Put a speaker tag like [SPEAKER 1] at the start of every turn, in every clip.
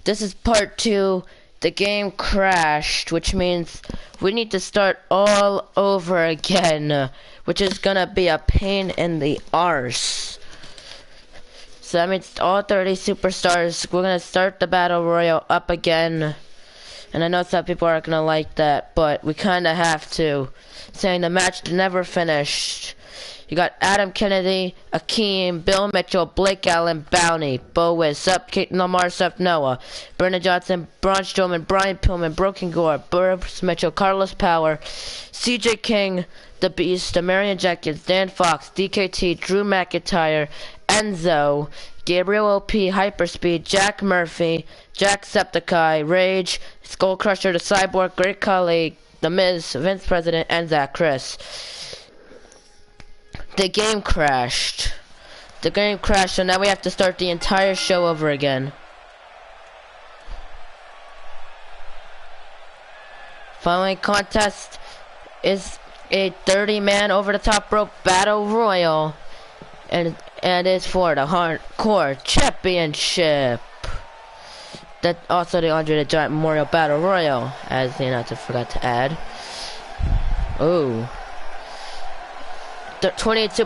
[SPEAKER 1] This is part 2. The game crashed, which means we need to start all over again, which is gonna be a pain in the arse. So that means all 30 superstars, we're gonna start the Battle Royale up again. And I know some people aren't gonna like that, but we kinda have to. Saying the match never finished. You got Adam Kennedy, Akeem, Bill Mitchell, Blake Allen, Bounty, Bo Wiz, Sup, Kate Lamar, Sup, Noah, Brennan Johnson, Braun Strowman, Brian Pillman, Broken Gore, Bruce Mitchell, Carlos Power, CJ King, The Beast, Marion Jenkins, Dan Fox, DKT, Drew McIntyre, Enzo, Gabriel O.P., Hyperspeed, Jack Murphy, Jacksepticeye, Rage, Skull Crusher, The Cyborg, Great Khali, The Miz, Vince President, and Zach Chris. The game crashed. The game crashed, so now we have to start the entire show over again. Following contest is a 30-man over-the-top rope battle royal, and is for the Hardcore Championship. That also the Andre the Giant Memorial Battle Royal, as the announcer forgot to add. Ooh. 22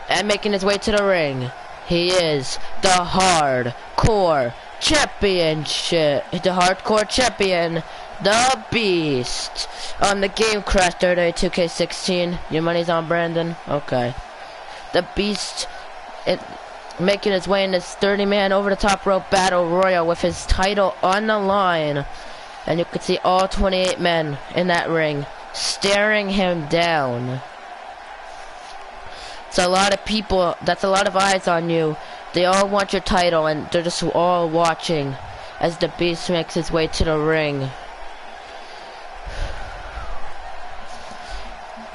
[SPEAKER 1] and making his way to the ring. He is the Hardcore Championship. The Hardcore Champion, The Beast. On the game crash 2K16. Your money's on Brandon? Okay. The Beast making his way in this 30-man over-the-top rope battle royal with his title on the line. And you can see all 28 men in that ring staring him down. It's a lot of people, that's a lot of eyes on you. They all want your title and they're just all watching as the Beast makes his way to the ring.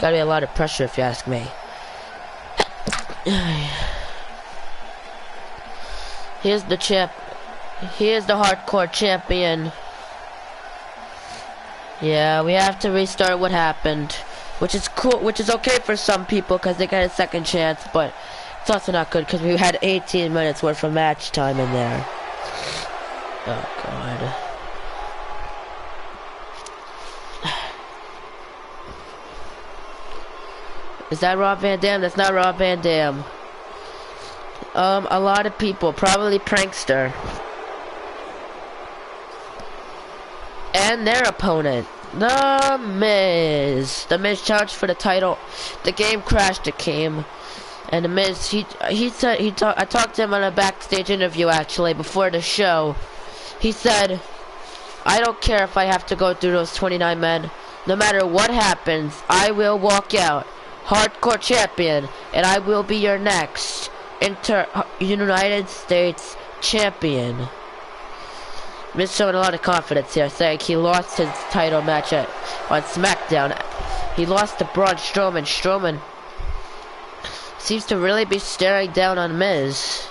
[SPEAKER 1] Gotta be a lot of pressure if you ask me. Here's the champ. Here's the Hardcore Champion. Yeah, we have to restart what happened. Which is cool, which is okay for some people because they got a second chance, but it's also not good because we had 18 minutes worth of match time in there. Oh god. Is that Rob Van Dam? That's not Rob Van Dam. A lot of people, probably Prankster. And their opponent. The Miz. The Miz challenged for the title. The game crashed. It came, and the Miz. He said I talked to him on a backstage interview actually before the show. He said, "I don't care if I have to go through those 29 men. No matter what happens, I will walk out Hardcore Champion, and I will be your next United States Champion." Miz showing a lot of confidence here, saying he lost his title match on SmackDown. He lost to Braun Strowman. Strowman seems to really be staring down on Miz.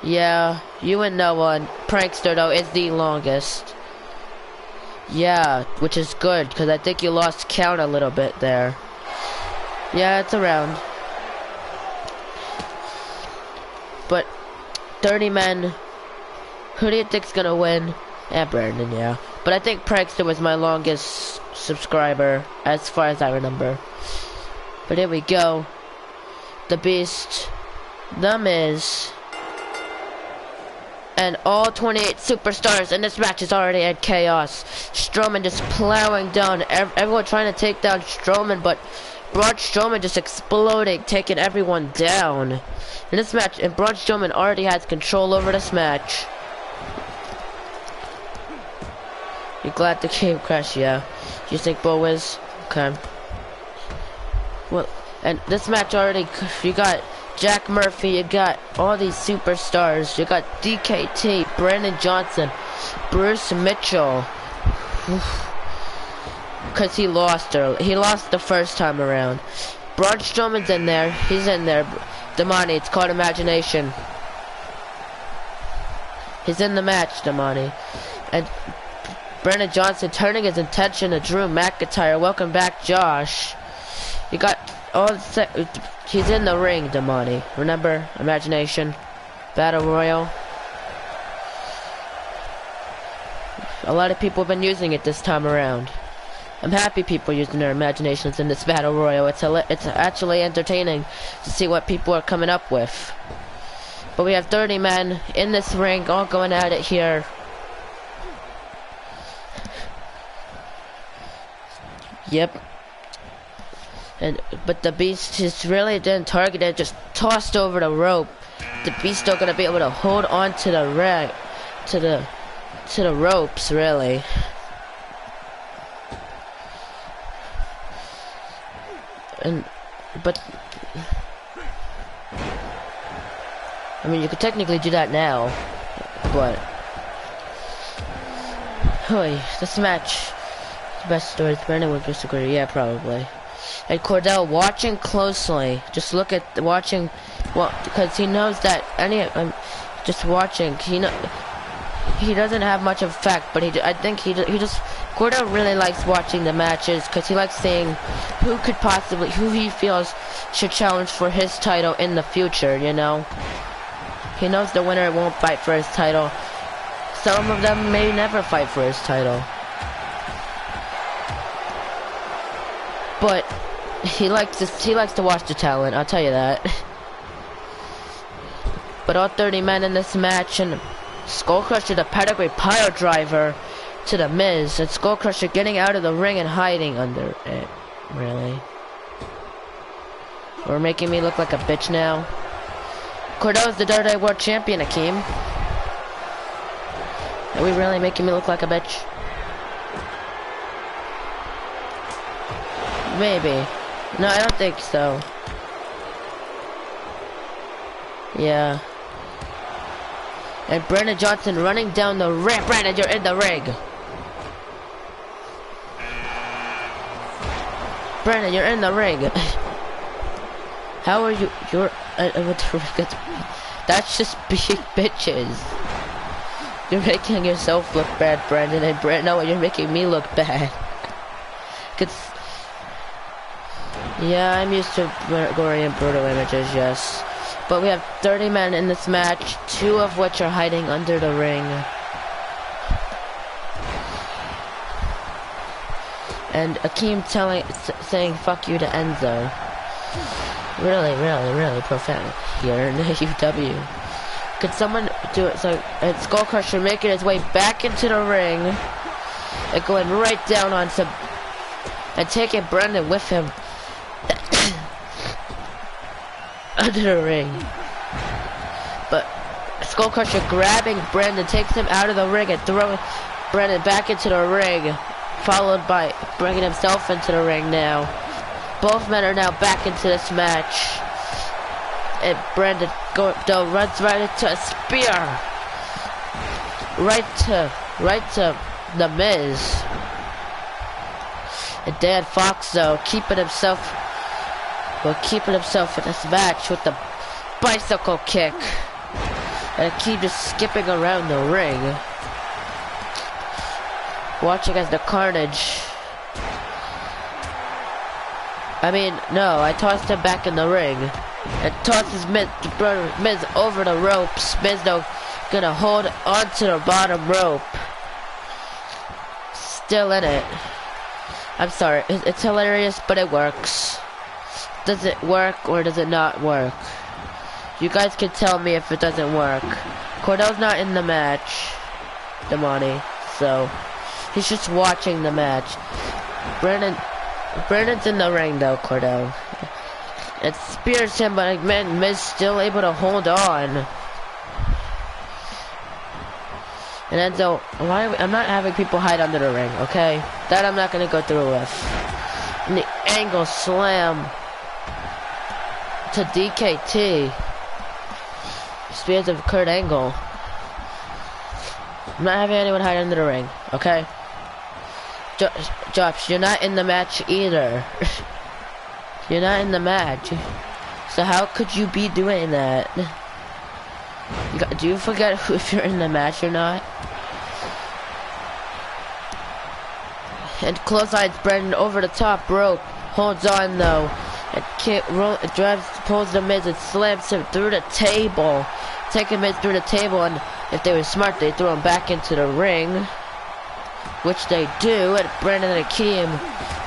[SPEAKER 1] Yeah, you and Noah. Prankster, though, is the longest. Yeah, which is good, because I think you lost count a little bit there. Yeah, it's around. But 30 men. Who do you think's gonna win? Brandon, yeah. But I think Prankster was my longest subscriber, as far as I remember. But here we go. The Beast, The Miz, and all 28 superstars. And this match is already at chaos. Strowman just plowing down. Everyone trying to take down Strowman, but Braun Strowman just exploding, taking everyone down. In this match, and Braun Strowman already has control over this match. You glad the game crashed? Yeah. You think Bo Wiz? Okay. Well, and this match already, you got Jack Murphy, you got all these superstars, you got DKT, Brandon Johnson, Bruce Mitchell. Because he lost the first time around. Braun Strowman's in there. He's in there. Damani, it's called Imagination. He's in the match, Damani. And Brandon Johnson turning his attention to Drew McIntyre. Welcome back, Josh. You got all he's in the ring, Damani. Remember, Imagination, Battle Royal. A lot of people have been using it this time around. I'm happy people are using their imaginations in this battle royal. It's actually entertaining to see what people are coming up with. But we have 30 men in this ring, all going at it here. Yep. But the Beast just really didn't target it, just tossed over the rope. The Beast still gonna be able to hold on to the ring, to the ropes, really. But I mean, you could technically do that now, but this match, the best stories. Brandon would disagree. Yeah, probably. And Cordell watching closely. Just look at watching, well, because he knows that just watching. He doesn't have much effect, but I think he just Cordell really likes watching the matches because he likes seeing who he feels should challenge for his title in the future. You know, he knows the winner won't fight for his title. Some of them may never fight for his title, but he likes to watch the talent. I'll tell you that. But all 30 men in this match, and Skullcrusher, the pedigree pile driver to the Miz, and Skullcrusher getting out of the ring and hiding under it. Really? We're making me look like a bitch now. Cordell's the WWE World Champion, Akeem. Are we really making me look like a bitch? Maybe. No, I don't think so. Yeah. And Brandon Johnson running down the ring. Brandon, you're in the ring. Brandon, you're in the ring. How are you? You're. That's just being bitches. You're making yourself look bad, Brandon. And no, you're making me look bad. Yeah, I'm used to gory and brutal images, yes. But we have 30 men in this match, 2 of which are hiding under the ring. And Akeem saying fuck you to Enzo. Really profound here in the UW. Could someone do it? So, and Skullcrusher making his way back into the ring and going right down on some, and taking Brandon with him under the ring. But Skullcrusher grabbing Brandon, takes him out of the ring and throwing Brandon back into the ring, followed by bringing himself into the ring now. Both men are now back into this match. And Brandon runs right into a spear. Right to the Miz. And Dan Fox though keeping himself in this match with the bicycle kick. And keep just skipping around the ring. Watching as the carnage. I mean, no, I tossed him back in the ring. And tosses Miz over the ropes. Miz though gonna hold onto the bottom rope. Still in it. I'm sorry, it's hilarious, but it works. Does it work or does it not work? You guys can tell me if it doesn't work. Cordell's not in the match, Damani, so he's just watching the match. Brandon's in the ring though, Cordell. It spears him, but man, Miz still able to hold on. And Enzo, I'm not having people hide under the ring, okay? That I'm not gonna go through with. And the angle slam to DKT. Spears of Kurt Angle. I'm not having anyone hide under the ring, okay? Josh, you're not in the match either. You're not in the match. So how could you be doing that? Do you forget if you're in the match or not? And clotheslines Brandon over the top rope. Holds on though. And pulls the Miz and slams him through the table. Taking Miz through the table, and if they were smart, they'd throw him back into the ring. which they do, and Brandon and Akeem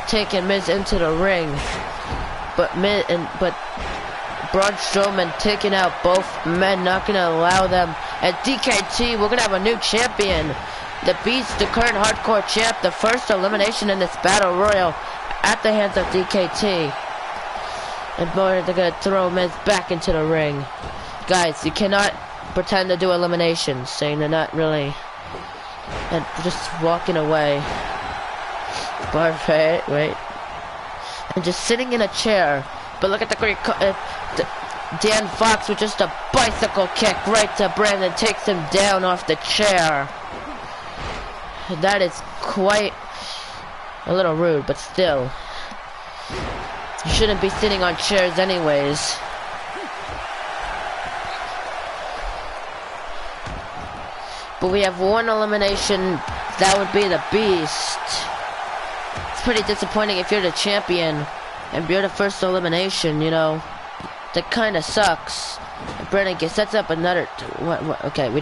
[SPEAKER 1] taking Miz into the ring. But Braun Strowman taking out both men, not gonna allow them. And DKT, we're gonna have a new champion. The Beast, the current hardcore champ, the first elimination in this battle royal at the hands of DKT. And boy, they're gonna throw Miz back into the ring. Guys, you cannot pretend to do eliminations, saying they're not really, and just walking away. But wait. And just sitting in a chair. But look at the great Dan Fox with just a bicycle kick right to Brandon, takes him down off the chair. That is quite a little rude, but still. You shouldn't be sitting on chairs anyways. But we have one elimination, that would be the Beast. It's pretty disappointing if you're the champion and you're the first elimination, you know. That kind of sucks. Brandon sets up another. Okay, we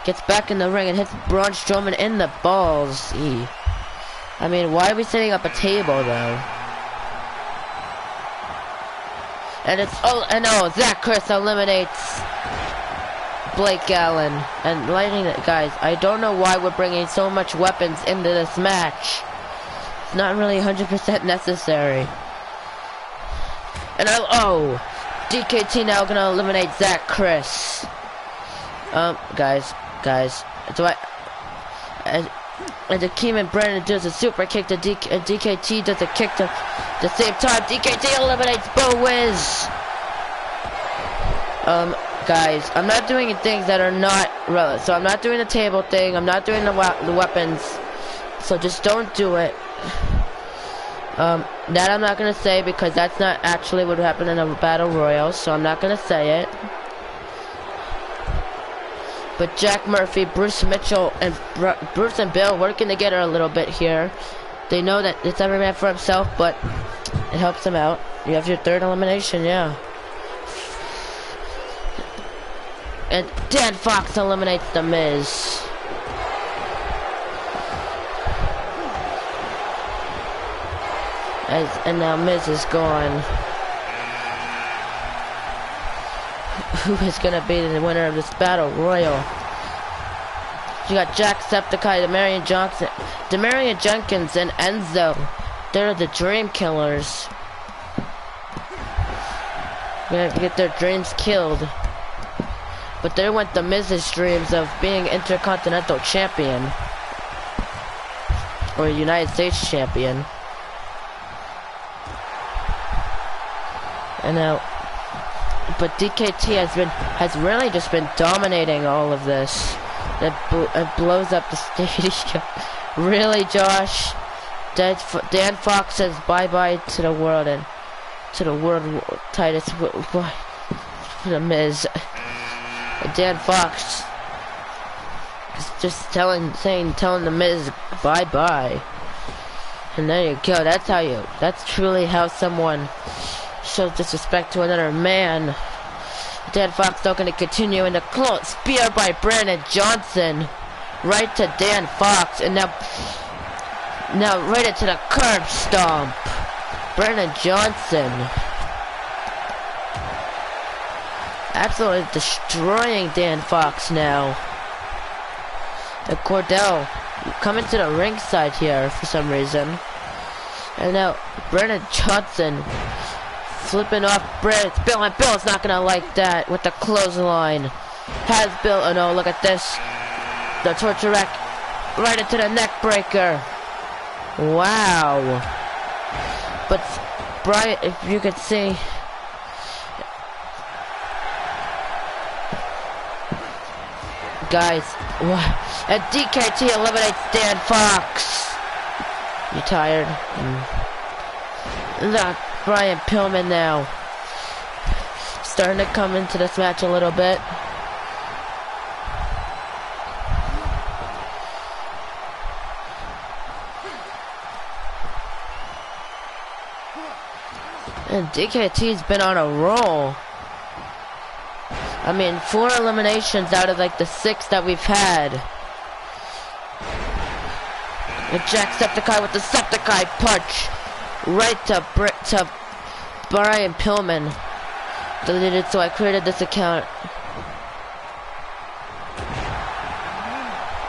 [SPEAKER 1] gets back in the ring and hits Braun Strowman in the balls. I mean, why are we setting up a table though? And Zach Chris eliminates Blake Allen and lighting it, guys. I don't know why we're bringing so much weapons into this match. It's not really 100% necessary. And DKT now gonna eliminate Zach Chris. Guys, and Akeem and Brandon does a super kick to DKT does a kick to the same time. DKT eliminates Bo Wiz. Guys, I'm not doing things that are not relevant. So I'm not doing the table thing. I'm not doing the weapons. So just don't do it. That I'm not gonna say because that's not actually what happened in a battle royal. So I'm not gonna say it. But Jack Murphy, Bruce Mitchell, and Bruce and Bill working together a little bit here. They know that it's every man for himself, but it helps them out. You have your third elimination, yeah. And Dan Fox eliminates The Miz. And now Miz is gone. Who is gonna be the winner of this battle royal? You got Jacksepticeye, Demarion Jenkins, and Enzo. They're the Dream Killers. Gonna get their dreams killed. But they went the Miz's dreams of being Intercontinental Champion. Or United States Champion. And now, but DKT has really just been dominating all of this. It blows up the stadium. Really, Josh? Dan Fox says bye-bye to the world and to the world Titus. What? The Miz. Dan Fox is just telling the Miz bye-bye. And there you go. That's truly how someone shows disrespect to another man. Dan Fox though gonna continue in the close spear by Brandon Johnson. Right to Dan Fox, and now right into the curb stomp. Brandon Johnson. Absolutely destroying Dan Fox now. And Cordell coming to the ringside here for some reason. And now Brandon Johnson flipping off Bill, and Bill's not gonna like that with the clothesline. Has Bill, oh no, look at this. The torture rack right into the neck breaker. Wow. But Brian, if you could see, guys, and DKT eliminates Dan Fox. You tired? Look, Brian Pillman now starting to come into this match a little bit. And DKT's been on a roll. I mean, 4 eliminations out of like the 6 that we've had. And Jacksepticeye with the Septiceye punch. Right to Brian Pillman. Deleted, so I created this account.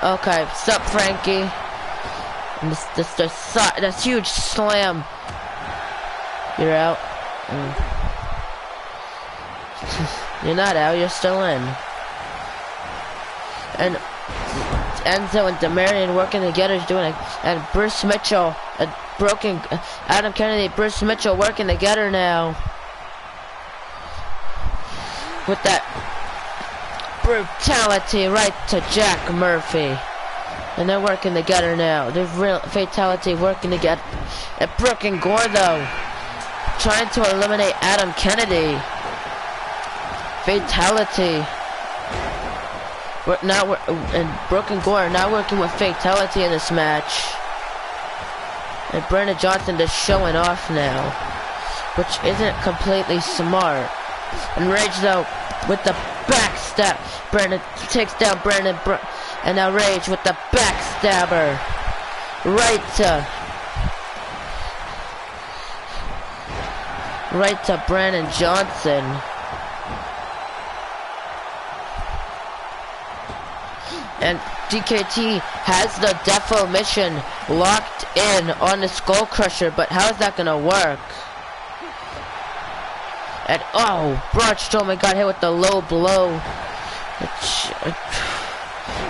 [SPEAKER 1] Okay, sup Frankie. And this huge slam. You're out. You're not out, you're still in. And Enzo and Demarion working together is doing it. And Bruce Mitchell, Adam Kennedy, Bruce Mitchell working together now. With that brutality right to Jack Murphy. And they're working together now. They're real fatality working together. And Brooke and Gore though, trying to eliminate Adam Kennedy. Fatality. And Brooke and Gore are now working with fatality in this match. And Brandon Johnson just showing off now, which isn't completely smart. And Rage though with the backstab. Brandon takes down and now Rage with the backstabber. Right to Brandon Johnson. And DKT has the Deformation locked in on the Skull Crusher, but how is that gonna work? And oh, Braun Strowman got hit with the low blow.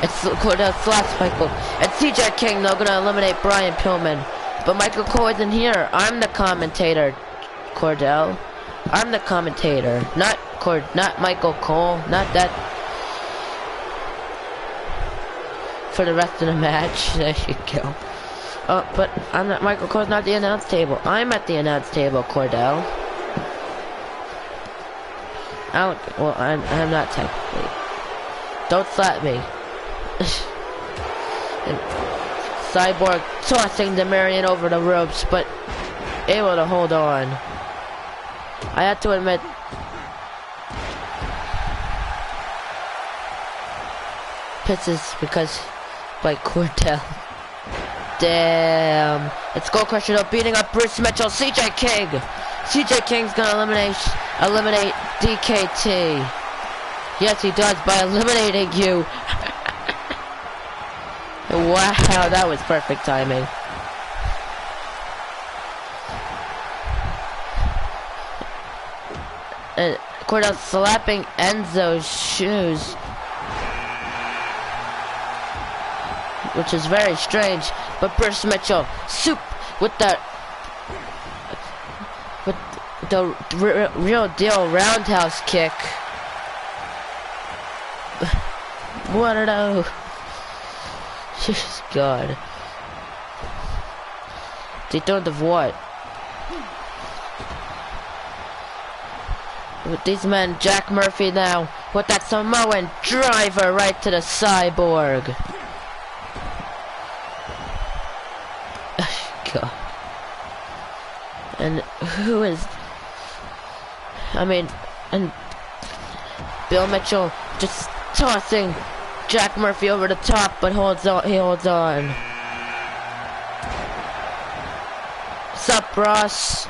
[SPEAKER 1] It's Cordell slaps Michael. And CJ King though gonna eliminate Brian Pillman. But Michael Cole isn't here. I'm the commentator, Cordell. I'm the commentator. Not Michael Cole. Not that. For the rest of the match. There you go. But I'm not. Michael Cole's not the announce table. I'm at the announce table, Cordell. Well, I'm not technically. Don't slap me. And Cyborg tossing Demarion over the ropes, but able to hold on. I have to admit, pisses because by Cordell. Damn. It's Skull Crusher though, beating up Bruce Mitchell. CJ King. CJ King's gonna eliminate DKT. Yes, he does by eliminating you. Wow, that was perfect timing. And Cordell slapping Enzo's shoes, which is very strange. But Bruce Mitchell, with the real deal roundhouse kick. What are those? Jesus God. They don't have what? With these men, Jack Murphy now with that Samoan driver right to the Cyborg. God. And who is? And Bill Mitchell just tossing Jack Murphy over the top, but holds on. He holds on. Sup, Ross?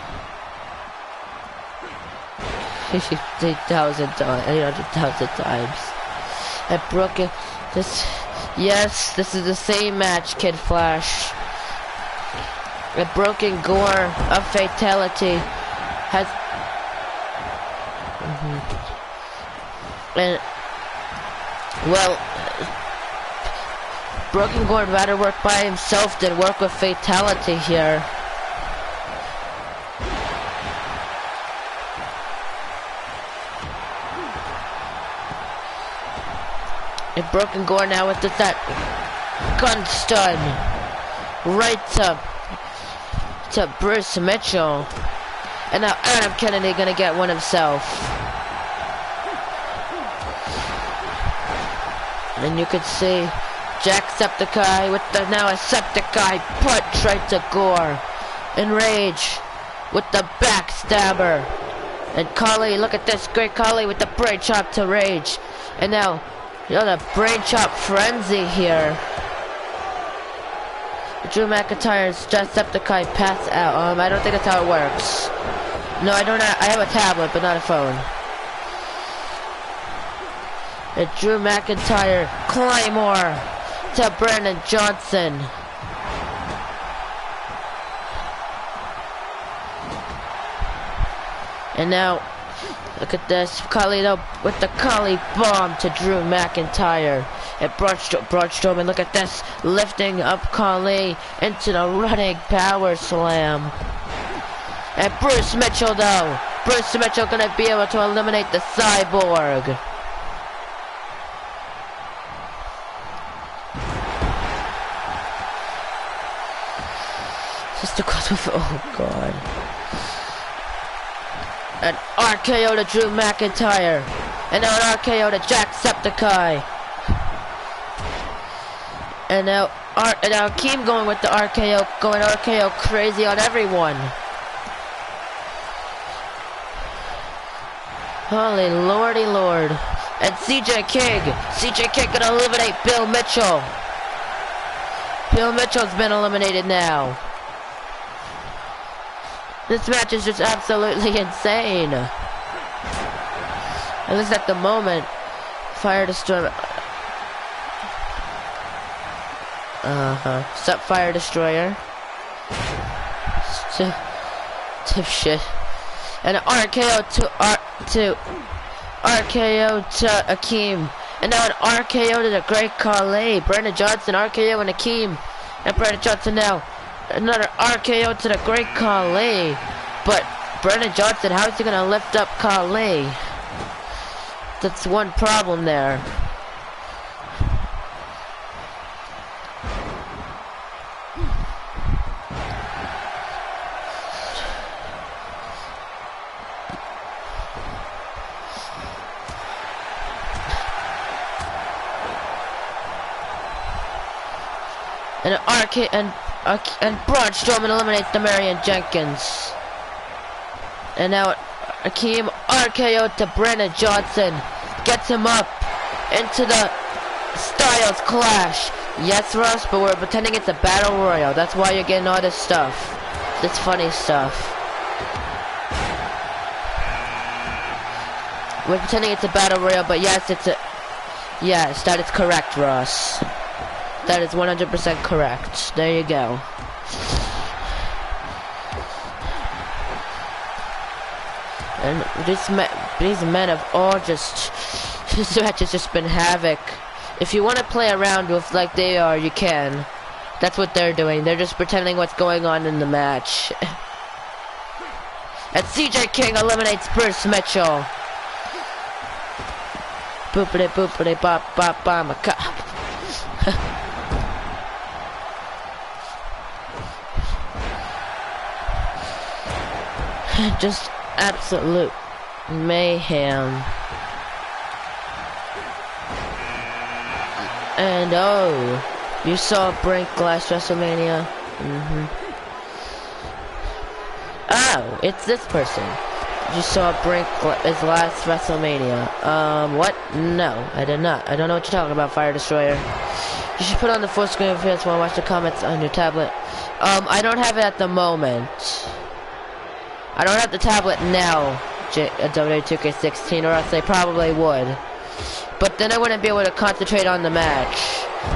[SPEAKER 1] 50,000 times, 800,000 times. And Brooke, yes, this is the same match, Kid Flash. A broken Gore of fatality has. And well, Broken Gore would rather work by himself than work with fatality here. And Broken Gore now with that gun stun right to Bruce Mitchell. And now Adam Kennedy gonna get one himself. And you could see Jacksepticeye with now a Septiceye punch right to Gore. And Rage with the backstabber. And Kali, look at this, great Kali with the brain chop to Rage. And now, the brain chop frenzy here. Drew McIntyre's Jacksepticeye pass out. I don't think that's how it works. No, I don't. I have a tablet, but not a phone. It's Drew McIntyre Claymore to Brandon Johnson. And now, look at this. Carlito with the Kali bomb to Drew McIntyre. And Braun Strowman, look at this. Lifting up Kali into the running power slam. And Bruce Mitchell though. Bruce Mitchell gonna be able to eliminate the Cyborg. Just a crossover. Oh god. An RKO to Drew McIntyre. And now an RKO to Jacksepticeye. And now Keem going with the RKO, going RKO crazy on everyone. Holy lordy lord. And CJ King gonna eliminate Bill Mitchell. Bill Mitchell's been eliminated now. This match is just absolutely insane. At least at the moment. Fire Destroyer. Sup, Fire Destroyer. Tip shit. And an RKO to Akeem. And now an RKO to the Great Khali. Brandon Johnson, RKO and Akeem. And Brandon Johnson now. Another RKO to the Great Khali. But Brandon Johnson, how is he gonna lift up Khali? That's one problem there. And an and Braun Strowman eliminates the Marion Jenkins. And now Akeem RKO to Brandon Johnson. Gets him up into the Styles Clash. Yes, Russ, but we're pretending it's a Battle Royal. That's why you're getting all this stuff. This funny stuff. We're pretending it's a Battle Royal, but yes, it's a... Yes, that is correct, Ross. That is 100% correct. There you go. And these men have all just... This match has just been havoc. If you want to play around with like they are, you can. That's what they're doing. They're just pretending what's going on in the match. And CJ King eliminates Bruce Mitchell. Boopity boopity bop bop bop a cop. Just absolute mayhem. And oh, you saw Brink last WrestleMania? Oh, it's this person. You saw Brink his last WrestleMania. What? No, I did not. I don't know what you're talking about, Fire Destroyer. You should put on the full screen if you just want to watch the comments on your tablet. I don't have it at the moment. I don't have the tablet now, WWE 2K16, or else they probably would. But then I wouldn't be able to concentrate on the match.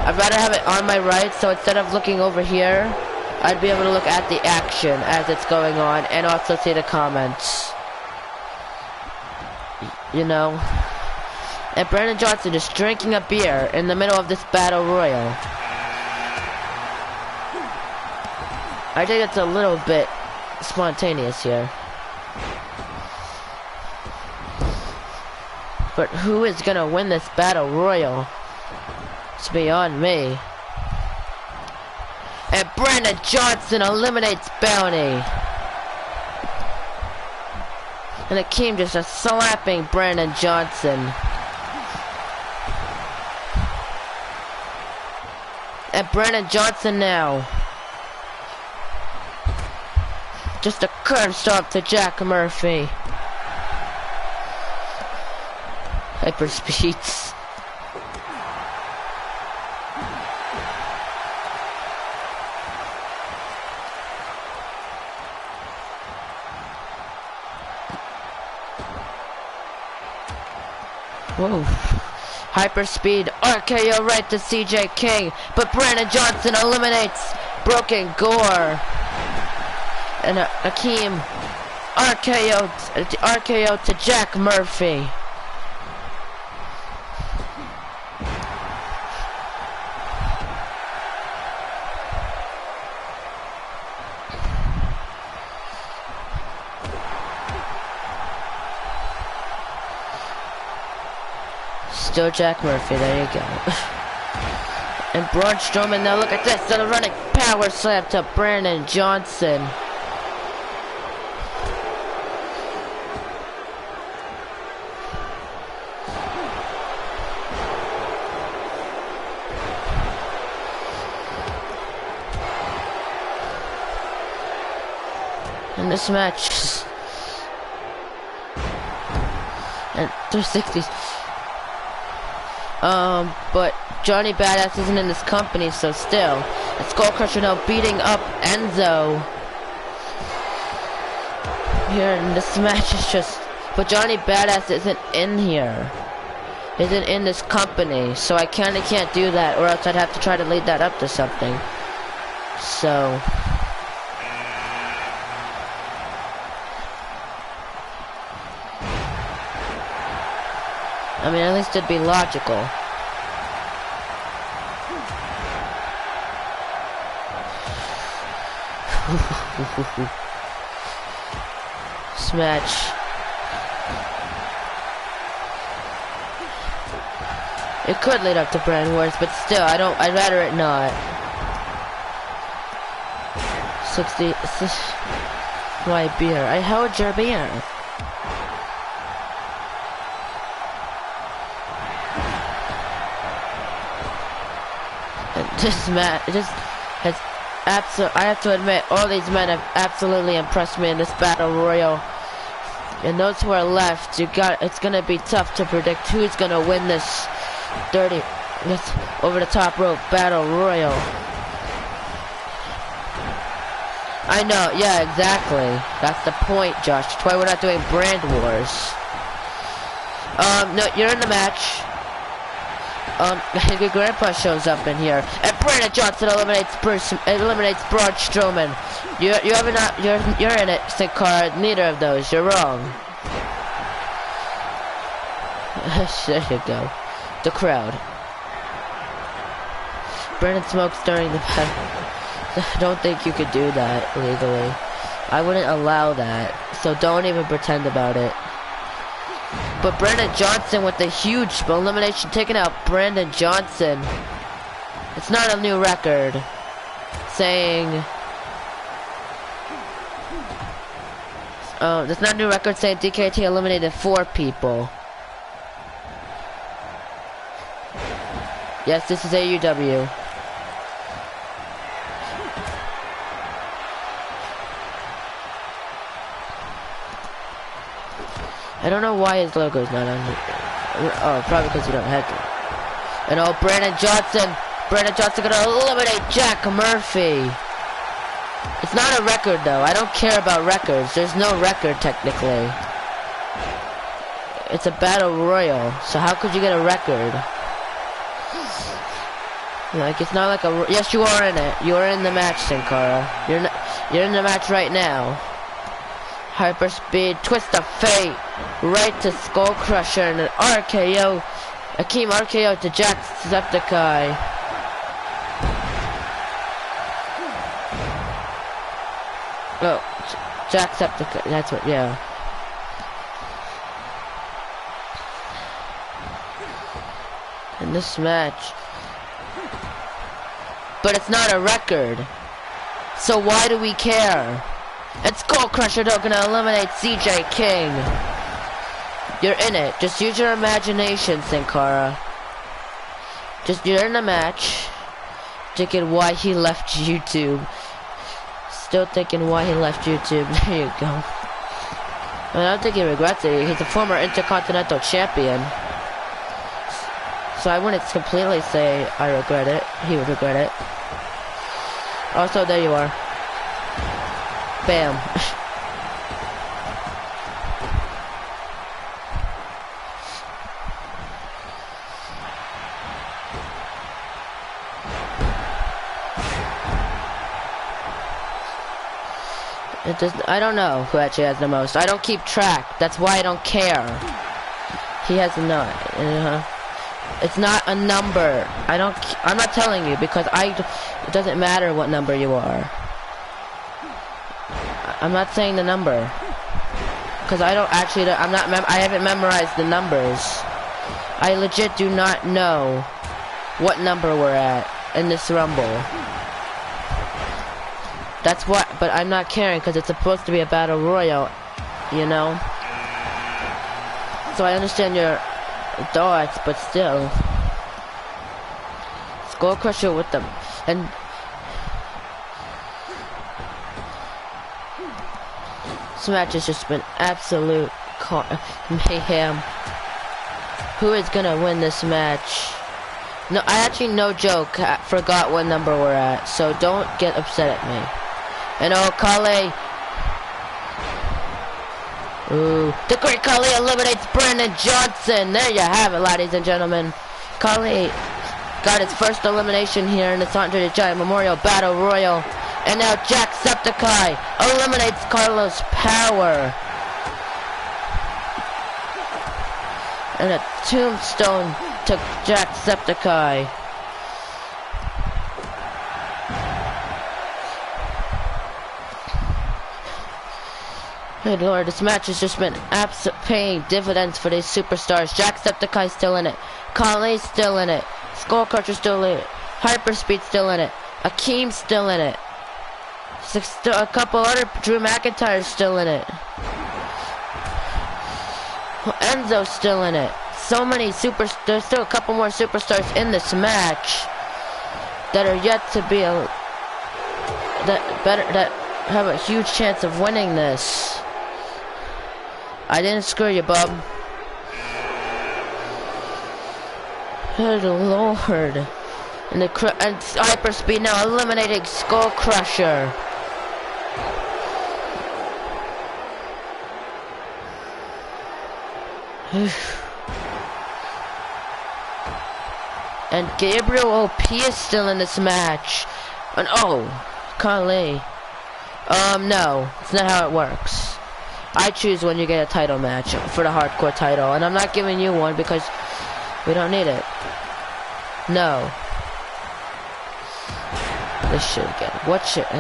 [SPEAKER 1] I'd rather have it on my right, so instead of looking over here, I'd be able to look at the action as it's going on, and also see the comments. You know? And Brandon Johnson is drinking a beer in the middle of this battle royal. I think it's a little bit spontaneous here. But who is gonna win this battle royal? It's beyond me. And Brandon Johnson eliminates Bounty. And Akeem just slapping Brandon Johnson. And Brandon Johnson now. Just a curb stop to Jack Murphy. Hyper speeds. Whoa. Hyperspeed RKO right to CJ King, but Brandon Johnson eliminates Broken Gore. And Akeem RKO to Jack Murphy. Still Jack Murphy, there you go. And Braun Strowman, now look at this, the running power slam to Brandon Johnson. In this match, and 360s. But Johnny Badass isn't in this company, so still. And Skull Crusher now beating up Enzo. Here in this match is just, but Johnny Badass isn't in here. Isn't in this company, so I kinda can't do that, or else I'd have to try to lead that up to something. So. I mean, at least it'd be logical. This match. It could lead up to Brand Wars, but still, I'd rather it not. 60, my beer. I held your beer. This match, this has I have to admit, all these men have absolutely impressed me in this battle royal. And those who are left, it's gonna be tough to predict who's gonna win this over the top rope battle royal. I know, yeah, exactly. That's the point, Josh. That's why we're not doing brand wars. No, you're in the match. Your grandpa shows up in here, and Brandon Johnson eliminates Braun Strowman. You're in it, Sin-Cara. Neither of those. You're wrong. There you go. The crowd. Brandon smokes during the battle. I don't think you could do that legally. I wouldn't allow that, so don't even pretend about it. But Brandon Johnson with the huge elimination, taking out Brandon Johnson. It's not a new record. Saying... it's not a new record saying DKT eliminated 4 people. Yes, this is AEW. I don't know why his logo's not on here. Oh, probably because you don't have to. And oh, Brandon Johnson gonna eliminate Jack Murphy. It's not a record though. I don't care about records. There's no record technically. It's a battle royal, so how could you get a record? Like, it's not like a... Yes, you are in it. You're in the match, Sin-Cara. You're in the match right now. Hyperspeed, twist of fate, right to Skull Crusher, and an RKO, Akeem RKO to Jacksepticeye. Oh, Jacksepticeye, that's what, yeah. In this match. But it's not a record. So why do we care? And Skull Crusher though gonna eliminate CJ King. You're in it. Just use your imagination, Sin-Cara. You're in the match. Thinking why he left YouTube. Still thinking why he left YouTube. There you go. I mean, I don't think he regrets it. He's a former Intercontinental Champion. So I wouldn't completely say I regret it. He would regret it. Also, there you are. Bam. It does. I don't know who actually has the most. I don't keep track. That's why I don't care. He has none. It's not a number. I'm not telling you because it doesn't matter what number you are. I'm not saying the number because I don't actually. I haven't memorized the numbers. I legit do not know what number we're at in this Rumble. That's what, but I'm not caring because it's supposed to be a battle royal, you know? So I understand your thoughts, but still. Skull Crusher with them. And this match has just been absolute mayhem. Who is gonna win this match? No, I actually, no joke, I forgot what number we're at, so don't get upset at me. And oh, Kale. Ooh. The Great Kale eliminates Brandon Johnson. There you have it, ladies and gentlemen. Kale got his first elimination here in this Andre the Giant Memorial Battle Royal. And now Jacksepticeye eliminates Carlos Power. And a tombstone to Jacksepticeye. Good lord, this match has just been paying dividends for these superstars. Jacksepticeye's still in it. Kale's still in it. Skullcrusher's still in it. Hyperspeed's still in it. Akeem's still in it. A couple other Drew McIntyre's still in it. Enzo's still in it. So many there's still a couple more superstars in this match that are yet to be that have a huge chance of winning this. I didn't screw you, bub. Good lord. And Hyperspeed now eliminating Skull Crusher. And Gabriel OP is still in this match. And oh, Kale. No, it's not how it works. I choose when you get a title match for the hardcore title, and I'm not giving you one because we don't need it. No. This shit again. What shit?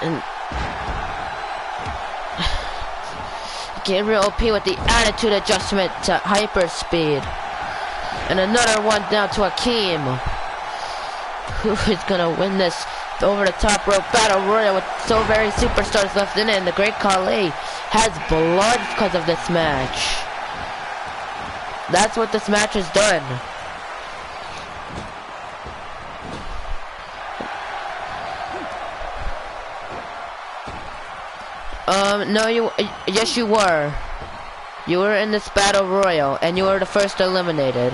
[SPEAKER 1] And Gabriel OP with the attitude adjustment to Hyperspeed. And another one down to Akeem. Who is gonna win this over the top rope battle royal with so very superstars left in it? And the Great Kale has blood because of this match. That's what this match has done. No, yes you were. You were in this battle royal, and you were the first eliminated.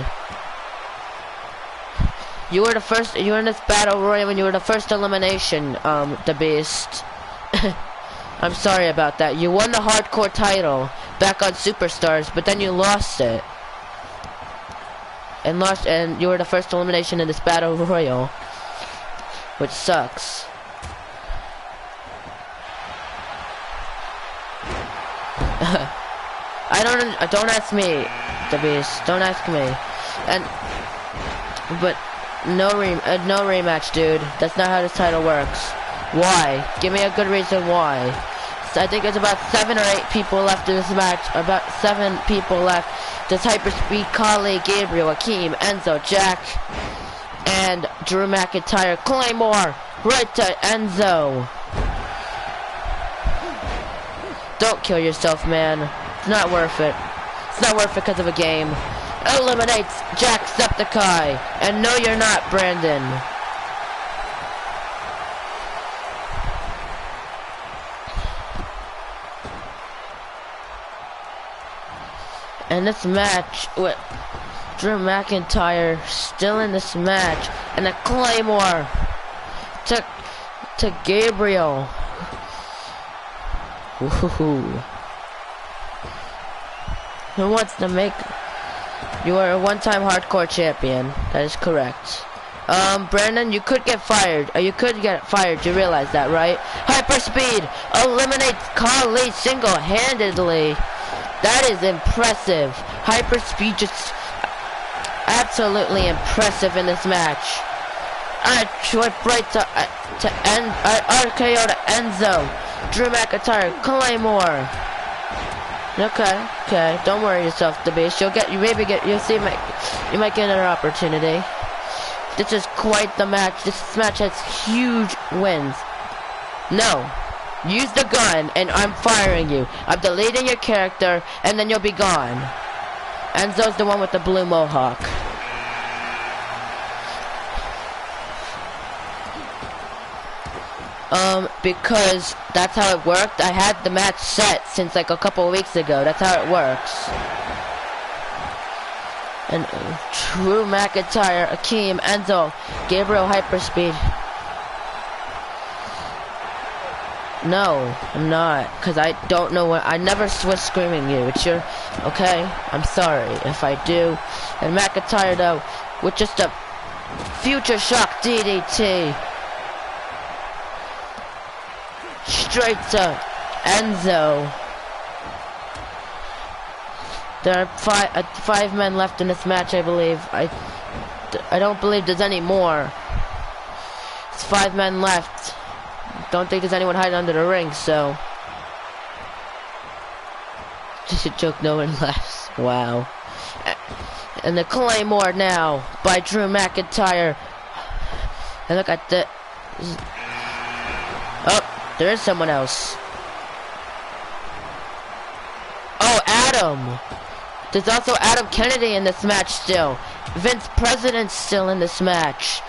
[SPEAKER 1] You were in this battle royal when you were the first elimination, the Beast. I'm sorry about that. You won the hardcore title back on Superstars, but then you lost it. And you were the first elimination in this battle royal, which sucks. Don't ask me, the Beast. Don't ask me. But no rematch, dude. That's not how this title works. Why? Give me a good reason why. So I think there's about 7 or 8 people left in this match. About 7 people left. There's Hyperspeed, Kale, Gabriel, Akeem, Enzo, Jack, and Drew McIntyre. Claymore right to Enzo. Don't kill yourself, man. It's not worth it. It's not worth it because of a game. Eliminates Jacksepticeye. And no, you're not, Brandon. And this match with Drew McIntyre still in this match, and a Claymore to Gabriel. Woohoo. Who wants to make... You are a one-time hardcore champion. That is correct. Brandon, you could get fired. You could get fired. You realize that, right? Hyperspeed eliminates Kali single-handedly. That is impressive. Hyperspeed just absolutely impressive in this match. Right to end RKO to Enzo. Drew McIntyre, Claymore. Okay. Don't worry yourself, the Beast. You might get another opportunity. This is quite the match. This match has huge wins. No. Use the gun, and I'm firing you. I'm deleting your character, and then you'll be gone. Enzo's the one with the blue mohawk. Because that's how it worked. I had the match set since like a couple of weeks ago. That's how it works. And Drew McIntyre, Akeem, Enzo, Gabriel Hyperspeed. No, I'm not, because I don't know what. I never was screaming you. It's your. Okay, I'm sorry if I do. And McIntyre, though, with just a future shock DDT. Straight to Enzo. There are five men left in this match, I believe. I don't believe there's any more. It's 5 men left. Don't think there's anyone hiding under the ring, so. Just a joke, no one left. Wow. And the Claymore now by Drew McIntyre. And look at the. Oh, there is someone else. Oh, Adam. There's also Adam Kennedy in this match still. Vince President's still in this match.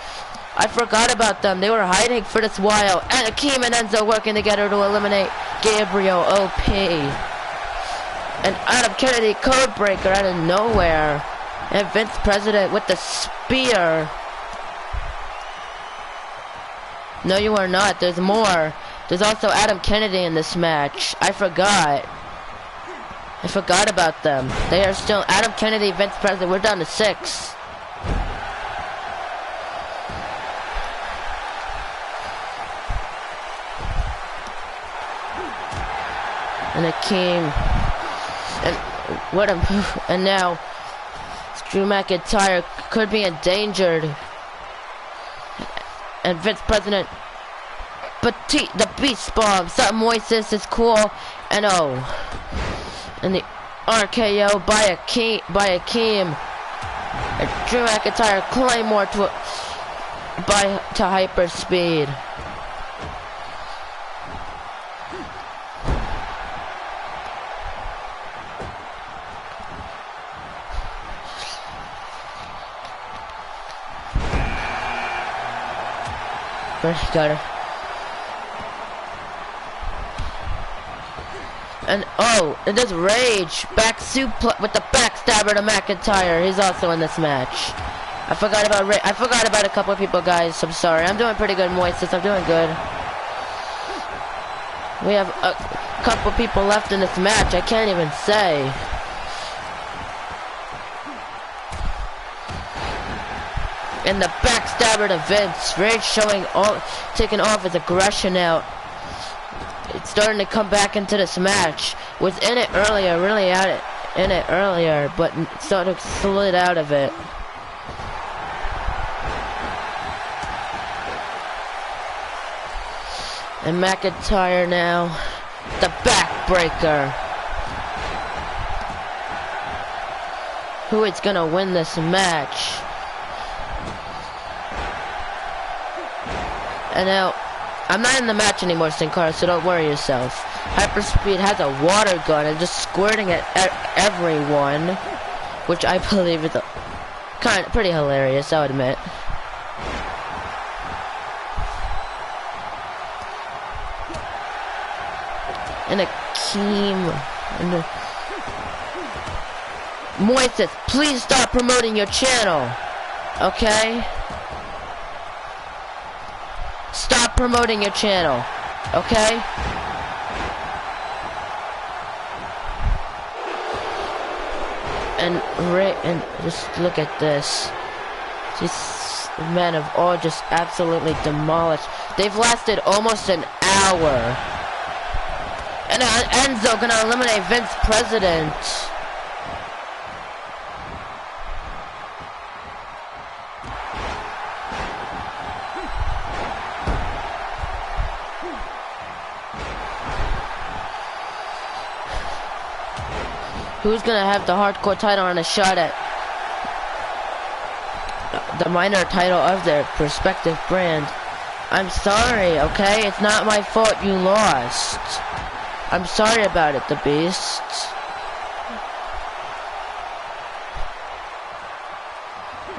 [SPEAKER 1] I forgot about them. They were hiding for this while. And Akeem and Enzo working together to eliminate Gabriel OP. And Adam Kennedy, Codebreaker out of nowhere. And Vince President with the spear. No, you are not. There's more. There's also Adam Kennedy in this match. I forgot about them. They are still Adam Kennedy, Vince President. We're down to 6. And Akeem. And now Drew McIntyre could be endangered. And Vince President. But the Beast Bomb. Something Moises is cool. And and the RKO by Akeem. And Drew McIntyre Claymore to Hyperspeed. Got her. And it does Rage back suplex with the backstabber to McIntyre. He's also in this match. I forgot about a couple of people, guys. I'm sorry. I'm doing pretty good, Moises. I'm doing good. We have a couple people left in this match. I can't even say. And the backstabber to Vince. Rage taking all of his aggression out. It's starting to come back into this match. Was in it earlier, really in it earlier, but sort of slid out of it. And McIntyre now, the backbreaker. Who is gonna win this match? And now, I'm not in the match anymore, Sin Cara, so don't worry yourself. Hyperspeed has a water gun and just squirting at everyone, which I believe is pretty hilarious, I'll admit. And Akeem. Moises, please stop promoting your channel, okay? Stop promoting your channel, okay? And just look at this. Just men have all just absolutely demolished. They've lasted almost an hour. And Enzo gonna eliminate Vince President. Who's gonna have the hardcore title and a shot at the minor title of their respective brand? I'm sorry, okay? It's not my fault you lost. I'm sorry about it, the Beast.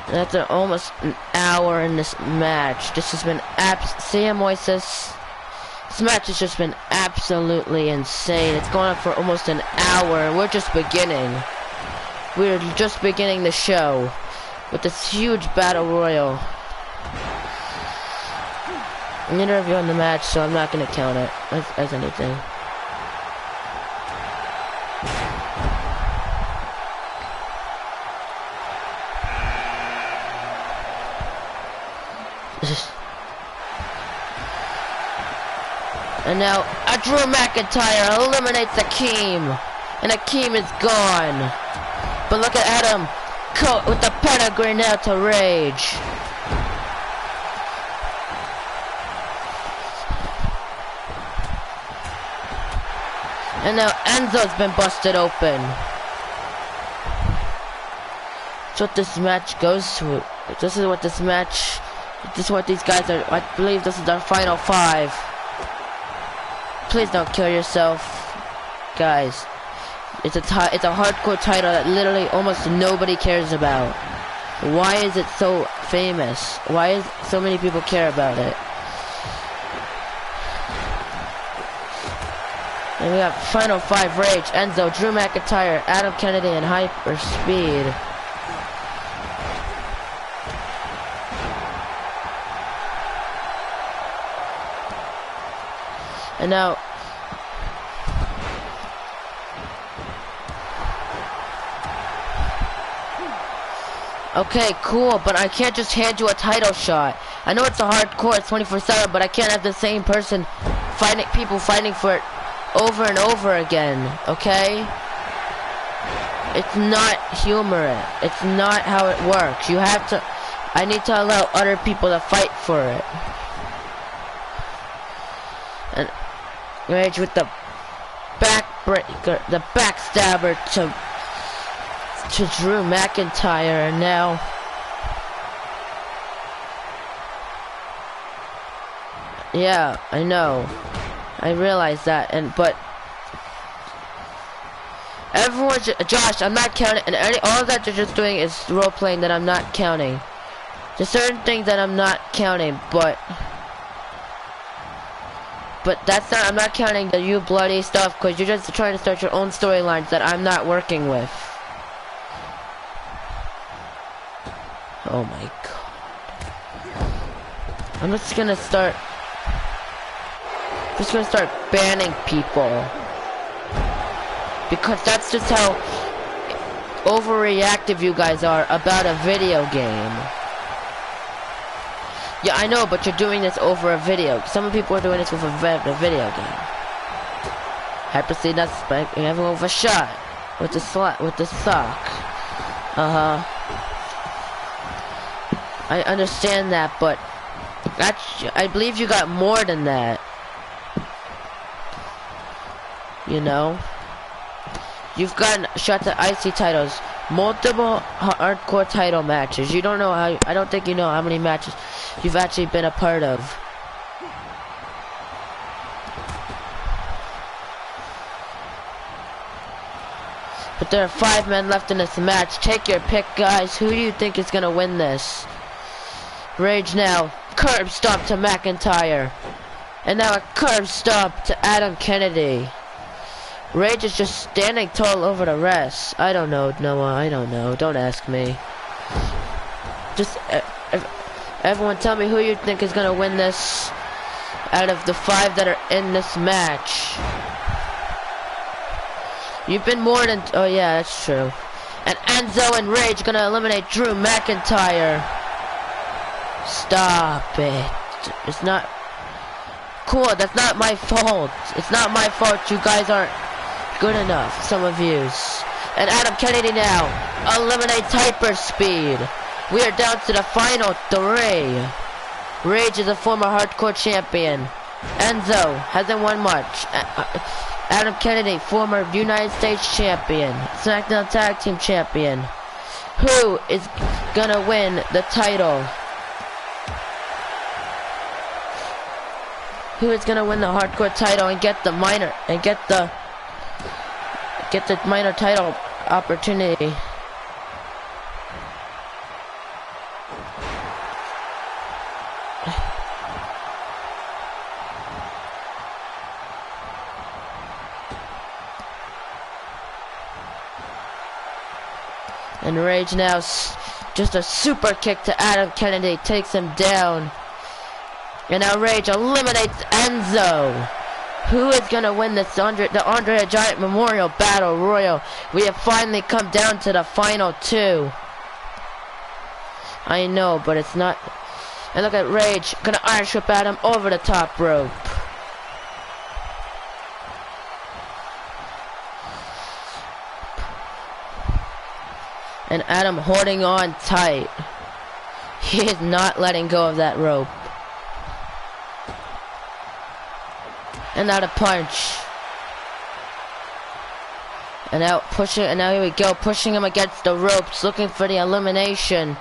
[SPEAKER 1] After almost an hour in this match, this has been Sam Moises. This match has just been absolutely insane. It's going on for almost an hour, and we're just beginning. We're just beginning the show with this huge battle royal. Neither of you in the match, so I'm not going to count it as anything. And now, Drew McIntyre eliminates Akeem. And Akeem is gone. But look at Adam with the pedigree now to Rage. And now Enzo's been busted open. That's what this match goes to. This is what this match, this is what these guys are, I believe this is their final 5. Please don't kill yourself, guys. It's a hardcore title that literally almost nobody cares about. Why is it so famous? Why is so many people care about it? And we got final 5 Rage, Enzo, Drew McIntyre, Adam Kennedy, and Hyper Speed. And now, okay, cool, but I can't just hand you a title shot. I know it's a hardcore, it's 24/7, but I can't have the same person people fighting for it over and over again, okay? It's not humorous. It's not how it works. You have to, I need to allow other people to fight for it. And Rage with the backbreaker, the backstabber to Drew McIntyre, and now yeah, I know, I realize that, but everyone's Josh, I'm not counting, and all that they're just doing is role playing that I'm not counting. There's certain things that I'm not counting, but that's not, I'm not counting the you bloody stuff, because you're just trying to start your own storylines that I'm not working with. Oh my god. I'm just gonna start banning people. Because that's just how overreactive you guys are about a video game. Yeah, I know, but you're doing this over a video. Some people are doing this with a video game. Hyperspeed, that's everyone with a shot. With the sock. I understand that, but I believe you got more than that. You know? You've gotten shots at IC titles, multiple hardcore title matches. You don't know how, I don't think you know how many matches you've actually been a part of. But there are 5 men left in this match. Take your pick, guys. Who do you think is gonna win this? Rage now. Curb stomp to McIntyre. And now a curb stomp to Adam Kennedy. Rage is just standing tall over the rest. I don't know, Noah. I don't know. Don't ask me. Just everyone tell me who you think is gonna win this out of the 5 that are in this match. You've been more than, oh yeah, that's true. And Enzo and Rage gonna eliminate Drew McIntyre. Stop it. It's not cool. That's not my fault. It's not my fault you guys aren't good enough, some of yous. And Adam Kennedy now eliminates hyperspeed. We are down to the final 3. Rage is a former hardcore champion. Enzo hasn't won much. Adam Kennedy, former United States champion. SmackDown Tag Team champion. Who is gonna win the title? Who is gonna win the hardcore title and get the minor minor title opportunity? And Rage now, just a super kick to Adam Kennedy, takes him down. And now Rage eliminates Enzo. Who is gonna win this the Andre the Giant Memorial Battle Royal? We have finally come down to the final 2. I know, but it's not. And look at Rage, gonna Irish whip Adam over the top rope. And Adam holding on tight. He is not letting go of that rope. And now the punch. And now pushing, and now here we go, pushing him against the ropes, looking for the elimination.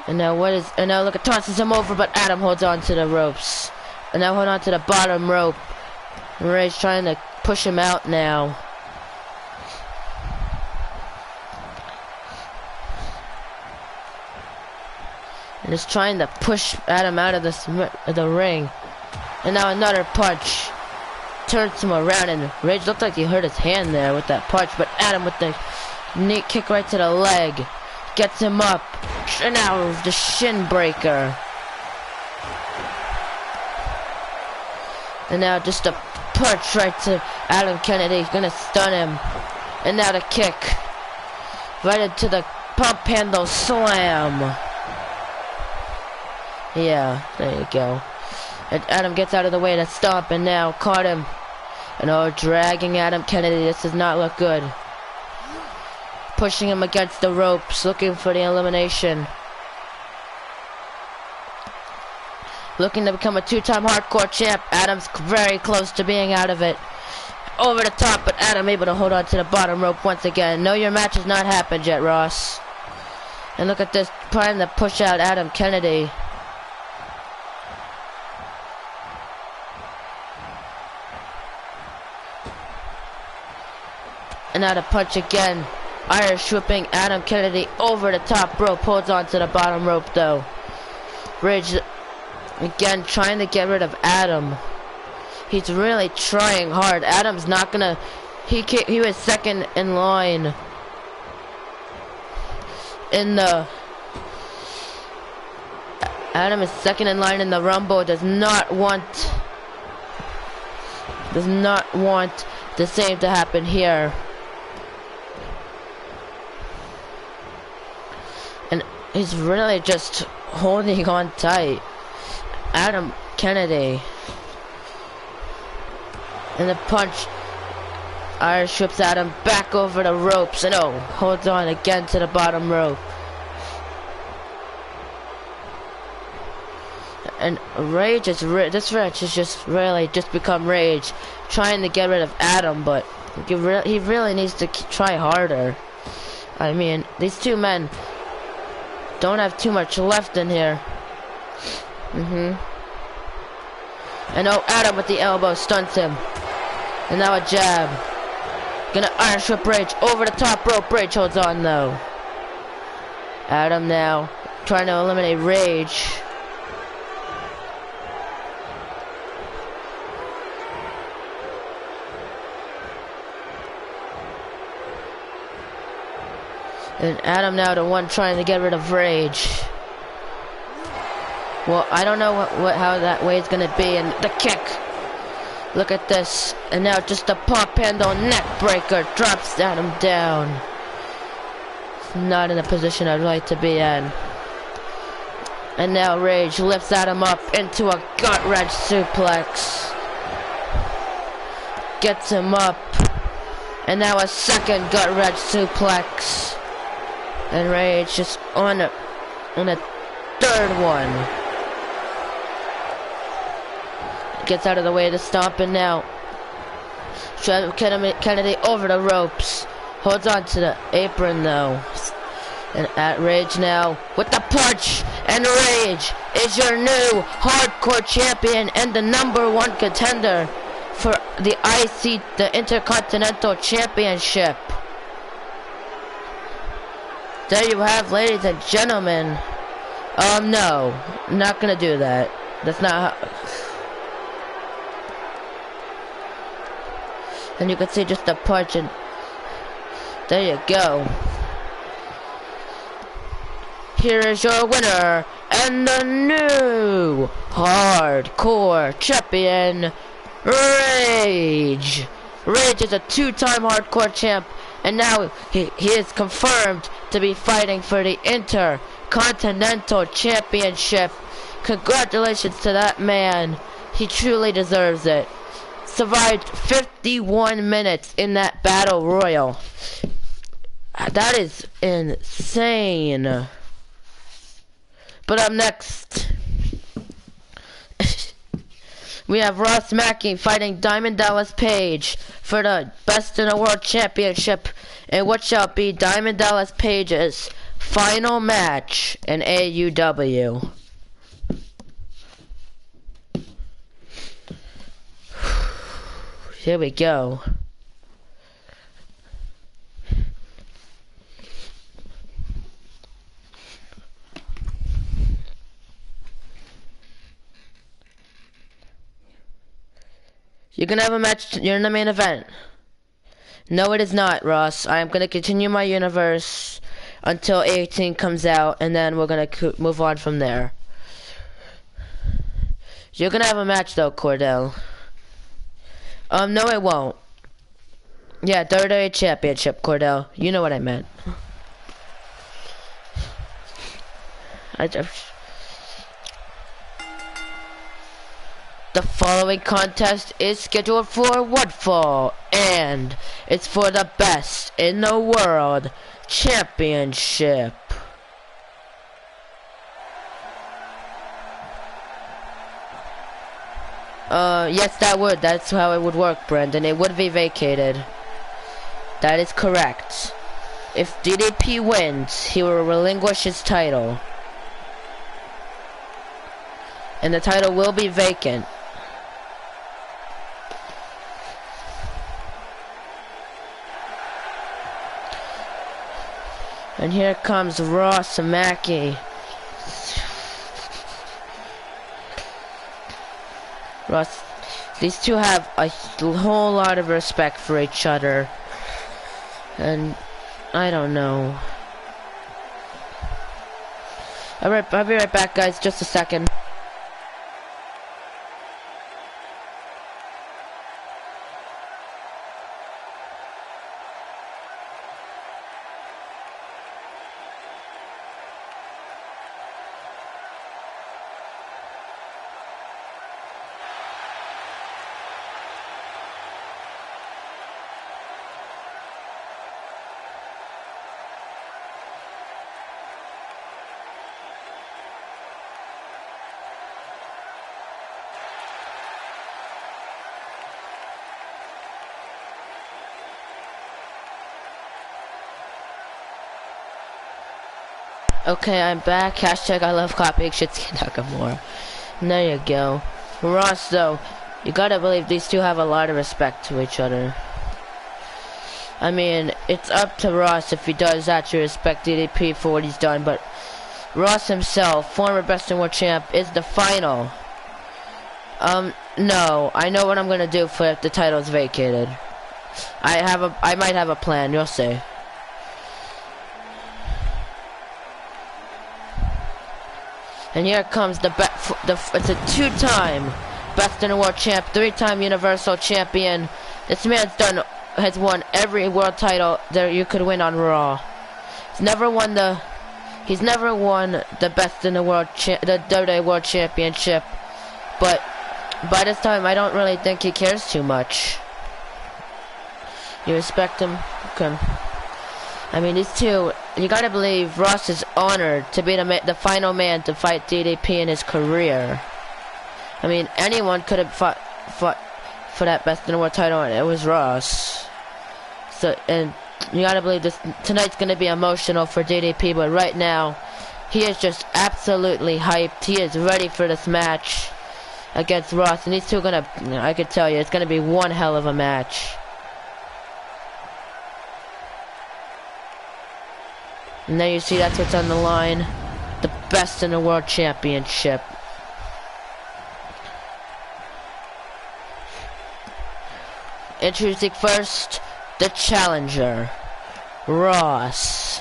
[SPEAKER 1] And now look, it tosses him over, but Adam holds on to the ropes. And now hold on to the bottom rope. And Ray's trying to push him out now. And is trying to push Adam out of the ring. And now another punch. Turns him around, and Rage looked like he hurt his hand there with that punch, but Adam with the knee kick right to the leg. Gets him up. And now the shin breaker. And now just a punch right to Adam Kennedy. Gonna stun him. And now the kick. Right into the pump handle slam. Yeah, there you go. And Adam gets out of the way to stomp, and now caught him. And dragging Adam Kennedy. This does not look good. Pushing him against the ropes, looking for the elimination. Looking to become a 2-time hardcore champ. Adam's very close to being out of it. Over the top, but Adam able to hold on to the bottom rope once again. No, your match has not happened yet, Ross. And look at this, trying to push out Adam Kennedy. And now the punch again. Irish whipping Adam Kennedy over the top rope. Holds on to the bottom rope though. Ridge again trying to get rid of Adam. He's really trying hard. Adam's not gonna. He was second in line in the. Adam is second in line in the Rumble. Does not want the same to happen here. And he's really just holding on tight. Adam Kennedy. And the punch. Irish whips Adam back over the ropes. And holds on again to the bottom rope. And Rage is this match has just really just become Rage, trying to get rid of Adam, but he really needs to try harder. I mean, these two men don't have too much left in here. And Adam with the elbow stunts him. And now a jab. Gonna Irish whip Rage over the top rope. Rage holds on though. Adam now trying to eliminate Rage. And Adam now the one trying to get rid of Rage. Well, I don't know how that way is gonna be. And the kick. Look at this. And now just a pump handle neck breaker drops Adam down. not in a position I'd like to be in. And now Rage lifts Adam up into a gut-wrench suplex. Gets him up. And now a second gut-wrench suplex. And Rage just on a third one. Gets out of the way to stomp, and now Kennedy over the ropes. Holds on to the apron though. And at Rage now with the punch. And Rage is your new hardcore champion and the #1 contender for the the Intercontinental Championship. There you have, ladies and gentlemen. No, I'm not gonna do that. That's not how. And you can see just the punch, and there you go. Here is your winner and the new hardcore champion, Rage. Rage is a 2-time hardcore champ, and now he is confirmed to be fighting for the Intercontinental Championship. Congratulations to that man. He truly deserves it. Survived 51 minutes in that battle royal. That is insane. But up next, we have Ross Mackey fighting Diamond Dallas Page for the Best in the World Championship in what shall be Diamond Dallas Page's final match in AEW. Here we go. You're gonna have a match. You're in the main event. No, it is not, Ross. I am gonna continue my universe until 18 comes out, and then we're gonna move on from there. You're gonna have a match, though, Cordell. No, it won't. Yeah, WWE Championship, Cordell. You know what I meant. The following contest is scheduled for one fall, and it's for the Best in the World Championship. Yes, that would. That's how it would work, Brendan. It would be vacated. That is correct. If DDP wins, he will relinquish his title. And the title will be vacant. And here comes Ross Mackey. Ross, these two have a whole lot of respect for each other. And I don't know. Alright, I'll be right back, guys. Just a second. Okay, I'm back. Hashtag I love copying Shinsuke Nakamura. There you go. Ross, though, you gotta believe these two have a lot of respect to each other. I mean, it's up to Ross if he does actually respect DDP for what he's done, but Ross himself, former Best in World Champ, is the final. No, I know what I'm gonna do for if the title's vacated. I might have a plan, you'll see. And here comes it's a 2-time Best in the World Champ, 3-time Universal Champion. This man's has won every world title that you could win on Raw. He's never won the best in the world, the WWE World Championship. But by this time, I don't really think he cares too much. You respect him? Okay. I mean, these two, you gotta believe Ross is honored to be the final man to fight DDP in his career. I mean, anyone could have fought for that best in the world title, and it was Ross. So, and you gotta believe tonight's gonna be emotional for DDP, but right now, he is just absolutely hyped. He is ready for this match against Ross, and these two are gonna, I could tell you, it's gonna be one hell of a match. And there you see that's what's on the line. The best in the world championship. Introducing first, the challenger, Ross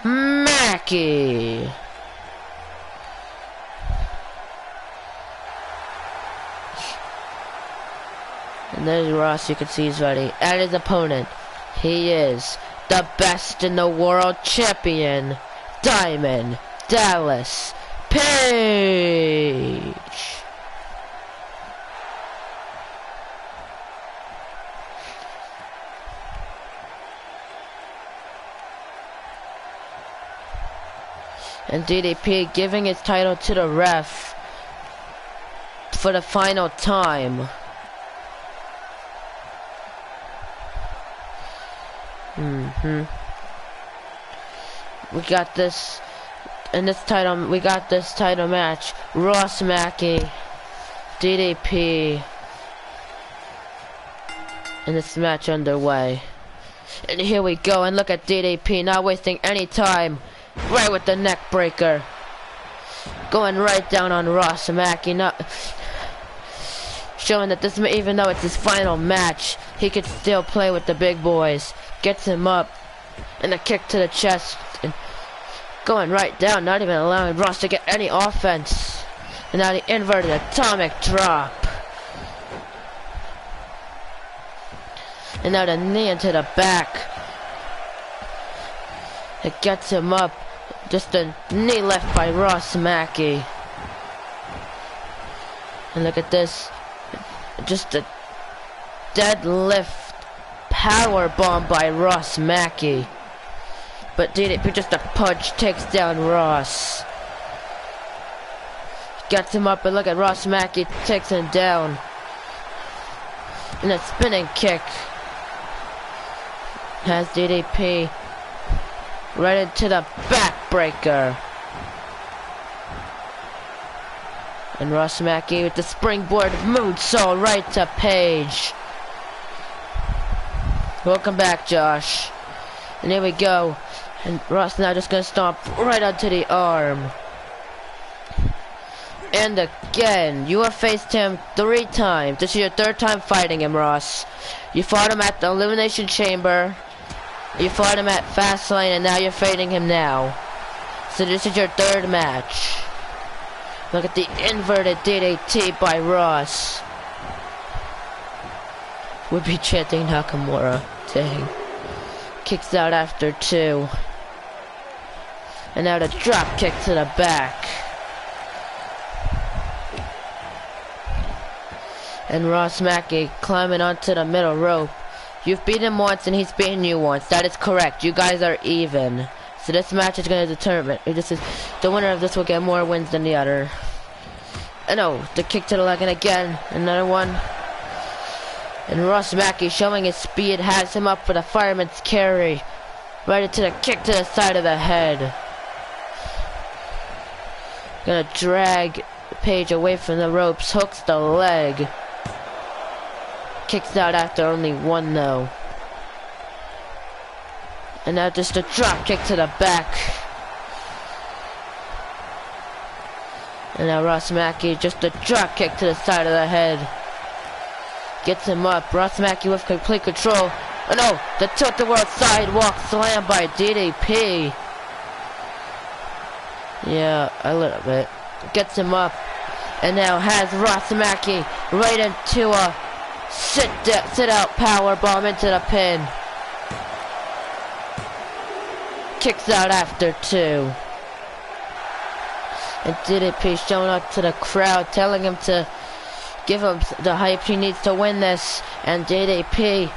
[SPEAKER 1] Mackey. And there's Ross, you can see he's ready. And his opponent, he is the best in the world champion, Diamond Dallas Page. And DDP giving his title to the ref for the final time. We got this in this title. We got this title match. Ross Mackey, DDP, and this match underway. And here we go. And look at DDP, not wasting any time. Right with the neck breaker. Going right down on Ross Mackey. Not showing that this, even though it's his final match, he could still play with the big boys. Gets him up, and a kick to the chest, and going right down, not even allowing Ross to get any offense. And now the inverted atomic drop. And now the knee into the back. It gets him up. Just a knee left by Ross Mackey. And look at this. Just a deadlift power bomb by Ross Mackey. But DDP, just a punch, takes down Ross. Gets him up, and look at Ross Mackey, takes him down. And a spinning kick. Has DDP right into the backbreaker. And Ross Mackey with the springboard moonsault right to Page. Welcome back, Josh. And here we go. And Ross now just gonna stomp right onto the arm. And again, you have faced him 3 times. This is your 3rd time fighting him, Ross. You fought him at the Elimination Chamber. You fought him at Fastlane, and now you're fighting him now. So this is your 3rd match. Look at the inverted DDT by Ross. Would be chanting Nakamura. Dang. Kicks out after 2. And now the drop kick to the back. And Ross Mackey climbing onto the middle rope. You've beaten him once and he's beaten you once. That is correct. You guys are even. So this match is going to determine. The winner of this will get more wins than the other. And oh, the kick to the leg, and again, another one. And Ross Mackey, showing his speed, has him up for the fireman's carry. Right into the kick to the side of the head. Gonna drag Page away from the ropes, hooks the leg. Kicks out after only 1 though. And now just a drop kick to the back. And now Ross Mackey, just a drop kick to the side of the head. Gets him up. Ross Mackey with complete control. Oh no, the tilt-a-whirl sidewalk slam by DDP. Yeah, a little bit. Gets him up. And now has Ross Mackey right into a sit out power bomb into the pin. Kicks out after 2. And DDP showing up to the crowd, telling him to give him the hype he needs to win this. And DDP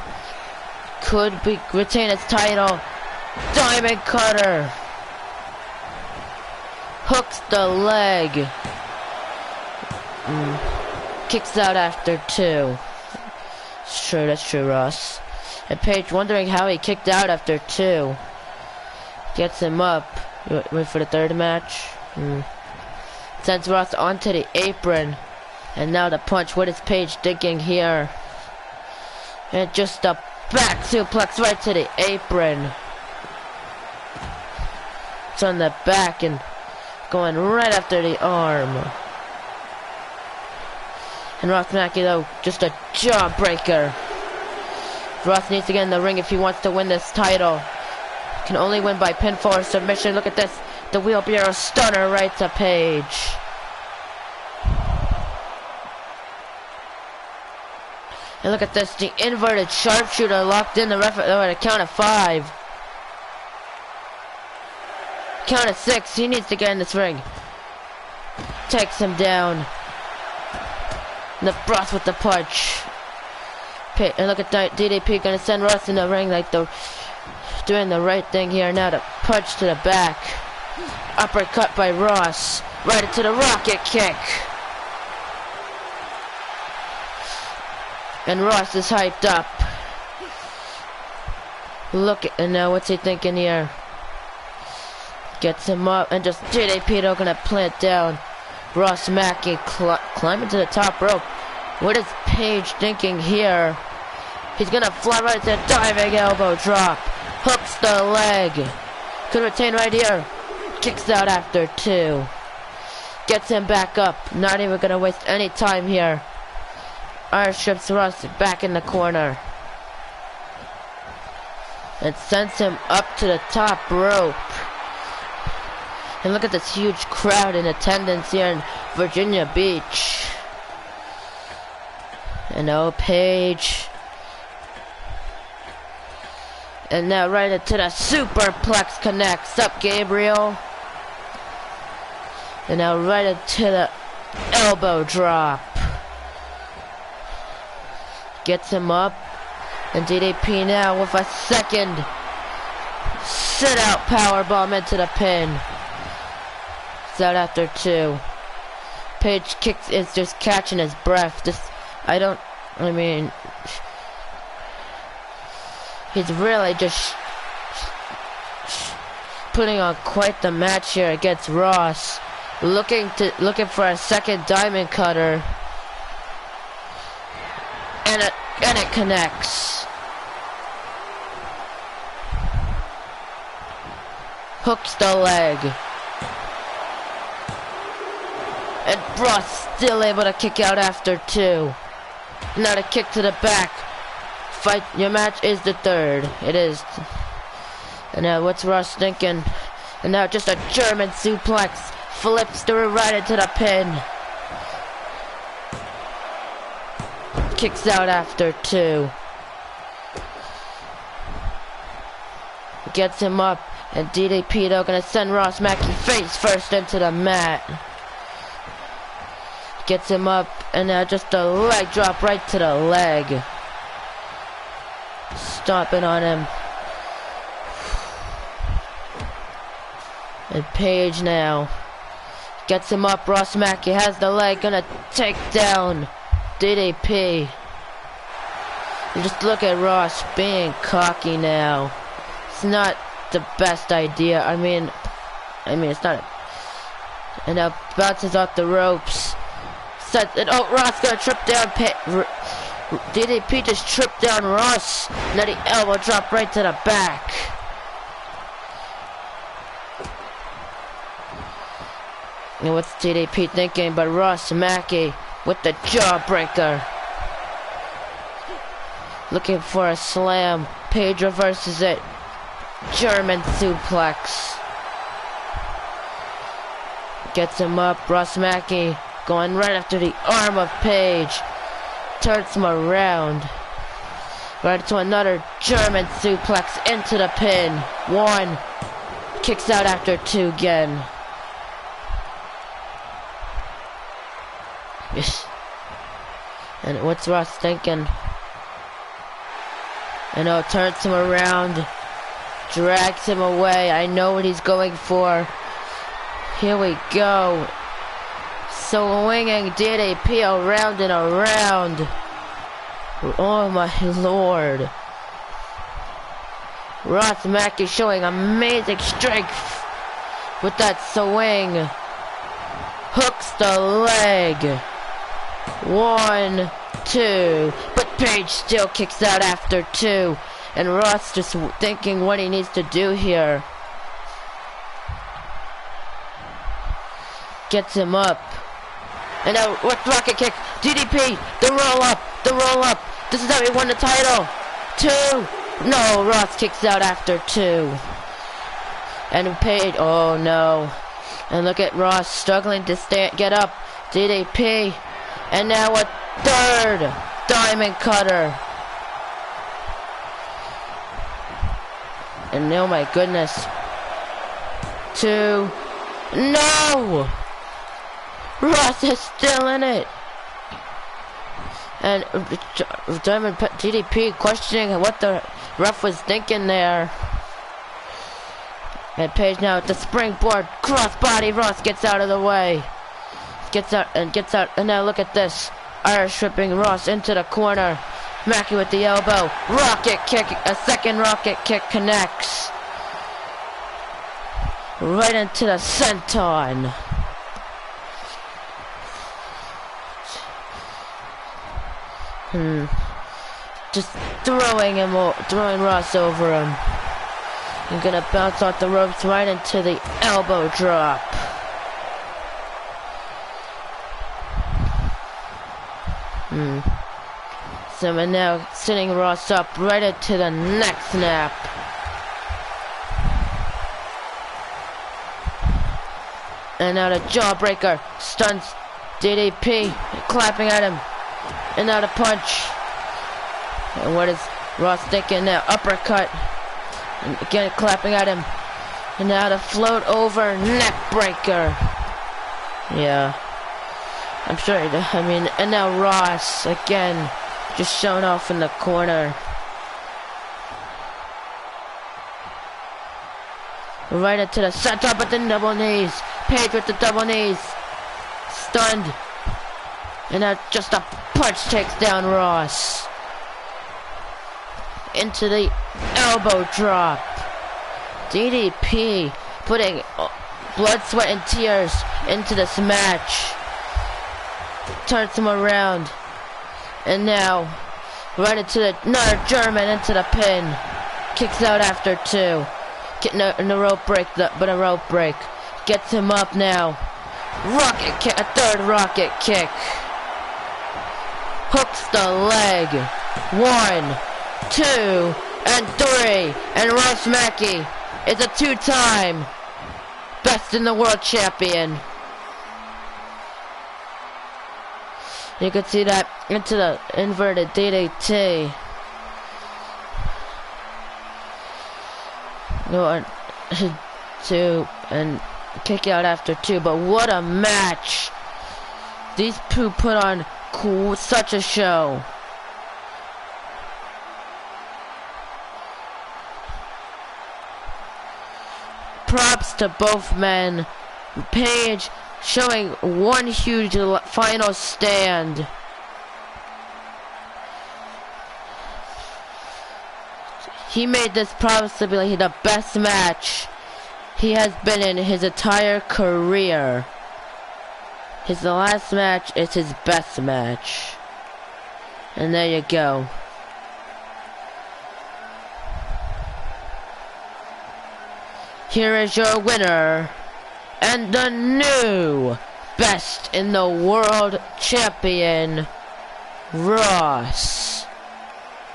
[SPEAKER 1] could retain his title. Diamond cutter. Hooks the leg. Kicks out after 2. Sure, that's true, Ross. And Page wondering how he kicked out after 2. Gets him up. Wait for the third match. Sends Ross onto the apron. And now the punch. What is Page thinking here? And just a back suplex right to the apron. It's on the back and going right after the arm. And Wrestlemania, though, just a jawbreaker. Ross needs to get in the ring if he wants to win this title. Can only win by pinfall or submission. Look at this. The wheelbarrow stunner right to Page. And look at this. The inverted sharpshooter locked in the referee at a count of 5. Count of 6. He needs to get in this ring. Takes him down. And the Ross with the punch. And look at DDP gonna send Ross in the ring like doing the right thing here. Now the punch to the back. Uppercut by Ross. Right into the rocket kick. And Ross is hyped up. Look at, and now what's he thinking here? Gets him up and just DDP gonna plant down. Ross Mackey climbing to the top rope. What is Page thinking here? He's gonna fly right to the diving elbow drop. Hooks the leg. Could retain right here. Kicks out after 2. Gets him back up. Not even gonna waste any time here. Iron strips Ross back in the corner. And sends him up to the top rope. And look at this huge crowd in attendance here in Virginia Beach. And now Page. And now right into the superplex connects. Up, Gabriel. And now right into the elbow drop. Gets him up. And DDP now with a second sit-out powerbomb into the pin. It's out after 2. Page kicks is just catching his breath. He's really just putting on quite the match here against Ross. Looking for a second diamond cutter. And it connects. Hooks the leg. And Ross still able to kick out after 2. Now the kick to the back. Fight, your match is the 3rd. It is. And now what's Ross thinking? And now just a German suplex. Flips through right into the pin. Kicks out after 2. Gets him up. And DDP though gonna send Ross Mackey face first into the mat. Gets him up, and now just a leg drop right to the leg. Stomping on him. And Page now gets him up. Ross Mackey has the leg, gonna take down DDP. And just look at Ross being cocky now. It's not the best idea. I mean it's not. And now bounces off the ropes. And Ross gonna trip down DDP just tripped down Ross. Now the elbow drop right to the back. And what's DDP thinking? But Ross Mackey with the jawbreaker. Looking for a slam. Page reverses it. German suplex. Gets him up. Ross Mackey going right after the arm of Page. Turns him around. Right to another German suplex into the pin. 1, kicks out after 2 again. Yes. And what's Ross thinking? I know, turns him around, drags him away. I know what he's going for. Here we go. Swinging DDP around and around. Oh my lord. Ross Mackey showing amazing strength with that swing. Hooks the leg. 1, 2. But Page still kicks out after 2. And Ross just thinking what he needs to do here. Gets him up. And now, what rocket kick? DDP, the roll up, the roll up. This is how he won the title. 2. No, Ross kicks out after 2. And Page, oh no. And look at Ross struggling to get up. DDP. And now a 3rd diamond cutter. And oh my goodness. 2. No! Ross is still in it. And Diamond DDP questioning what the ref was thinking there. And Page now at the springboard crossbody. Ross gets out of the way. Gets out, and now look at this. Irish whipping Ross into the corner. Mackey with the elbow. Rocket kick, a 2nd rocket kick connects. Right into the senton. Just throwing Ross over him. I'm gonna bounce off the ropes right into the elbow drop. So we're now sitting Ross up right into the neck snap. And now the jawbreaker stuns DDP, clapping at him. And now the punch. And what is Ross thinking now? Uppercut. And again clapping at him. And now the float over neck breaker. Yeah. I'm sure, I mean, and now Ross again, just showing off in the corner. Right into the center, but the double knees. Page with the double knees. Stunned. And now just a punch takes down Ross. Into the elbow drop. DDP putting blood, sweat, and tears into this match. Turns him around. And now, right into another German into the pin. Kicks out after 2. Getting a rope break, but a rope break. Gets him up now. Rocket kick, a 3rd rocket kick. Hooks the leg. 1, 2, and 3. And Ross Mackey is a 2-time best in the world champion. You can see that into the inverted DDT. No, 2 and kick out after 2. But what a match! These two put on such a show. Props to both men. Page showing one huge final stand. He made this possibly the best match he has been in his entire career. His last match is his best match. And there you go. Here is your winner, and the new best in the world champion, Ross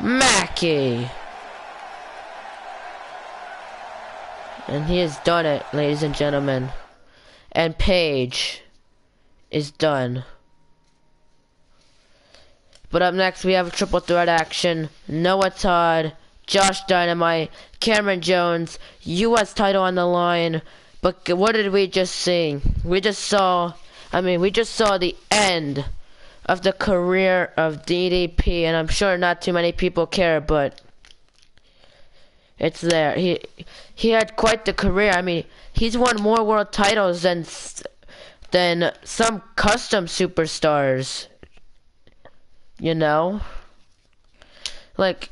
[SPEAKER 1] Mackey. And he has done it, ladies and gentlemen. And Page is done. But up next we have a triple threat action. Noah Todd, Josh Dynamite, Cameron Jones, U.S. title on the line. But what did we just see? We just saw the end of the career of DDP, and I'm sure not too many people care, but it's there. He had quite the career. I mean, he's won more world titles than some custom superstars. You know? Like,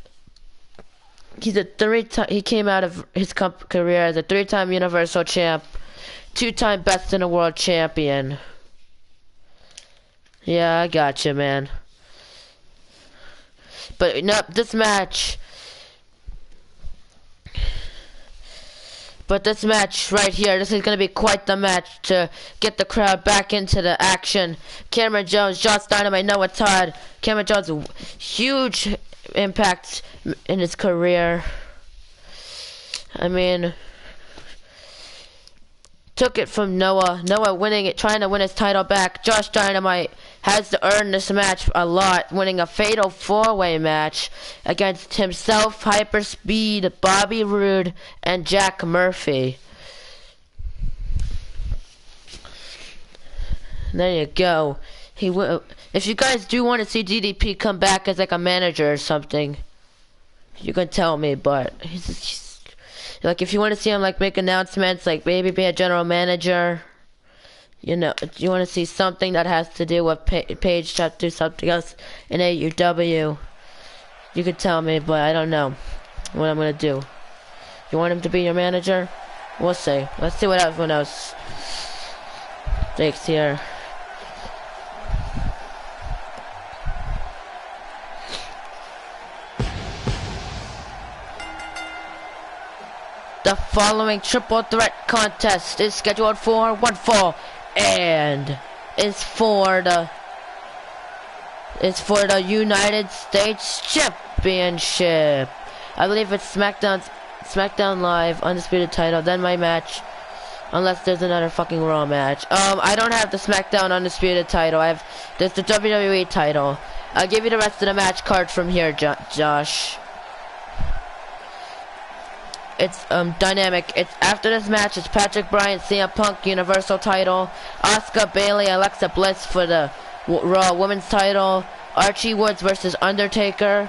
[SPEAKER 1] he came out of his career as a 3-time Universal Champ, 2-time Best in the World Champion. Yeah, I gotcha, man. But no, this match right here, this is going to be quite the match to get the crowd back into the action. Cameron Jones, Josh Dynamite, Noah Todd. Cameron Jones, huge impact in his career. I mean, took it from Noah. Noah winning it, trying to win his title back. Josh Dynamite has to earn this match a lot, winning a fatal 4-way match against himself, Hyperspeed, Bobby Roode, and Jack Murphy. There you go. If you guys do want to see DDP come back as like a manager or something, you can tell me, but he's like, if you want to see him like make announcements, like maybe be a general manager, you know, you want to see something that has to do with Paige to do something else in AEW, you could tell me, but I don't know what I'm gonna do. You want him to be your manager? We'll see. Let's see what everyone else thinks here. The following triple threat contest is scheduled for one fall and is for the United States Championship. I believe it's SmackDown Live Undisputed title, then my match, unless there's another fucking Raw match. I don't have the SmackDown Undisputed title. There's the WWE title. I'll give you the rest of the match card from here, Josh. It's dynamic. It's after this match, it's Patrick Bryan, CM Punk Universal title, Asuka, Bayley, Alexa Bliss for the Raw Women's title, Archie Woods versus Undertaker,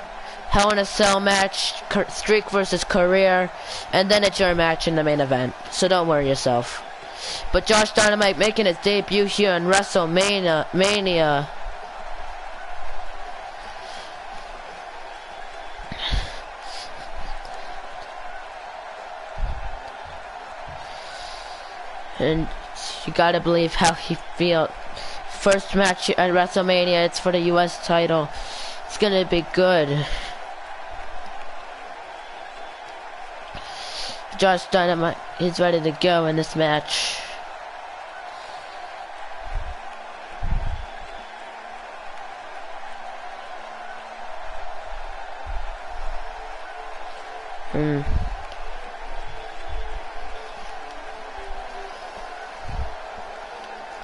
[SPEAKER 1] Hell in a Cell match, Streak versus Career, and then it's your match in the main event. So don't worry yourself. But Josh Dynamite making his debut here in Wrestlemania. And you gotta believe how he feels. First match at WrestleMania, it's for the US title. It's gonna be good. Josh Dynamite, he's ready to go in this match.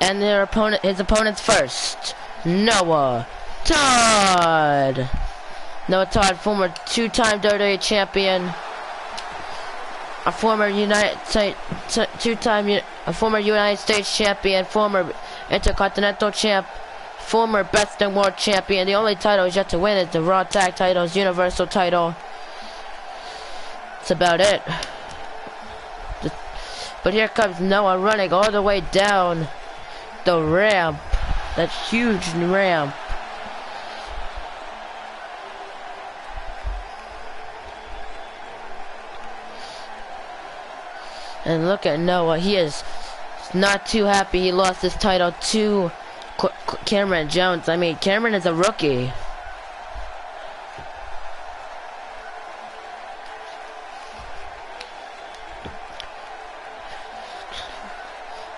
[SPEAKER 1] And his opponent's first, Noah Todd. Noah Todd, former 2-time WWE champion, a former United States champion, former Intercontinental champ, former Best in World champion. The only title he's yet to win is the Raw Tag titles, Universal title. That's about it. But here comes Noah running all the way down the ramp, that huge ramp. And look at Noah, he is not too happy he lost his title to Cameron Jones. I mean, Cameron is a rookie.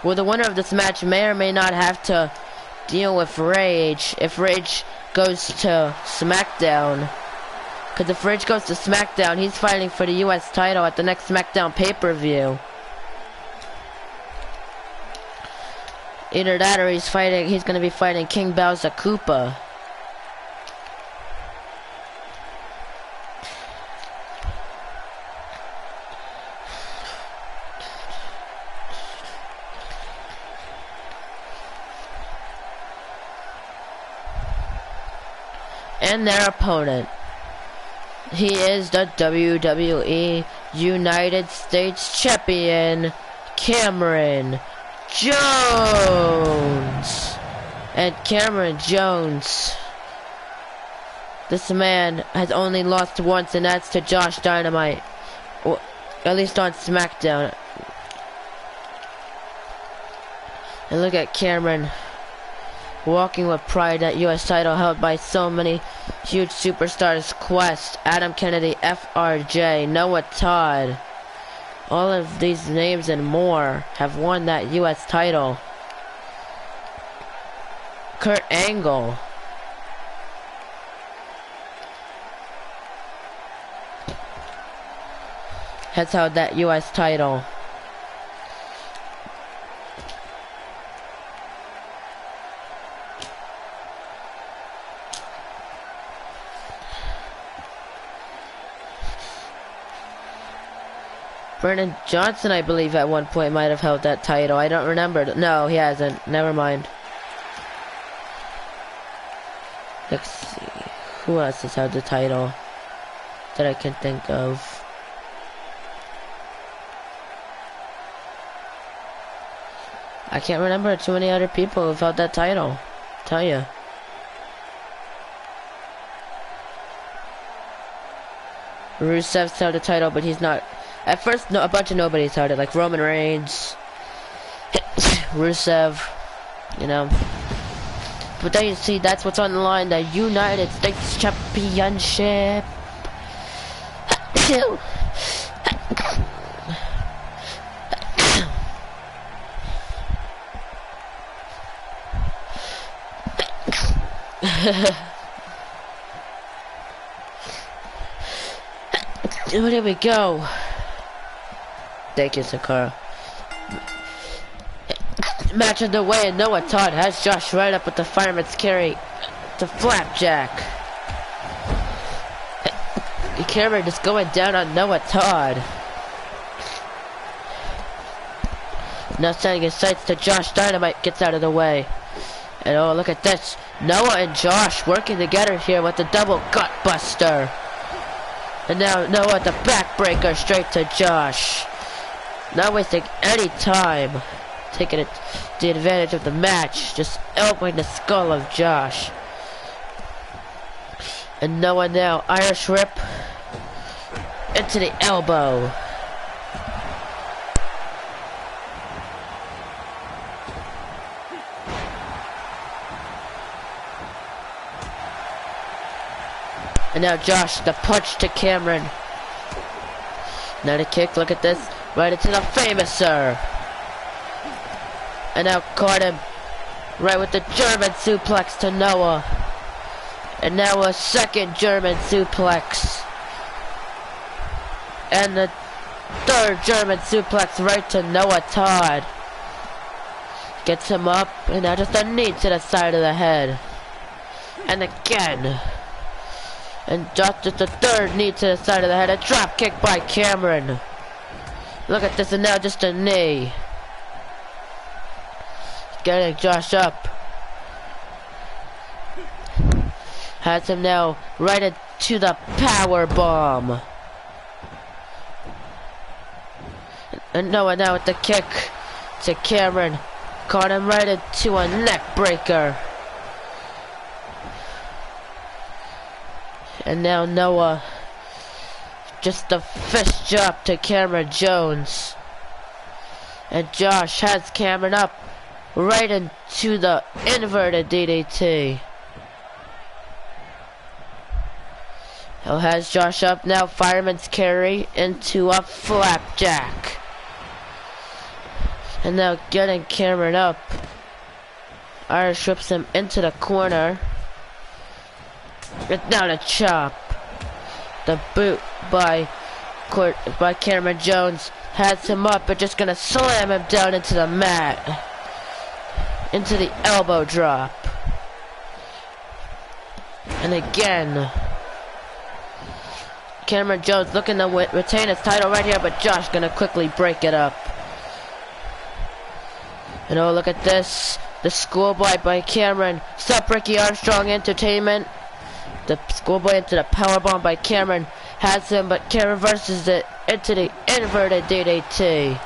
[SPEAKER 1] Well, the winner of this match may or may not have to deal with Rage if Rage goes to SmackDown. Because if Rage goes to SmackDown, he's fighting for the US title at the next SmackDown pay-per-view. Either that or he's going to be fighting King Bowser Koopa. And their opponent. He is the WWE United States Champion, Cameron Jones. And Cameron Jones, this man has only lost once, and that's to Josh Dynamite. Or at least on SmackDown. And look at Cameron walking with pride. That US title held by so many huge superstars: Quest, Adam Kennedy, FRJ, Noah Todd. All of these names and more have won that US title. Kurt Angle. Has held that US title. Brennan Johnson, I believe, at one point might have held that title. I don't remember. No, he hasn't. Never mind. Let's see. Who else has held the title that I can think of? I can't remember too many other people who've held that title. Tell you. Rusev's held the title, but he's not. At first, no, a bunch of nobodies held it, like Roman Reigns, Rusev, you know. But then you see, that's what's on the line, the United States Championship. There we go. Thank you, Sakura. Match underway, and Noah Todd has Josh right up with the fireman's carry. The flapjack. Cameron is going down on Noah Todd. Now sending his sights to Josh Dynamite, gets out of the way. And oh, look at this. Noah and Josh working together here with the double gut buster. And now Noah the backbreaker straight to Josh. Not wasting any time. Taking the advantage of the match. Just elbowing the skull of Josh. And Noah now Irish whip into the elbow. And now Josh, the punch to Cameron. Now the kick, look at this. Right into the famouser. And now caught him right with the German suplex to Noah. And now a second German suplex. And the third German suplex right to Noah Todd. Gets him up, and now just a knee to the side of the head. And again. And just the third knee to the side of the head. A drop kick by Cameron. Look at this, and now just a knee. Getting Josh up. Has him now right into the power bomb. And Noah now with the kick to Cameron. Caught him right into a neck breaker. And now Noah, just a fist drop to Cameron Jones. And Josh has Cameron up right into the inverted DDT. He has Josh up now, fireman's carry into a flapjack. And now getting Cameron up. Irish whips him into the corner. And now the chop. The boot by Cameron Jones has him up, but just gonna slam him down into the mat. Into the elbow drop. And again. Cameron Jones looking to retain his title right here, but Josh gonna quickly break it up. And oh, look at this. The schoolboy by Cameron. Sup, Ricky Armstrong Entertainment. The schoolboy into the powerbomb by Cameron. Has him, but Cameron reverses it into the inverted DDT.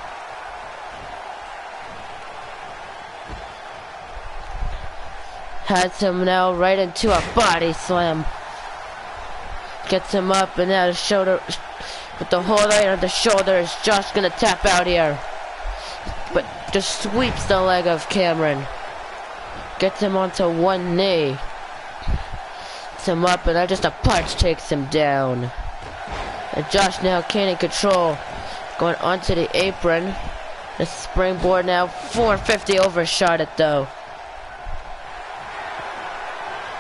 [SPEAKER 1] Has him now right into a body slam. Gets him up, and now the shoulder, with the whole weight on the shoulder, is Josh gonna tap out here. But just sweeps the leg of Cameron. Gets him onto one knee. Gets him up, and then just a punch takes him down. And Josh now gaining control. Going onto the apron. The springboard now, 450 overshot it though.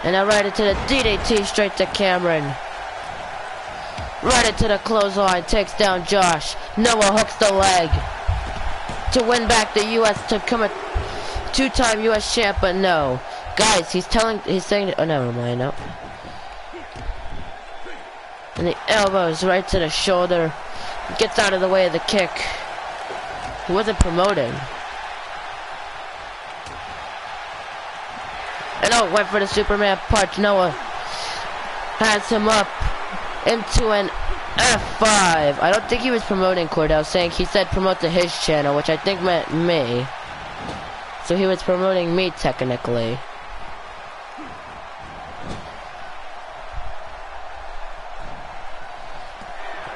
[SPEAKER 1] And now right into the DDT straight to Cameron. Right into the clothesline, takes down Josh. Noah hooks the leg to win back the U.S. to become a two-time U.S. champ, but no. Guys, he's saying, oh, never mind, no. And the elbows right to the shoulder. Gets out of the way of the kick. He wasn't promoting. And oh, went for the Superman punch. Noah has him up into an F5. I don't think he was promoting Cordell, saying he said promote to his channel, which I think meant me. So he was promoting me technically.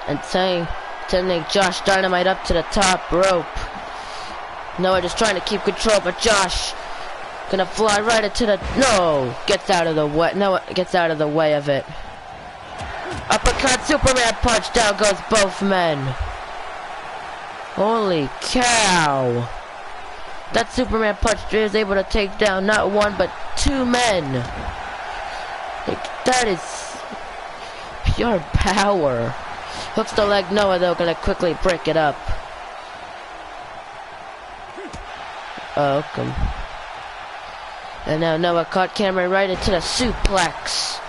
[SPEAKER 1] And sending Josh Dynamite up to the top rope. Noah just trying to keep control, but Josh gonna fly right into the, no, gets out of the way. Noah gets out of the way of it. Uppercut, Superman punch, down goes both men. Holy cow. That Superman punch is able to take down not one but two men. Like, that is pure power. Hooks the leg, Noah though, gonna quickly break it up. Oh, come. And now Noah caught Cameron right into the suplex.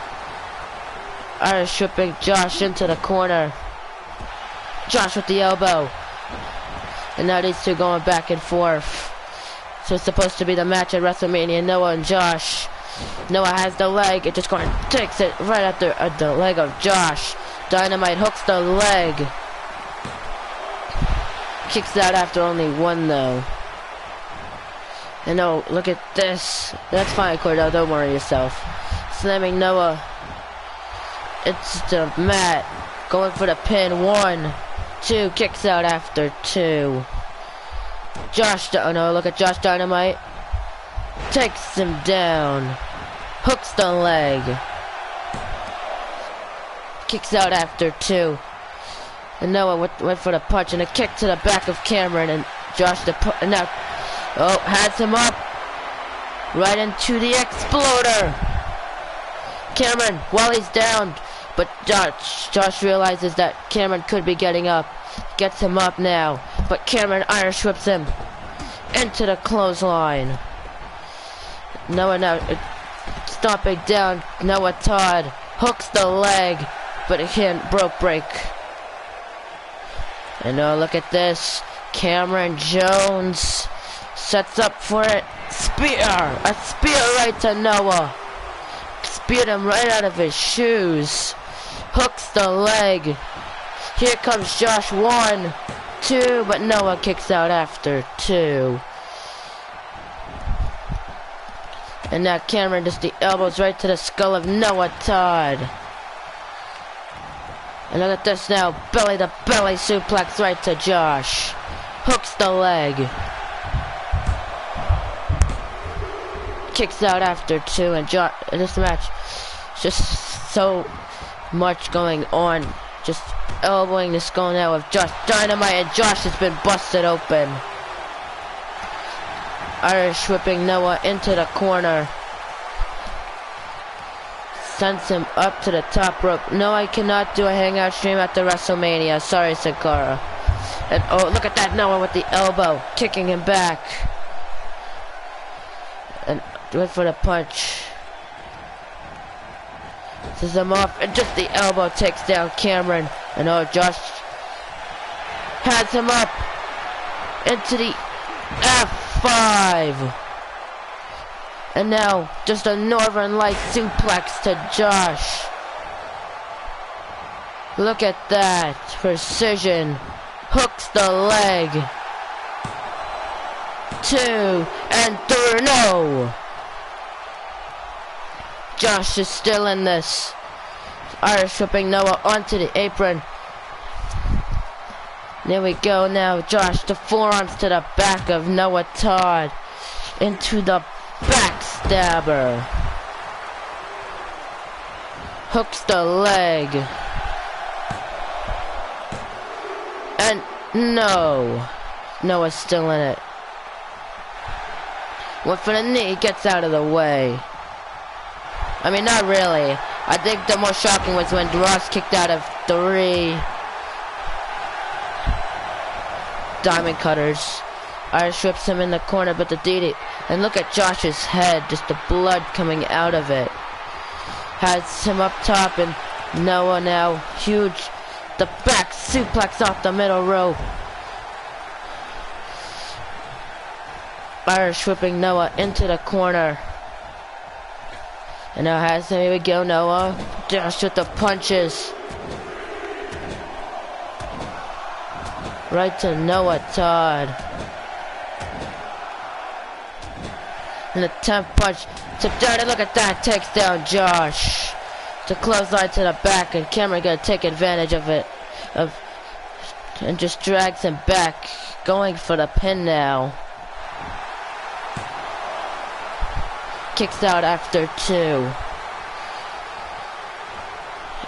[SPEAKER 1] Irish whipping Josh into the corner. Josh with the elbow. And now these two going back and forth. So it's supposed to be the match at WrestleMania, Noah and Josh. Noah has the leg, it just going takes it right at the leg of Josh. Dynamite hooks the leg. Kicks out after only one though. And no, look at this. That's fine, Cordell, don't worry yourself. Slamming Noah. It's the mat. Going for the pin. 1, 2. Kicks out after 2. Josh, oh no, look at Josh Dynamite. Takes him down. Hooks the leg. Kicks out after 2. And Noah went for the punch and a kick to the back of Cameron. And Josh, and now, oh, has him up. Right into the exploder. Cameron, while he's down. But Josh realizes that Cameron could be getting up. Gets him up now. But Cameron Irish whips him into the clothesline. Noah now stomping down. Noah Todd hooks the leg. But it can't break. And now look at this. Cameron Jones sets up for it. Spear! A spear right to Noah. Speared him right out of his shoes. Hooks the leg. Here comes Josh. 1, 2, but Noah kicks out after 2. And now Cameron just the elbows right to the skull of Noah Todd. And look at this now. Belly to belly suplex right to Josh. Hooks the leg. Kicks out after 2, and this match, just so much going on. Just elbowing the skull now of Josh Dynamite, and Josh has been busted open. Irish whipping Noah into the corner. Sends him up to the top rope. No, I cannot do a hangout stream at the WrestleMania. Sorry, Sankara. And oh, look at that Noah with the elbow, kicking him back. And went for the punch. Says him off, and just the elbow takes down Cameron. And oh, Josh has him up into the F5. And now, just a Northern Light suplex to Josh. Look at that. Precision. Hooks the leg. 2 and 3. No! Josh is still in this. Irish whipping Noah onto the apron. There we go now. Josh, the forearms to the back of Noah Todd. Into the backstabber. Hooks the leg. And no. Noah's still in it. Went for the knee, gets out of the way. I mean, not really. I think the most shocking was when Ross kicked out of 3 diamond cutters. Irish whips him in the corner, but the DD. And look at Josh's head, just the blood coming out of it. Has him up top, and Noah now huge. The back suplex off the middle rope. Irish whipping Noah into the corner. And now has him, here we go, Noah. Josh with the punches. Right to Noah Todd. And the 10th punch. Tipped down, and look at that. Takes down Josh. The clothesline to the back, and Cameron gonna take advantage of it. And just drags him back. Going for the pin now. Kicks out after 2.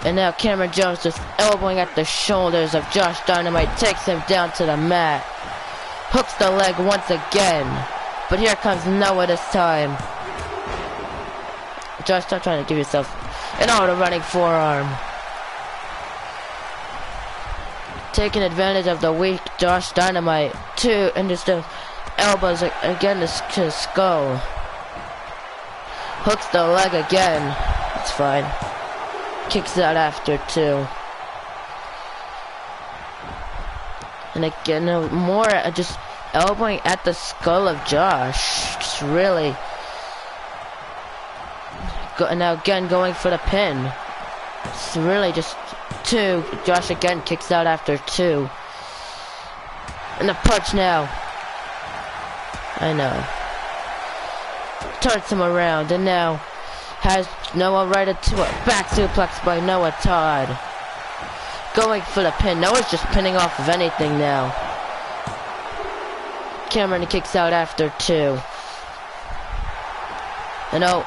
[SPEAKER 1] And now Cameron Jones just elbowing at the shoulders of Josh Dynamite. Takes him down to the mat. Hooks the leg once again. But here comes Noah this time. Josh, stop trying to give yourself an auto running forearm. Taking advantage of the weak Josh Dynamite. 2 and just the elbows again to his skull. Hooks the leg again. It's fine. Kicks out after 2. And again, more just elbowing at the skull of Josh. Just really. And now again going for the pin. It's really just 2. Josh again kicks out after 2. And the punch now. I know. Turns him around, and now has Noah right into a back suplex by Noah Todd. Going for the pin. Noah's just pinning off of anything now. Cameron kicks out after 2. And oh,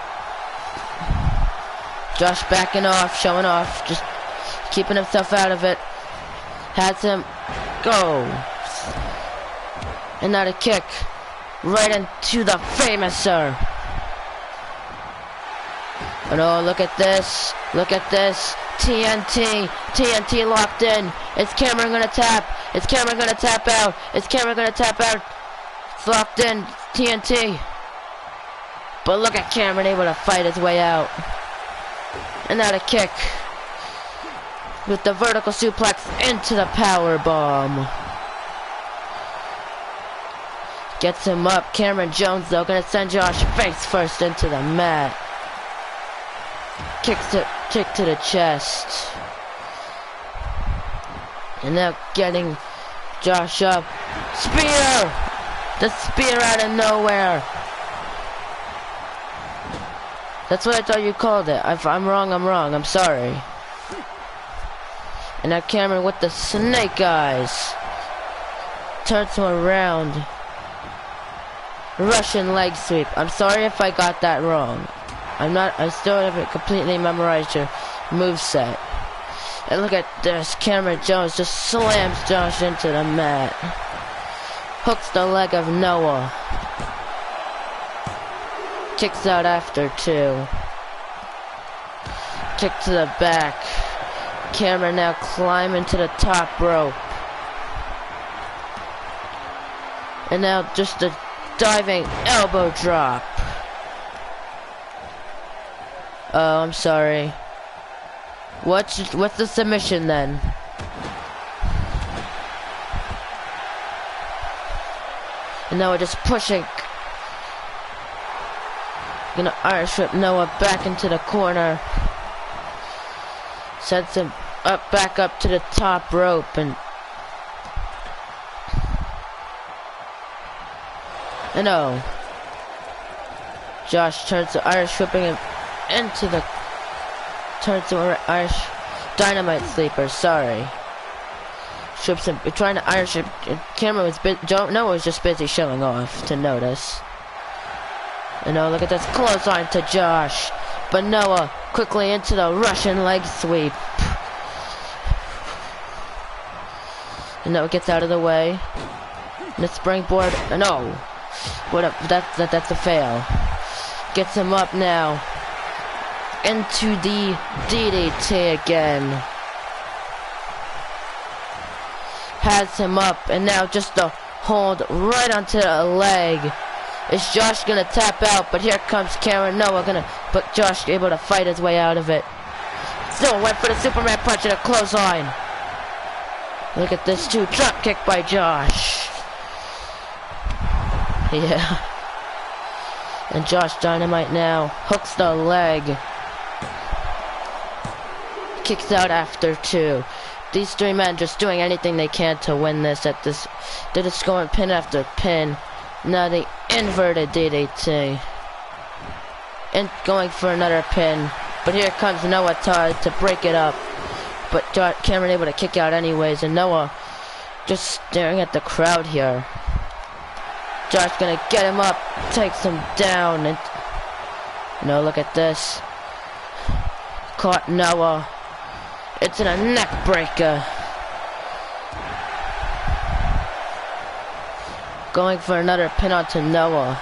[SPEAKER 1] Josh backing off, showing off, just keeping himself out of it. Has him go. And now the kick right into the famouser. And oh, look at this. Look at this. TNT. TNT locked in. Is Cameron gonna tap? Is Cameron gonna tap out? Is Cameron gonna tap out? It's locked in. TNT. But look at Cameron able to fight his way out. And now the kick. With the vertical suplex into the power bomb. Gets him up. Cameron Jones though gonna send Josh face first into the mat. Kick to the chest. And now getting Josh up. Spear! The spear out of nowhere. That's what I thought you called it. If I'm wrong, I'm wrong. I'm sorry. And now Cameron with the snake eyes. Turns him around. Russian leg sweep. I'm sorry if I got that wrong. I still haven't completely memorized your moveset. And look at this. Cameron Jones just slams Josh into the mat. Hooks the leg of Noah. Kicks out after 2. Kick to the back. Cameron now climbing to the top rope. And now just a diving elbow drop. Oh, I'm sorry. What's the submission then? And now we're just pushing. Gonna Irish whip Noah back into the corner. Sends him back up to the top rope, and no. Josh turns to Irish whipping him into the Irish Dynamite sleeper. Sorry. Trips him, trying to Irish whip. Cameron was Noah was just busy showing off to notice. And oh, look at this clothesline to Josh. But Noah quickly into the Russian leg sweep. And Noah gets out of the way. And the springboard. No. What up? That's a fail. Gets him up now. Into the DDT again. Has him up, and now just a hold right onto the leg. Is Josh gonna tap out? But here comes Cameron. But Josh able to fight his way out of it. Still went for the Superman punch and a clothesline. Look at this too. Drop kick by Josh. Yeah. And Josh Dynamite now hooks the leg. Kicks out after 2. These 3 men just doing anything they can to win this at this. They're just going pin after pin. Now the inverted DDT. And going for another pin. But here comes Noah Todd to break it up. But Cameron able to kick out anyways. And Noah just staring at the crowd here. Josh gonna get him up. Takes him down. And look at this. Caught Noah. It's in a neck breaker. Going for another pin onto Noah.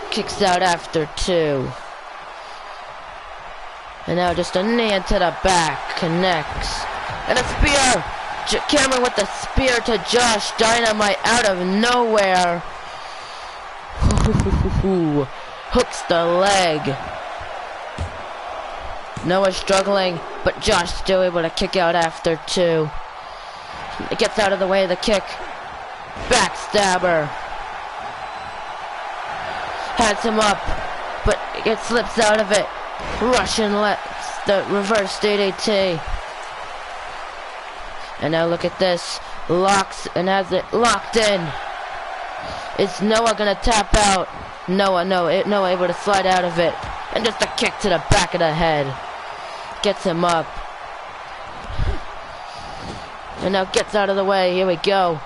[SPEAKER 1] Kicks out after 2. And now just a knee into the back. Connects. And a spear. Cameron with the spear to Josh Dynamite out of nowhere. Hooks the leg. Noah struggling, but Josh still able to kick out after 2. It gets out of the way of the kick. Backstabber. Has him up, but it slips out of it. Russian the reverse DDT. And now look at this. Locks and has it locked in. Is Noah gonna tap out? Noah able to slide out of it. And just a kick to the back of the head. Gets him up. And now gets out of the way. Here we go.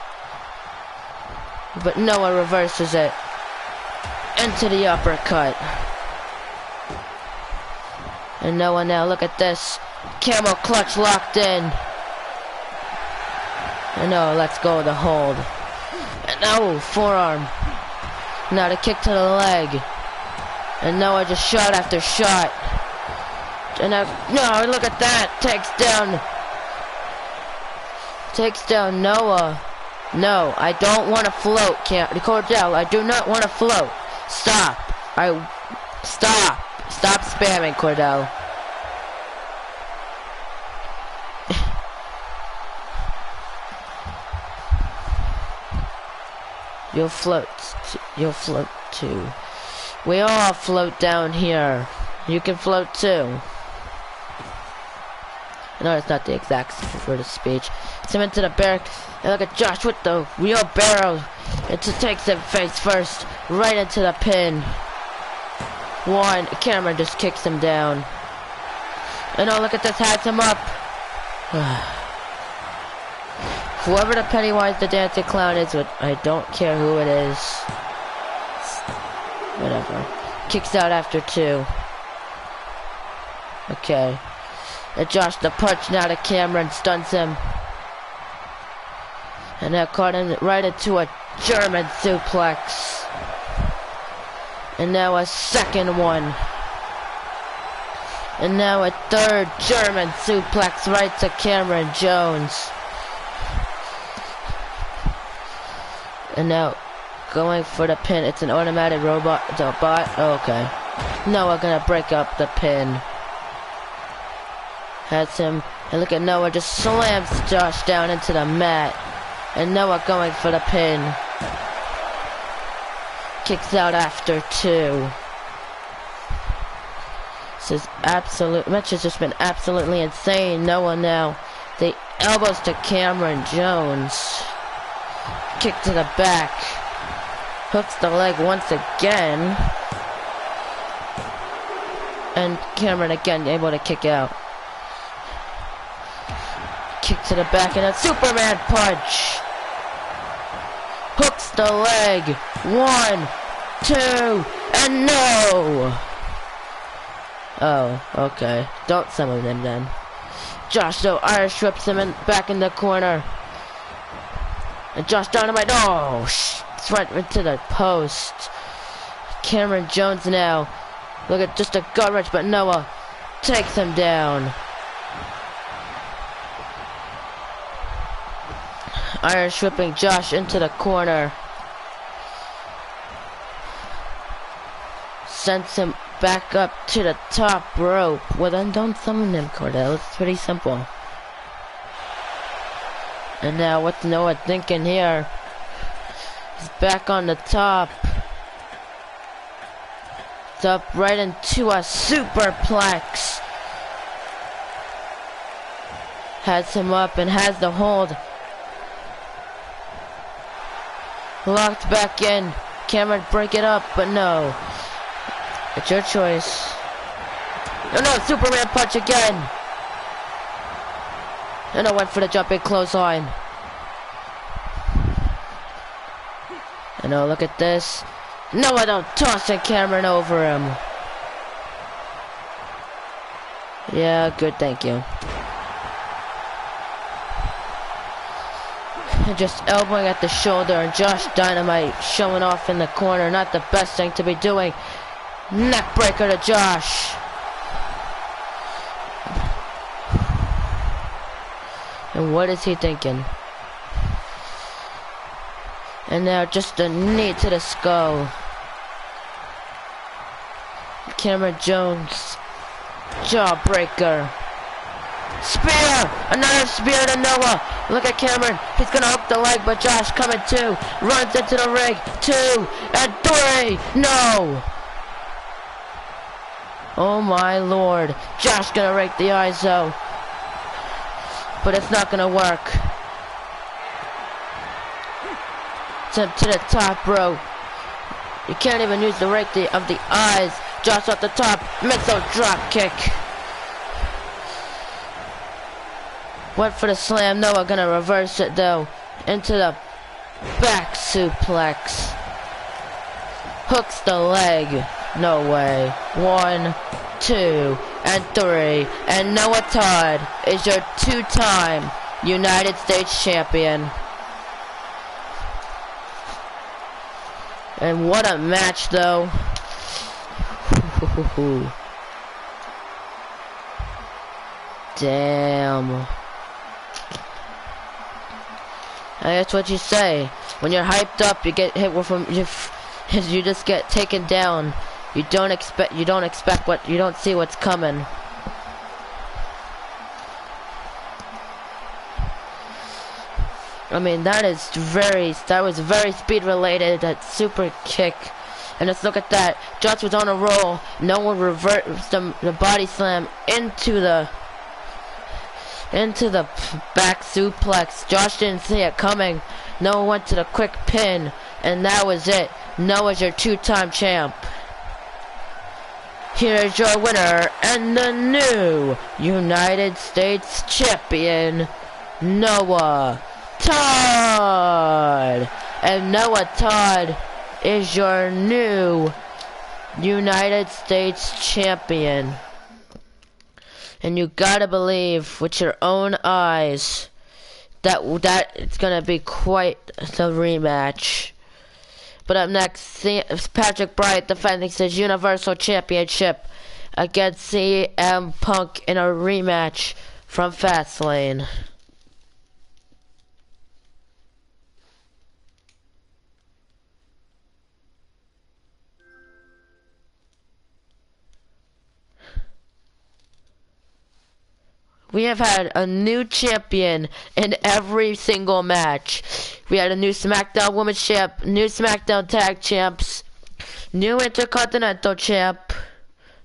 [SPEAKER 1] But Noah reverses it. Into the uppercut. And Noah now, look at this. Camel clutch locked in. And no, let's go the hold. And no, forearm. Now the kick to the leg. And Noah just shot after shot. And now, no, look at that. Takes down Noah. No, I don't want to float. Cordell, I do not want to float. Stop. Stop spamming, Cordell. You'll float too. We all float down here. You can float too. No, it's not the exact word of speech. It's him into the barrack. And look at Josh with the wheelbarrow. It takes him face first. Right into the pin. 1. Cameron just kicks him down. And oh, look at this. Has him up. Whoever the Pennywise the Dancing Clown is, I don't care who it is. Whatever. Kicks out after 2. Okay. And Josh the punch now to Cameron, stuns him. And now caught him right into a German suplex. And now a second one. And now a third German suplex right to Cameron Jones. And now going for the pin. It's an automatic robot. Oh, okay. Noah gonna break up the pin. Has him. And look at Noah just slams Josh down into the mat. And Noah going for the pin. Kicks out after 2. This is match has just been absolutely insane. Noah now. The elbows to Cameron Jones. Kick to the back. Hooks the leg once again. And Cameron again able to kick out. Kick to the back and a Superman punch. Hooks the leg. 1, 2, and no! Oh, okay. Don't summon him then. Josh though Irish whips him back in the corner. And Josh Dynamite, oh, right into the post. Cameron Jones now. Look at just a gut wrench, but Noah takes him down. Irish whipping Josh into the corner. Sends him back up to the top rope. Well then don't summon him, Cordell. It's pretty simple. And now what's Noah thinking here? He's back on the top. It's up right into a superplex. Has him up and has the hold. Locked back in. Cameron break it up, but no. It's your choice. No, Superman punch again. And I went for the jumping clothesline. And oh, look at this. No, I don't toss a Cameron over him. Yeah, good, thank you. And just elbowing at the shoulder, and Josh Dynamite showing off in the corner. Not the best thing to be doing. Neck breaker to Josh. And what is he thinking? And now just a knee to the skull. Cameron Jones. Jawbreaker. Spear! Another spear to Noah. Look at Cameron. He's gonna hook the leg, but Josh coming too. Runs into the ring. 2 and 3. No! Oh my lord. Josh gonna rake the eyes though. But it's not gonna work. Sent to the top rope. You can't even use the rake of the eyes. Josh off the top. Missile drop kick. Went for the slam. Noah gonna reverse it though. Into the back suplex. Hooks the leg. No way. 1, 2, and 3. And Noah Todd is your 2-time United States champion. And what a match though. Damn. That's what you say. When you're hyped up, you get hit with you just get taken down. You don't expect what you don't see what's coming. I mean that was very speed related, that super kick. And let's look at that. Josh was on a roll. No one reversed the body slam into the back suplex. Josh didn't see it coming. Noah went to the quick pin, and that was it. Noah's your 2-time champ. Here's your winner and the new United States champion, Noah Todd. And Noah Todd is your new United States champion. And you gotta believe with your own eyes that it's gonna be quite the rematch. But up next, Patrick Bryant defending his Universal Championship against CM Punk in a rematch from Fastlane. We have had a new champion in every single match. We had a new SmackDown Women's Champ, new SmackDown Tag Champs, New Intercontinental Champ.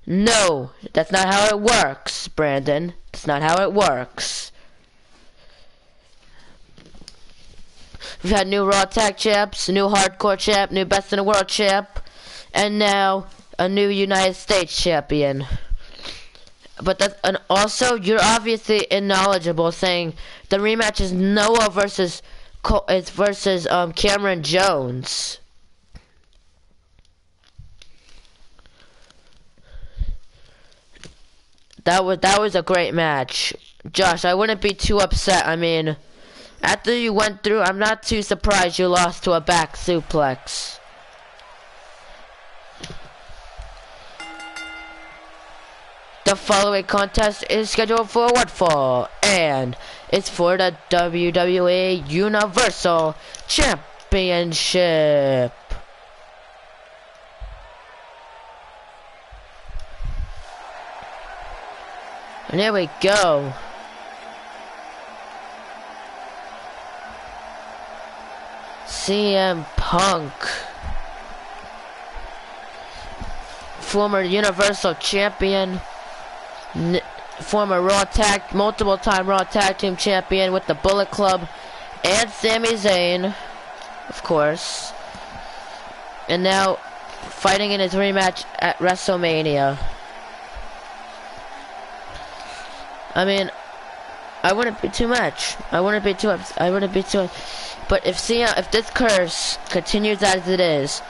[SPEAKER 1] No, that's not how it works, Brandon. That's not how it works. We've had new Raw Tag Champs, new Hardcore Champ, new Best in the World Champ, and now a new United States Champion. But that's, and also, you're obviously knowledgeable, saying the rematch is Noah versus Cameron Jones. That was a great match, Josh. I wouldn't be too upset. I mean, after you went through, I'm not too surprised you lost to a back suplex. The following contest is scheduled for what fall? And it's for the WWE Universal Championship. And here we go. CM Punk, former Universal Champion, former multiple-time Raw Tag Team Champion with the Bullet Club, and Sami Zayn, of course, and now fighting in his rematch at WrestleMania. I mean, I wouldn't be too much. But if this curse continues as it is,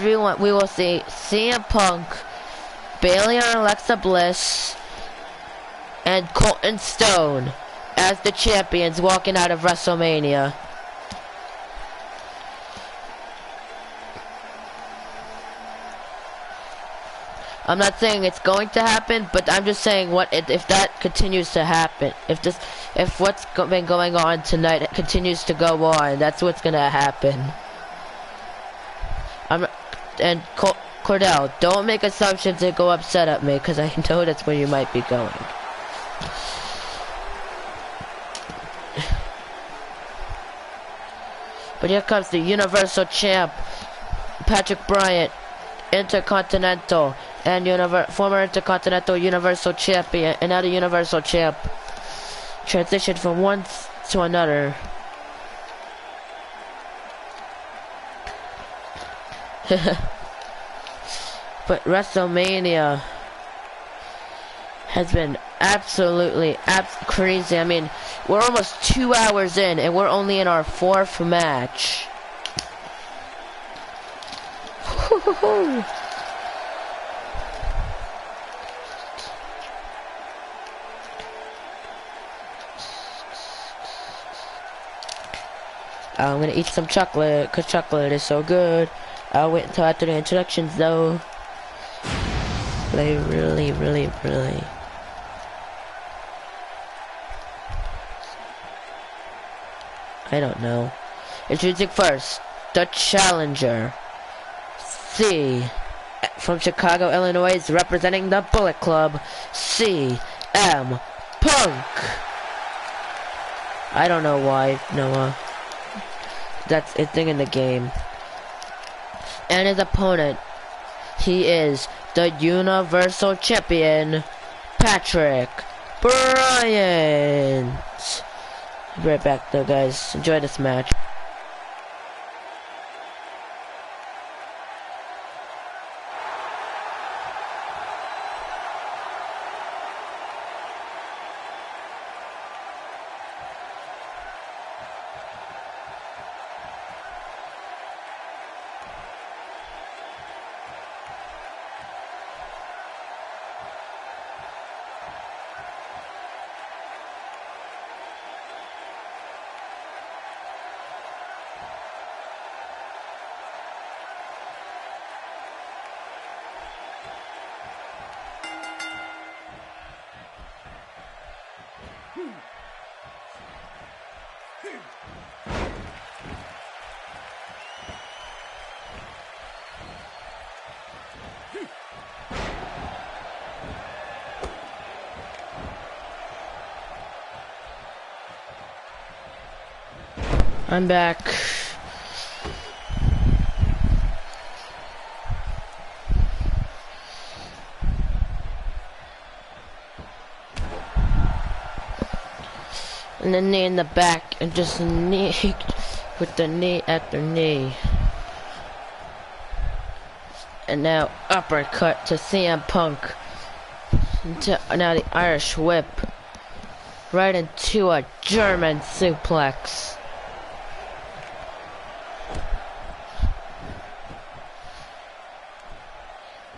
[SPEAKER 1] we will see CM Punk, Bayley and Alexa Bliss, and Colton Stone as the champions walking out of WrestleMania. I'm not saying it's going to happen, but I'm just saying if that continues to happen. If what's been going on tonight continues to go on, that's what's gonna happen. Cordell, don't make assumptions and go upset at me, because I know that's where you might be going. But here comes the Universal Champ, Patrick Bryant, Intercontinental and former Intercontinental Universal Champion, and now the Universal Champ. Transition from one to another. But WrestleMania has been absolutely crazy. I mean, we're almost 2 hours in, and we're only in our 4th match. I'm gonna eat some chocolate, cause chocolate is so good. I'll wait until after the introductions though. Really. I don't know. Introducing first, the challenger. C. From Chicago, Illinois, representing the Bullet Club, CM Punk. I don't know why, Noah. That's a thing in the game. And his opponent, he is the Universal Champion, Patrick Bryant. Be right back though, guys. Enjoy this match. I'm back. And the knee in the back, and just knee with the knee after knee. And now uppercut to CM Punk. Now the Irish whip. Right into a German suplex.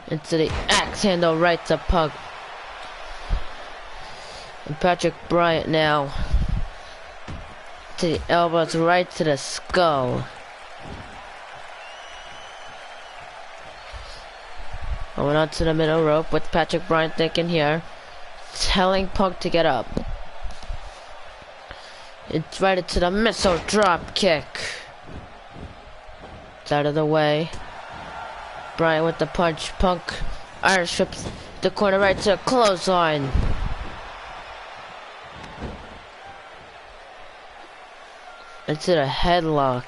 [SPEAKER 1] Into the axe handle right to Punk. And Patrick Bryant now to the elbows right to the skull. Going on to the middle rope with Patrick Bryant thinking here. Telling Punk to get up. It's right into the missile drop kick. It's out of the way. Bryant with the punch. Punk Irish whips the corner right to a clothesline. Into the headlock.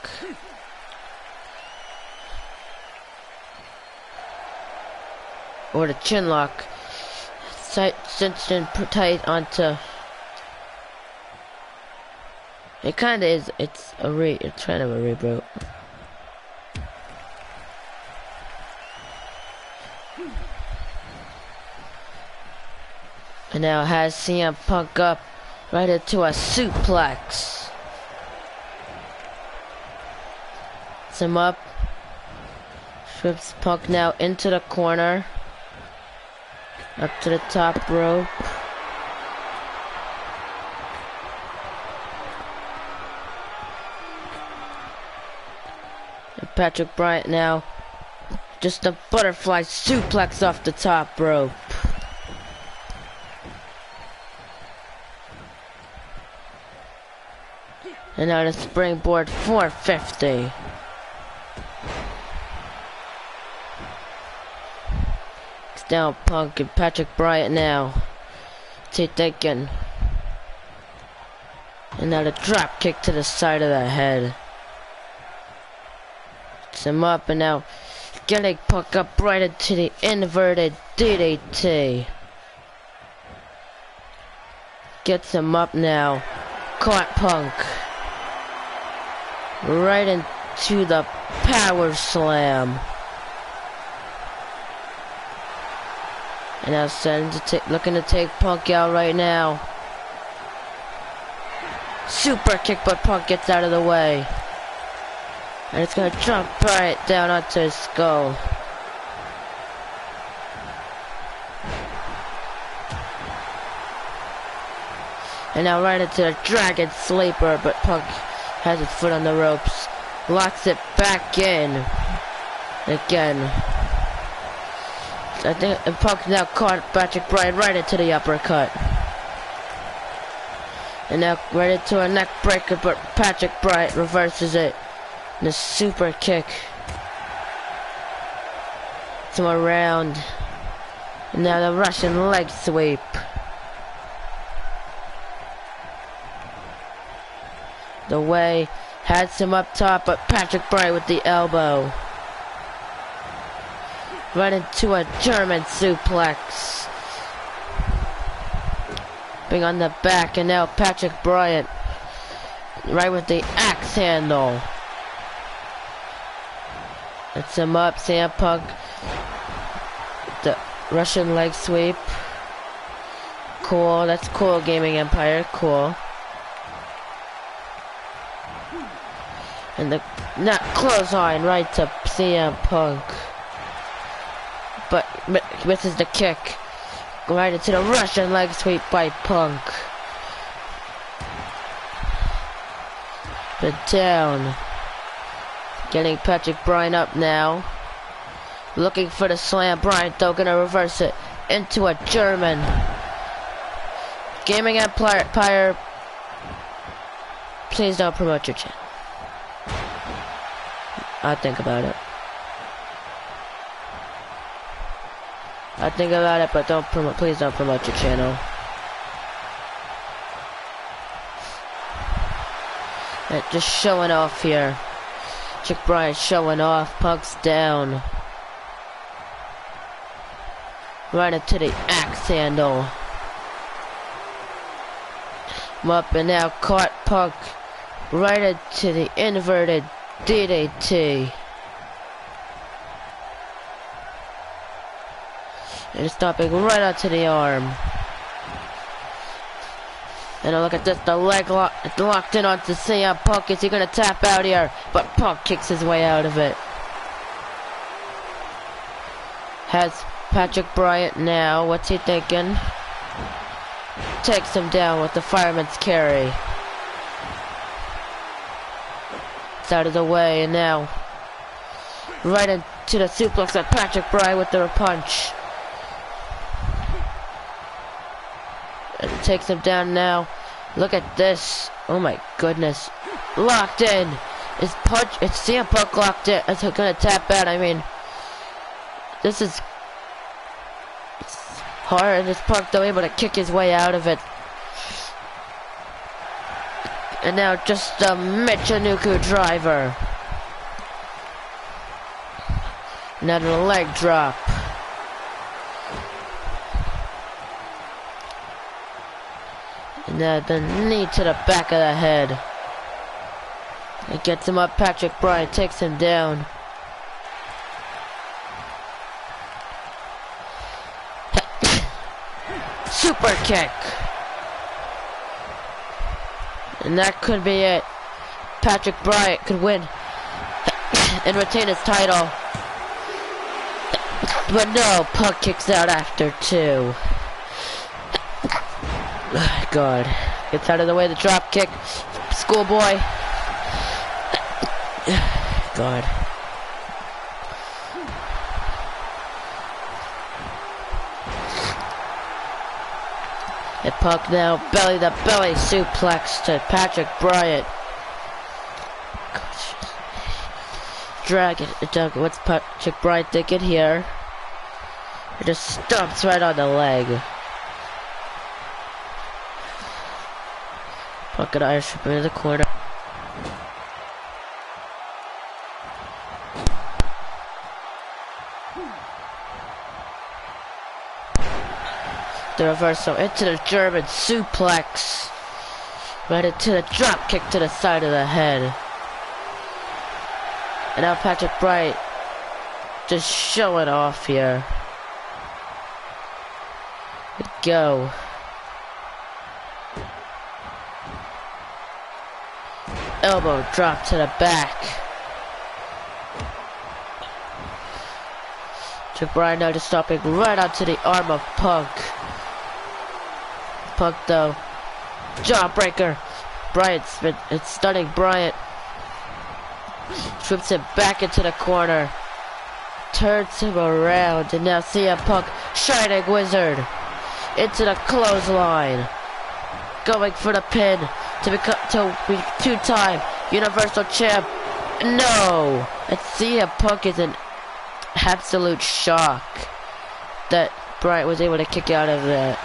[SPEAKER 1] Or the chin lock. Cinched in tight onto. It kind of is. It's kind of a reboot. And now it has CM Punk up right into a suplex. It's him up. Flips Punk now into the corner. Up to the top rope. And Patrick Bryant now. Just a butterfly suplex off the top rope. And now the springboard 450. It's down Punk and Patrick Bryant now. What's he thinking? And now the drop kick to the side of the head. It's him up and now getting Punk up right into the inverted DDT. Gets him up now. Caught Punk. Right into the power slam. And now looking to take Punk out right now. Super kick, but Punk gets out of the way. And it's gonna jump right down onto his skull. And now right into the Dragon Sleeper, but Punk has his foot on the ropes. Locks it back in. Again. I think Punk now caught Patrick Bryant right into the uppercut. And now right into a neck breaker, but Patrick Bryant reverses it. And a super kick. To around. And now the Russian leg sweep. The way has him up top, but Patrick Bryant with the elbow. Right into a German suplex. Being on the back, and now Patrick Bryant right with the axe handle. That's him up, CM Punk. The Russian leg sweep. Cool, that's cool, Gaming Empire, cool. And the clothesline right to CM Punk. But misses the kick. Right into the Russian leg sweep by Punk. But down. Getting Patrick Bryant up now. Looking for the slam. Bryant though gonna reverse it into a German. Gaming Empire. Please don't promote your channel. I think about it. But please don't promote your channel. And just showing off here. Patrick Bryant showing off. Punk's down. Right into the axe handle. him up, and now caught Punk right into the inverted DDT. And stopping right onto the arm. And look at this, the leg locked in onto CM Punk. Is he gonna tap out here? But Punk kicks his way out of it. Has Patrick Bryant now. What's he thinking? Takes him down with the fireman's carry. It's out of the way, and now right into the suplex of Patrick Bryant with the punch. And it takes him down now. Look at this. Oh my goodness. Locked in. Is CM Punk locked in? It's gonna tap out. I mean, this is hard. And this Punk though able to kick his way out of it. And now just a Michinoku driver. Another leg drop. And now the knee to the back of the head. It gets him up. Patrick Bryant takes him down. Super kick. And that could be it. Patrick Bryant could win and retain his title. But no, Punk kicks out after 2. God. Gets out of the way, the drop kick. Schoolboy. God. And Punk now belly to belly suplex to Patrick Bryant. Drag it. What's Patrick Bryant thinking here? It just stomps right on the leg. Punk and Irish whip into the corner. The reversal into the German suplex. Right into the drop kick to the side of the head. And now Patrick Bryant just showing off here. Go. Elbow drop to the back. Patrick Bryant now just stopping right onto the arm of Punk. Punk though. Jawbreaker. It's stunning Bryant. Trips him back into the corner. Turns him around. And now CM Punk. Shining Wizard. Into the clothesline. Going for the pin. To be 2-time Universal Champ. No. And CM Punk is in absolute shock that Bryant was able to kick out of that.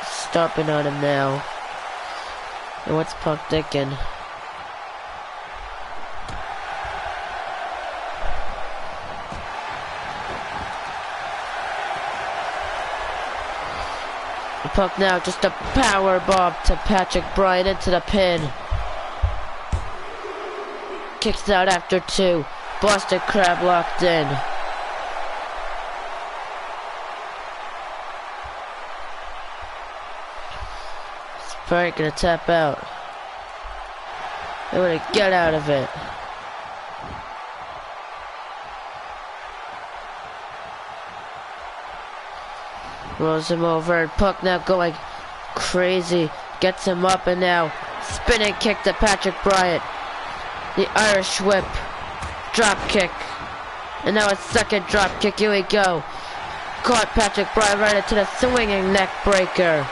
[SPEAKER 1] Stomping on him now. And what's Punk thinking? Punk now just a power bomb to Patrick Bryant into the pin. Kicks out after 2. Boston Crab locked in. Bryant gonna tap out. They wanna get out of it. Rolls him over, and Punk now going crazy. Gets him up, and now spinning kick to Patrick Bryant. The Irish whip. Drop kick. And now a second drop kick. Here we go. Caught Patrick Bryant right into the swinging neck breaker.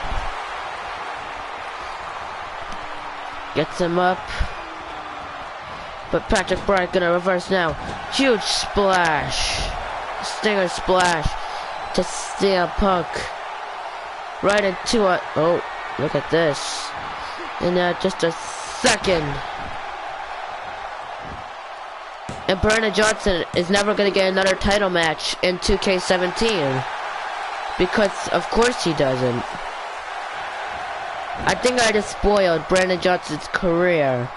[SPEAKER 1] Gets him up. But Patrick Bryant gonna reverse now. Huge splash. Stinger splash to CM Punk. Right into it. Oh, look at this. And now just a second. And Brandon Johnson is never going to get another title match in 2K17. Because of course he doesn't. I think I just spoiled Brandon Johnson's career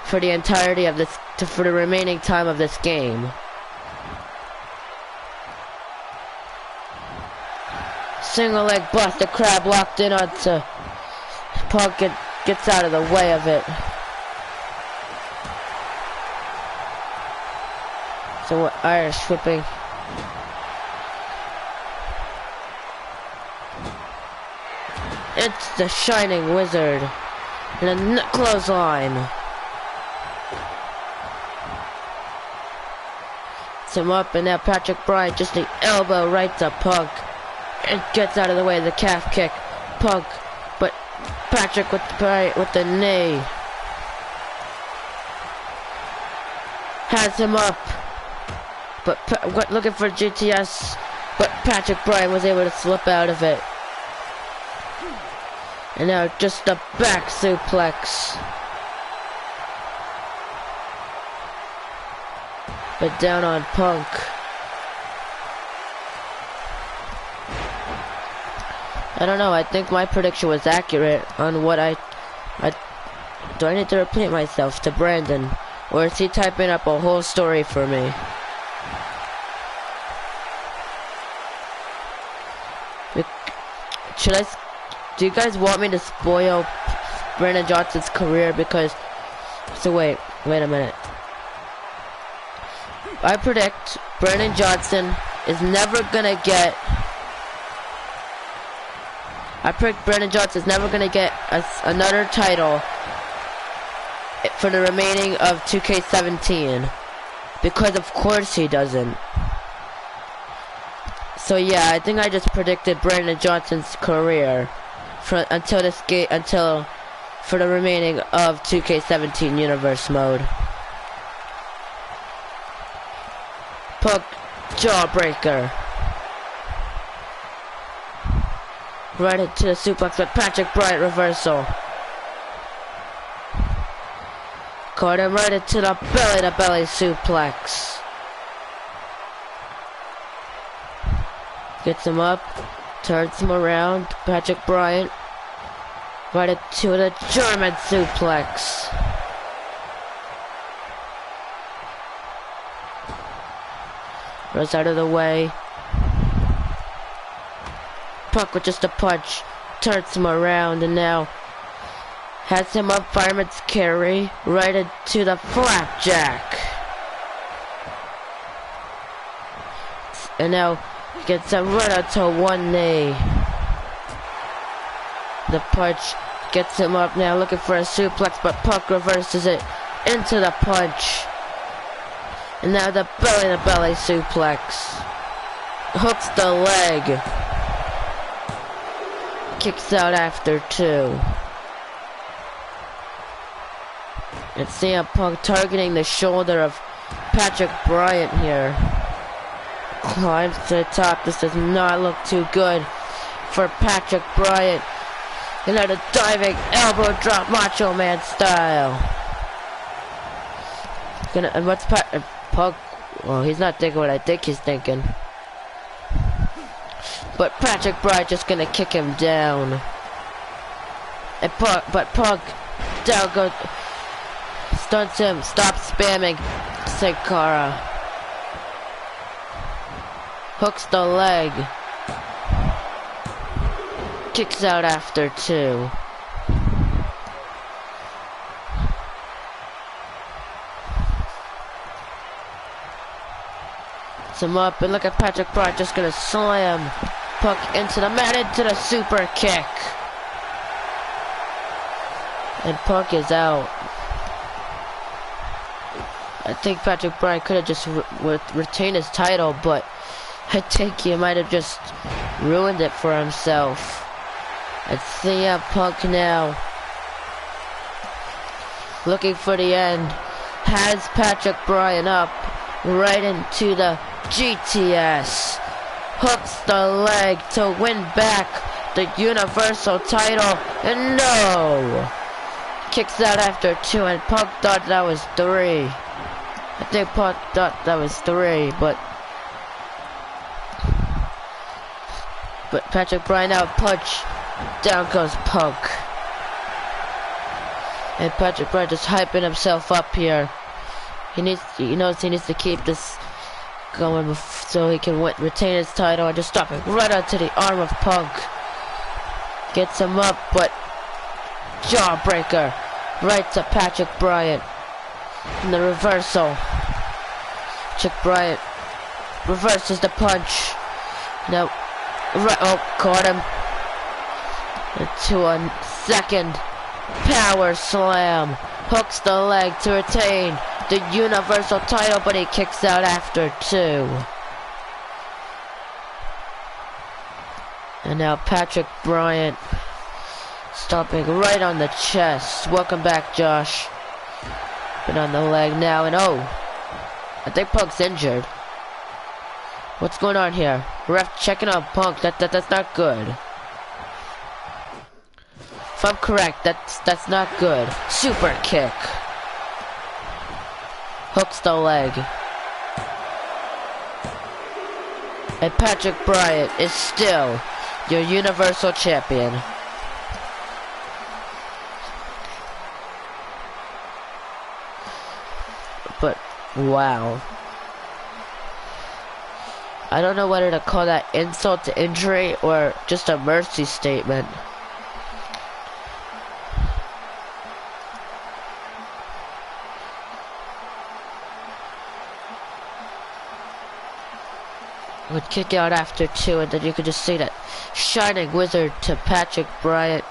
[SPEAKER 1] for the entirety of this, for the remaining time of this game. Single leg bust, the crab locked in onto Punk, gets out of the way of it. So Irish whipping. It's the Shining Wizard and a clothesline. It's him up, and now Patrick Bryant just the elbow right to Punk. It gets out of the way of the calf kick. Punk, but Patrick with the knee. Has him up, but looking for GTS, but Patrick Bryant was able to slip out of it. And now just a back suplex. But down on Punk. I don't know, I think my prediction was accurate on what do I need to repeat myself to Brandon? Or is he typing up a whole story for me? Do you guys want me to spoil Brandon Johnson's career? Because, so wait a minute. I predict Brandon Johnson is never gonna get. I predict Brandon Johnson's never gonna get another title for the remaining of 2K17, because of course he doesn't. So yeah, I think I just predicted Brandon Johnson's career for the remaining of 2K17 Universe mode. Punk jawbreaker. Right into the suplex with Patrick Bryant reversal. Caught him right into the belly-to-belly suplex. Gets him up, turns him around. Patrick Bryant right into the German suplex. Goes out of the way. Punk with just a punch, turns him around, and now has him up, fireman's carry, right into the flapjack. And now gets him right onto one knee. The punch gets him up now, looking for a suplex, but Punk reverses it into the punch. And now the belly-to-belly suplex. Hooks the leg. Kicks out after two. And CM Punk targeting the shoulder of Patrick Bryant here. Climbs to the top. This does not look too good for Patrick Bryant. And now the diving elbow drop, Macho Man style. And what's Punk? Well, he's not thinking what I think he's thinking. But Patrick Bryant just gonna kick him down. And Punk down goes, stunts him, stops spamming Sin Cara. Hooks the leg. Kicks out after two. Gets him up, and look at Patrick Bryant just gonna slam Punk into the mat, into the super kick. And Punk is out. I think Patrick Bryant could have just retained his title, but I think he might have just ruined it for himself. It's CM Punk now, looking for the end. Has Patrick Bryant up, right into the GTS. Hooks the leg to win back the Universal title, and no! Kicks out after two, and Punk thought that was three. I think Punk thought that was three, but Patrick Bryant out, punch, down goes Punk. And Patrick Bryant just hyping himself up here. He knows he needs to keep this going so he can retain his title and just stop it right onto the arm of Punk. Gets him up, but jawbreaker right to Patrick Bryant. And the reversal. Patrick Bryant reverses the punch. No, right, oh, caught him. Into a second power slam. Hooks the leg to retain the Universal title, but he kicks out after 2. And now Patrick Bryant stomping right on the chest. Welcome back, Josh. Been on the leg now, and oh, I think Punk's injured. What's going on here? Ref checking on Punk. That's not good. If I'm correct, that's not good. Super kick. Hooks the leg. And Patrick Bryant is still your Universal Champion. But, wow. I don't know whether to call that insult to injury or just a mercy statement. Would kick out after 2, and then you could just see that Shining Wizard to Patrick Bryant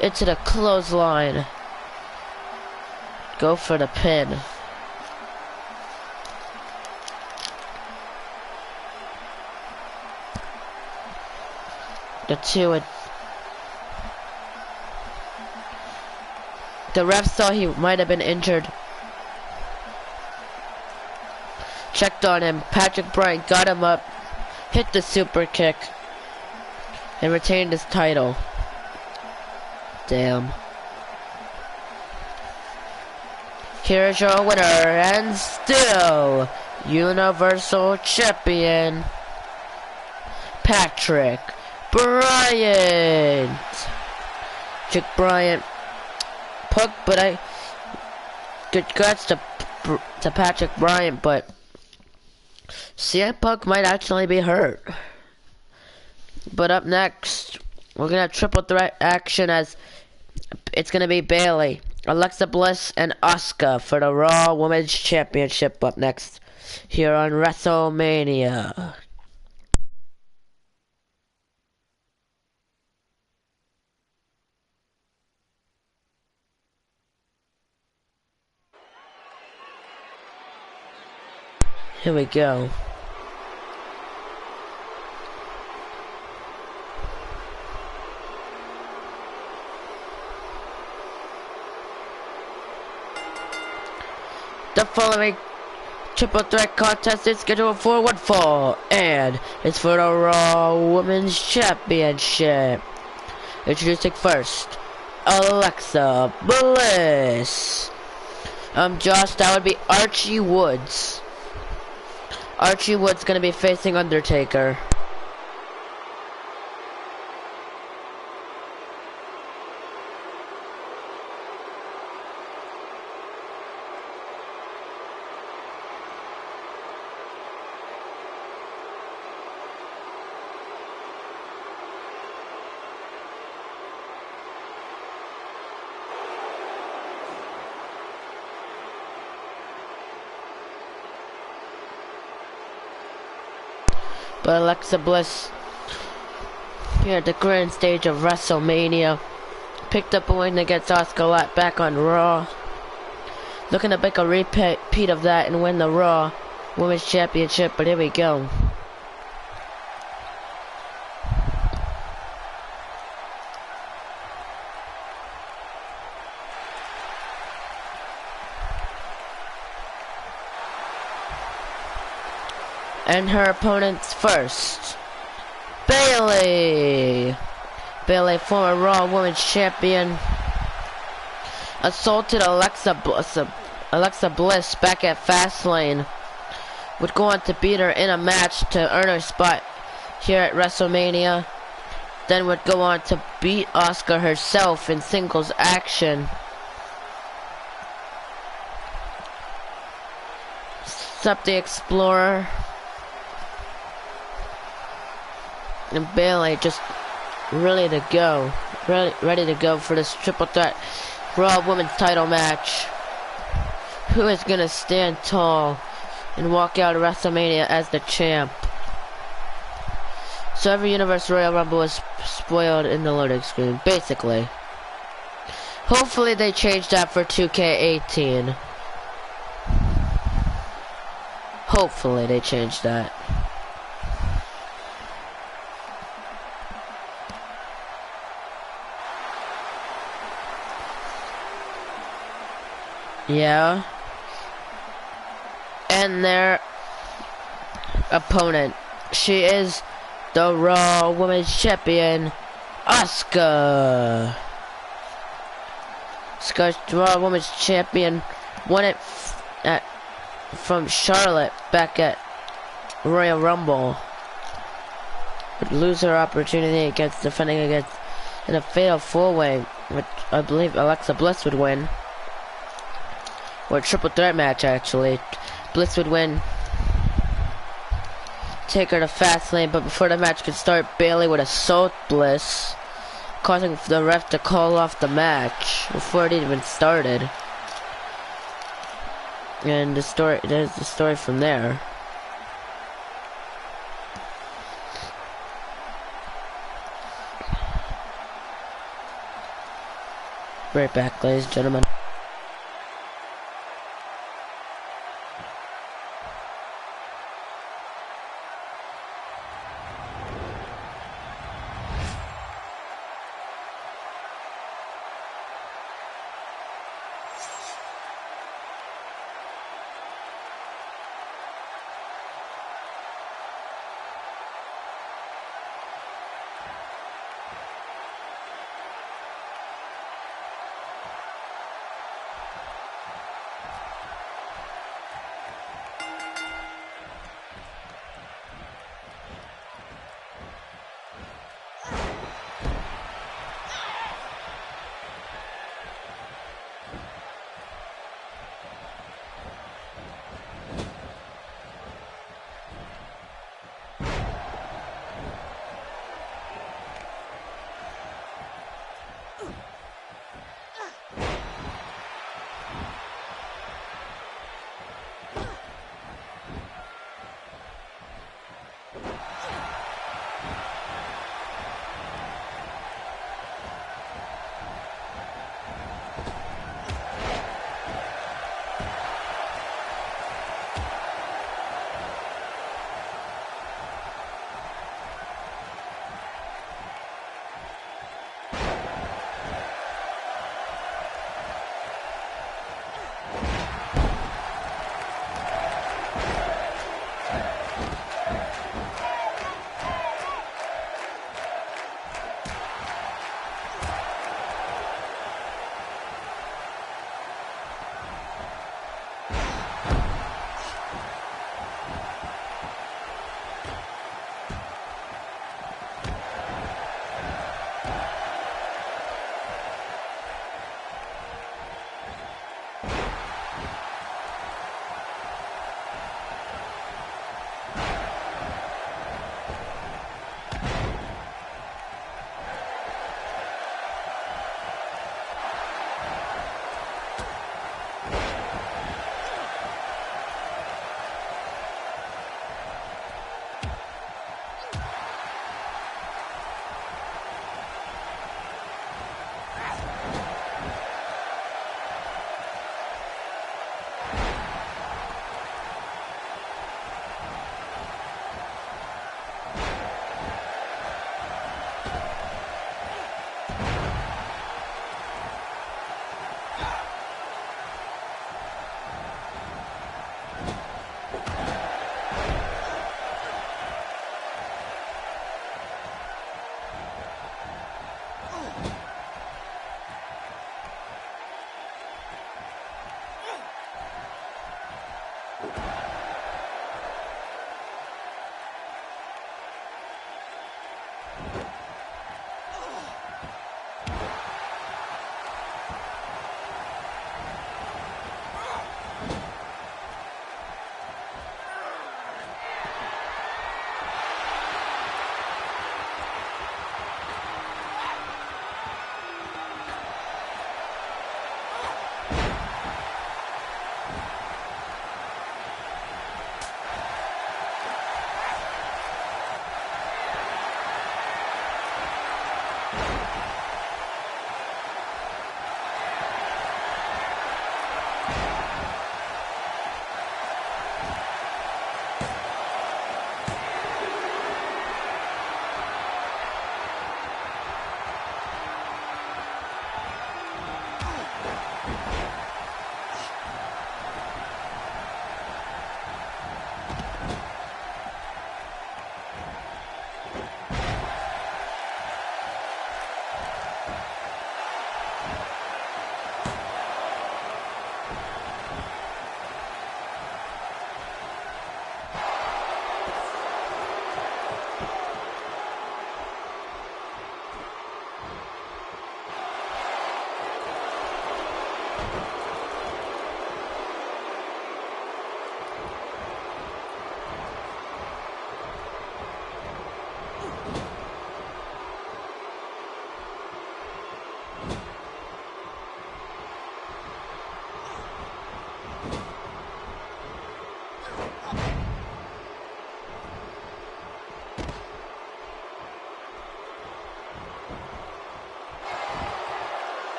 [SPEAKER 1] into the clothesline. Go for the pin. The 2 and the ref saw he might have been injured. Checked on him. Patrick Bryant got him up, hit the super kick, and retained his title. Damn. Here's your winner, and still Universal Champion, Patrick Bryant. Patrick Bryant. Punk, but good guts to Patrick Bryant, but CM Punk might actually be hurt. But up next, we're gonna have triple threat action, as it's gonna be Bayley, Alexa Bliss, and Asuka for the Raw Women's Championship up next here on Wrestlemania. Here we go. The following triple threat contest is scheduled for one fall, and it's for the Raw Women's Championship. Introducing first, Alexa Bliss. Josh, that would be Archie Woods. Archie Woods gonna be facing Undertaker. But Alexa Bliss, here at the grand stage of WrestleMania, picked up a win against Asuka back on Raw. Looking to make a repeat of that and win the Raw Women's Championship, but here we go. And her opponents first, Bayley. Bayley, former Raw Women's Champion, assaulted Alexa Bliss back at Fastlane. Would go on to beat her in a match to earn her spot here at WrestleMania. Then would go on to beat Asuka herself in singles action up the Explorer. And Bailey just ready to go. Ready to go for this triple threat Raw Women's title match. Who is going to stand tall and walk out of WrestleMania as the champ? So every Universe Royal Rumble was spoiled in the loading screen, basically. Hopefully they change that for 2K18. Hopefully they change that. Yeah. And their opponent, she is the Raw Women's Champion, Asuka. Asuka's Raw Women's Champion, won it from Charlotte back at Royal Rumble. Would lose her opportunity against defending against in a fatal four-way, which I believe Alexa Bliss would win. Or a triple threat match, actually. Bliss would win. Take her to Fastlane, but before the match could start, Bailey would assault Bliss, causing the ref to call off the match before it even started. And there's the story from there. Right back, ladies and gentlemen.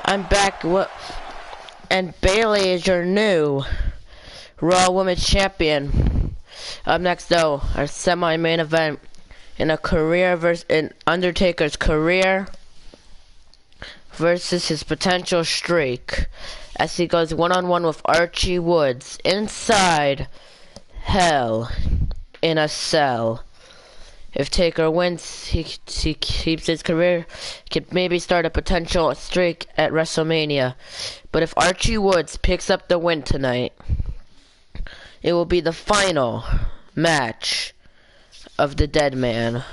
[SPEAKER 1] I'm back. What? And Bailey is your new Raw Women's Champion. Up next, though, our semi-main event in a career in Undertaker's career versus his potential streak, as he goes one-on-one with Archie Woods inside Hell in a Cell. If Taker wins, he keeps his career, could maybe start a potential streak at WrestleMania. But if Archie Woods picks up the win tonight, it will be the final match of the Dead Man.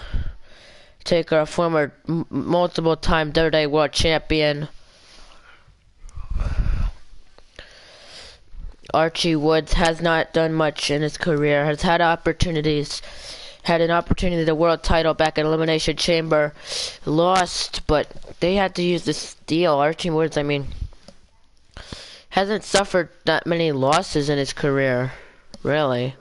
[SPEAKER 1] Taker, a former multiple-time WWE World Champion. Archie Woods has not done much in his career, has had opportunities. Had an opportunity the world title back at Elimination Chamber. Lost, but they had to use the Steel. Archie Woods, I mean, hasn't suffered that many losses in his career. Really.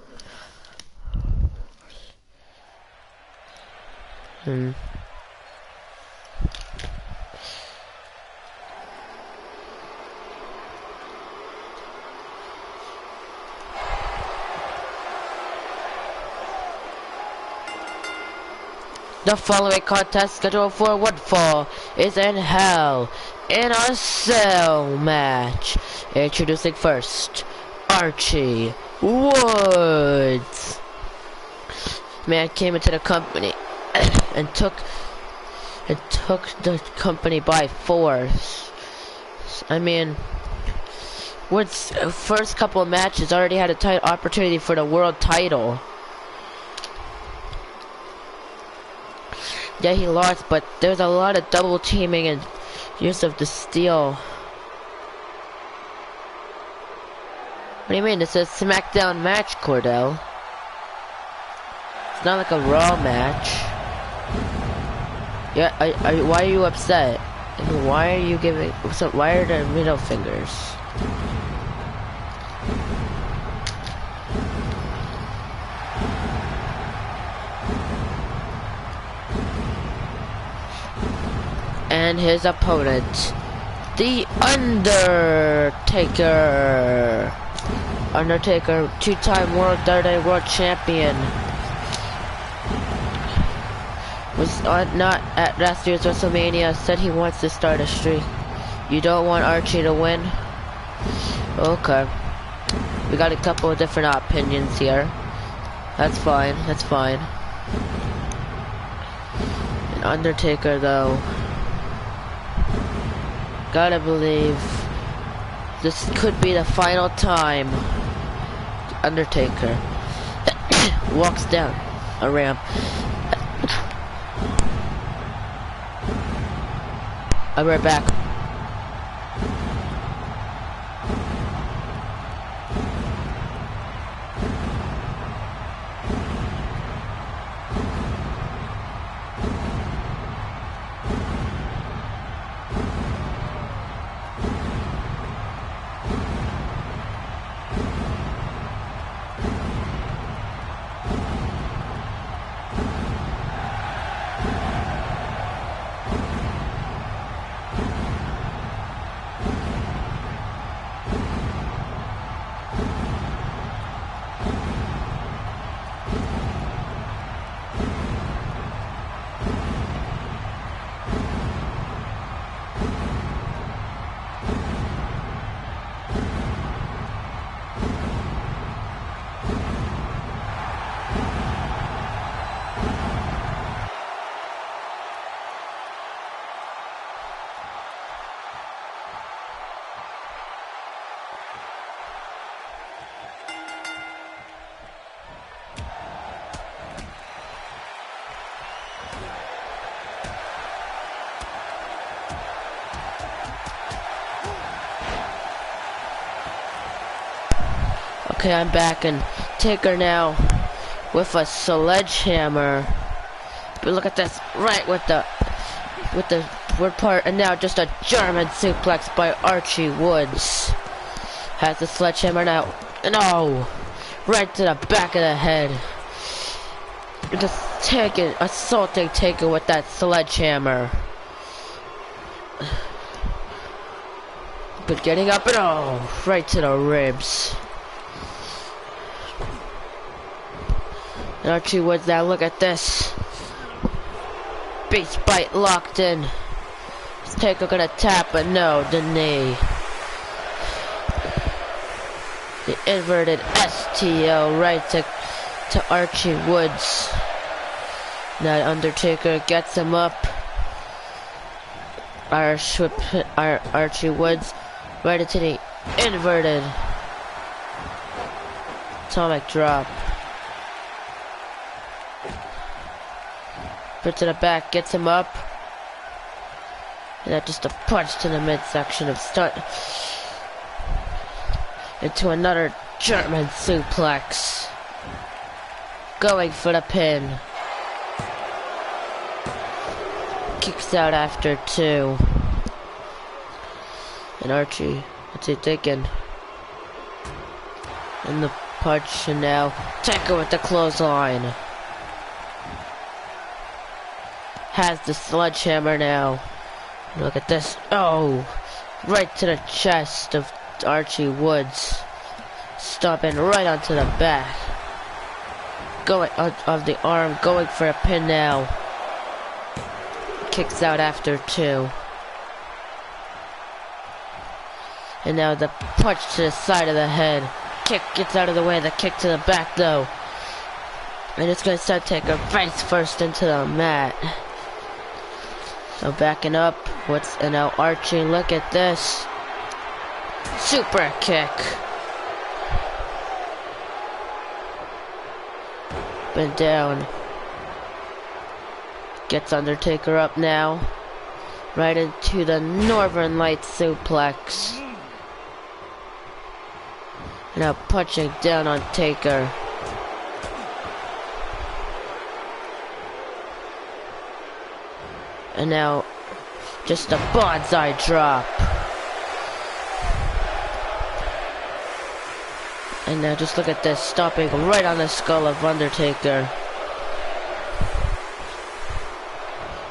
[SPEAKER 1] The following contest scheduled for one fall is in Hell in a Cell match. Introducing first, Archie Woods. Man came into the company and took the company by force. I mean, Woods' first couple of matches already had a opportunity for the world title. Yeah, he lost, but there's a lot of double teaming and use of the Steel. What do you mean? It's a SmackDown match, Cordell. It's not like a Raw match. Yeah, why are you upset? Why are you giving? So why are the middle fingers? And his opponent, The Undertaker. Undertaker, two-time World WWE World Champion. Was not at last year's WrestleMania, said he wants to start a streak. You don't want Archie to win? Okay. We got a couple of different opinions here. That's fine, that's fine. And Undertaker, though, gotta believe This could be the final time. Undertaker walks down a ramp. I'll be right back. Okay, I'm back, and Taker now with a sledgehammer. But look at this, right with the wood part, and now just a German suplex by Archie Woods. Has the sledgehammer now, and oh, right to the back of the head. Just assaulting Taker with that sledgehammer. But getting up, and oh, right to the ribs. And Archie Woods now, look at this. Base bite locked in. Is Taker gonna tap, but no, the knee. The inverted STO right to Archie Woods. Now Undertaker gets him up. Archie Woods right into the inverted atomic drop. Put to the back, gets him up. And that just a punch to the midsection of stunt. Into another German suplex. Going for the pin. Kicks out after 2. And Archie, what's he thinking? And the punch, and now Taker with the clothesline. Has the sledgehammer now. Look at this. Oh, right to the chest of Archie Woods. Stomping right onto the back. Going of the arm, going for a pin now. Kicks out after 2. And now the punch to the side of the head. Kick gets out of the way, the kick to the back though. And it's gonna start Taker face first into the mat. So backing up, and now Archie, look at this. Super kick. Been down. Gets Undertaker up now. Right into the Northern Light suplex. Now punching down on Taker. And now, just a bonsai drop. And now just look at this, stomping right on the skull of Undertaker.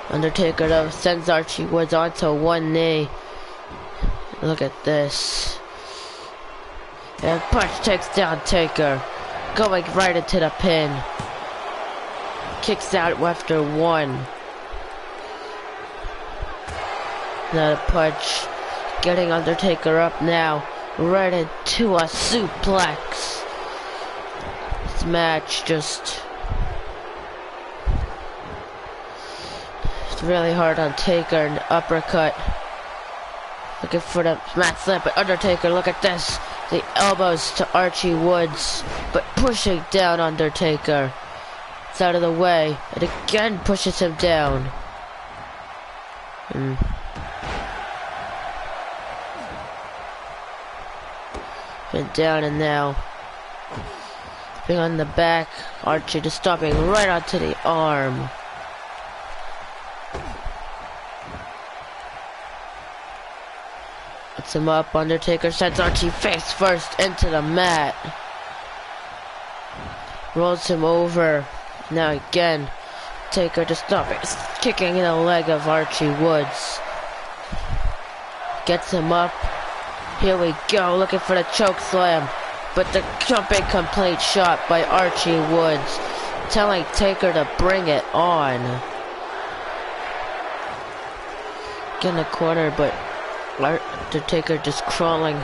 [SPEAKER 1] Undertaker though sends Archie Woods onto one knee. Look at this. And punch takes down Taker. Going right into the pin. Kicks out after 1. Now the punch, getting Undertaker up now, right into a suplex. This match just, it's really hard on Taker, an uppercut. Looking for the mat slap, but Undertaker, look at this. The elbows to Archie Woods, but pushing down Undertaker. It's out of the way, and again pushes him down. Been down and now. Being on the back, Archie just stopping right onto the arm. Puts him up, Undertaker sends Archie face first into the mat. Rolls him over. Now again, Taker just stopping, kicking in the leg of Archie Woods. Gets him up. Here we go, looking for the choke slam. But the jumping complete shot by Archie Woods, telling Taker to bring it on. Get in the corner, but Undertaker just crawling,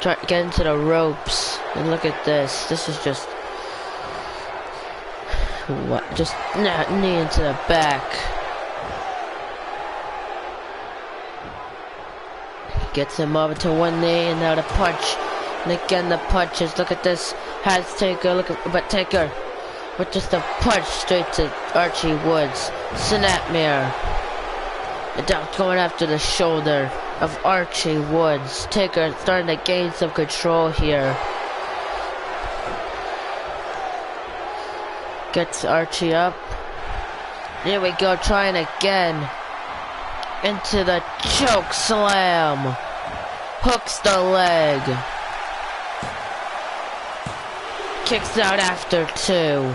[SPEAKER 1] trying to get into the ropes. And look at this. This is just what? Just knee into the back. Gets him up to one knee and now the punch. And again the punches. Look at this. Has Taker. Look at, but Taker with just a punch straight to Archie Woods. Snapmare. And now going after the shoulder of Archie Woods. Taker starting to gain some control here. Gets Archie up. Here we go, trying again. Into the choke slam. Hooks the leg. Kicks out after 2.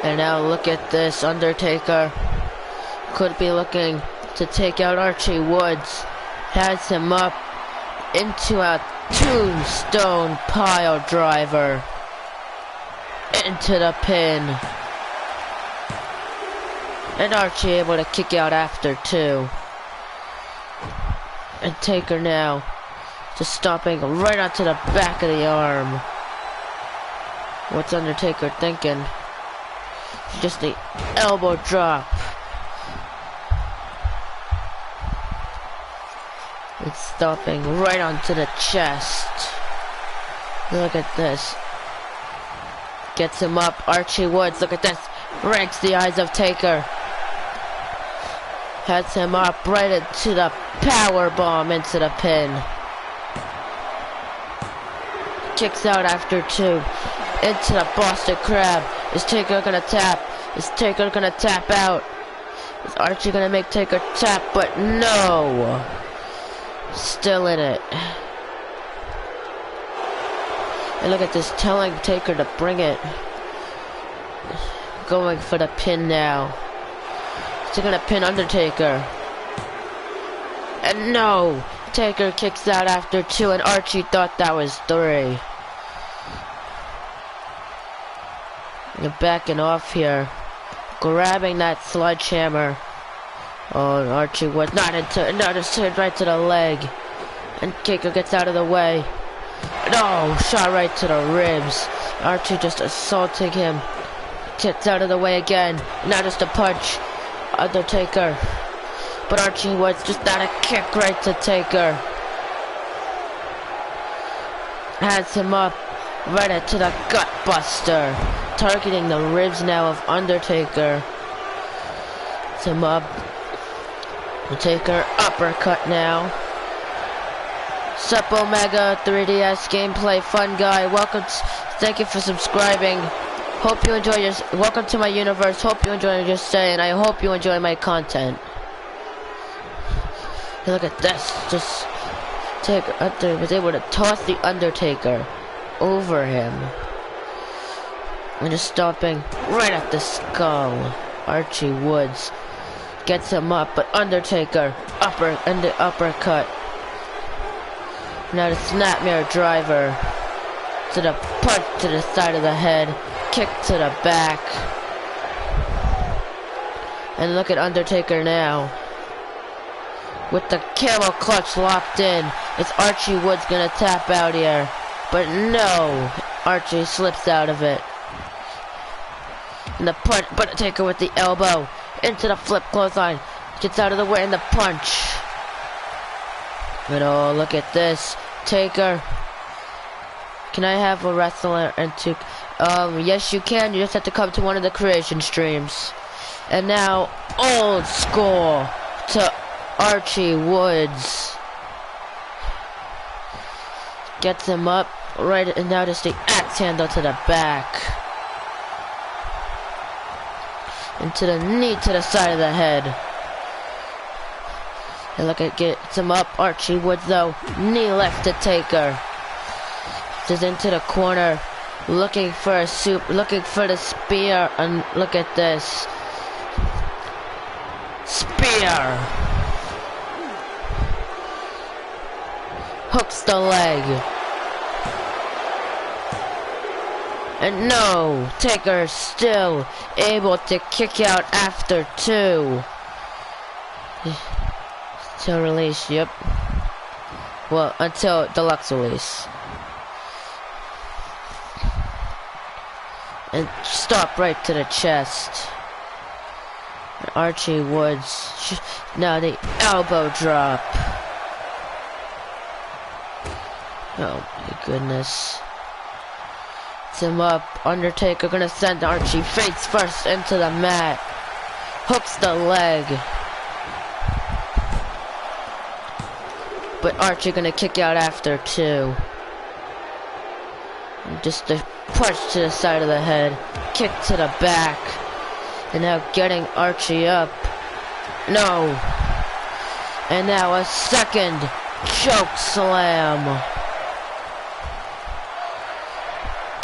[SPEAKER 1] And now look at this, Undertaker could be looking to take out Archie Woods. Has him up into a tombstone pile driver. Into the pin. And Archie able to kick out after 2. And Taker now just stomping right onto the back of the arm. What's Undertaker thinking? Just the elbow drop. It's stomping right onto the chest. Look at this. Gets him up. Archie Woods, look at this. Ranks the eyes of Taker. Has him up right into the power bomb into the pin. Kicks out after 2. Into the Boston Crab. Is Taker gonna tap? Is Taker gonna tap out? Is Archie gonna make Taker tap? But no! Still in it. And look at this, telling Taker to bring it. Going for the pin now. Is he gonna pin Undertaker? And no! Taker kicks out after 2 and Archie thought that was 3. You're backing off here. Grabbing that sledgehammer. Oh, Archie was not into, no, just right to the leg. And Taker gets out of the way. No, shot right to the ribs. Archie just assaulting him. Gets out of the way again. Now just a punch. Undertaker. But Archie was just not a kick right to Taker. Has him up right into the gut buster. Targeting the ribs now of Undertaker. Has him up. Taker uppercut now. Sup Omega 3DS gameplay fun guy. Welcome. Thank you for subscribing. Hope you enjoy your. Welcome to my universe. Hope you enjoy your stay, and I hope you enjoy my content. Hey, look at this. Just Taker was able to toss the Undertaker over him, and just stomping right at the skull. Archie Woods gets him up, but Undertaker uppercut. Now the snapmare driver to the punch to the side of the head, kick to the back. And look at Undertaker now. With the camel clutch locked in. Is Archie Woods gonna tap out here? But no! Archie slips out of it. And the punch, but Taker with the elbow. into the flip clothesline. Gets out of the way in the punch. And oh, look at this. Taker. Can I have a wrestler and two? Yes you can. You just have to come to one of the creation streams. And now, old school to Archie Woods. Gets him up. Right, and now just the axe handle to the back. Into the knee to the side of the head. And look at, gets him up. Archie Woods though. Knee left to Taker. Just into the corner. Looking for a looking for the spear. And look at this. Spear. Hooks the leg. And no, Taker still able to kick out after 2. Till release, yep. Well, until deluxe release. And stop right to the chest. Archie Woods. Now the elbow drop. Oh my goodness. Him up. Undertaker gonna send Archie face first into the mat. Hooks the leg. But Archie gonna kick out after 2. And just a punch to the side of the head. Kick to the back. And now getting Archie up. No. And now a second choke slam.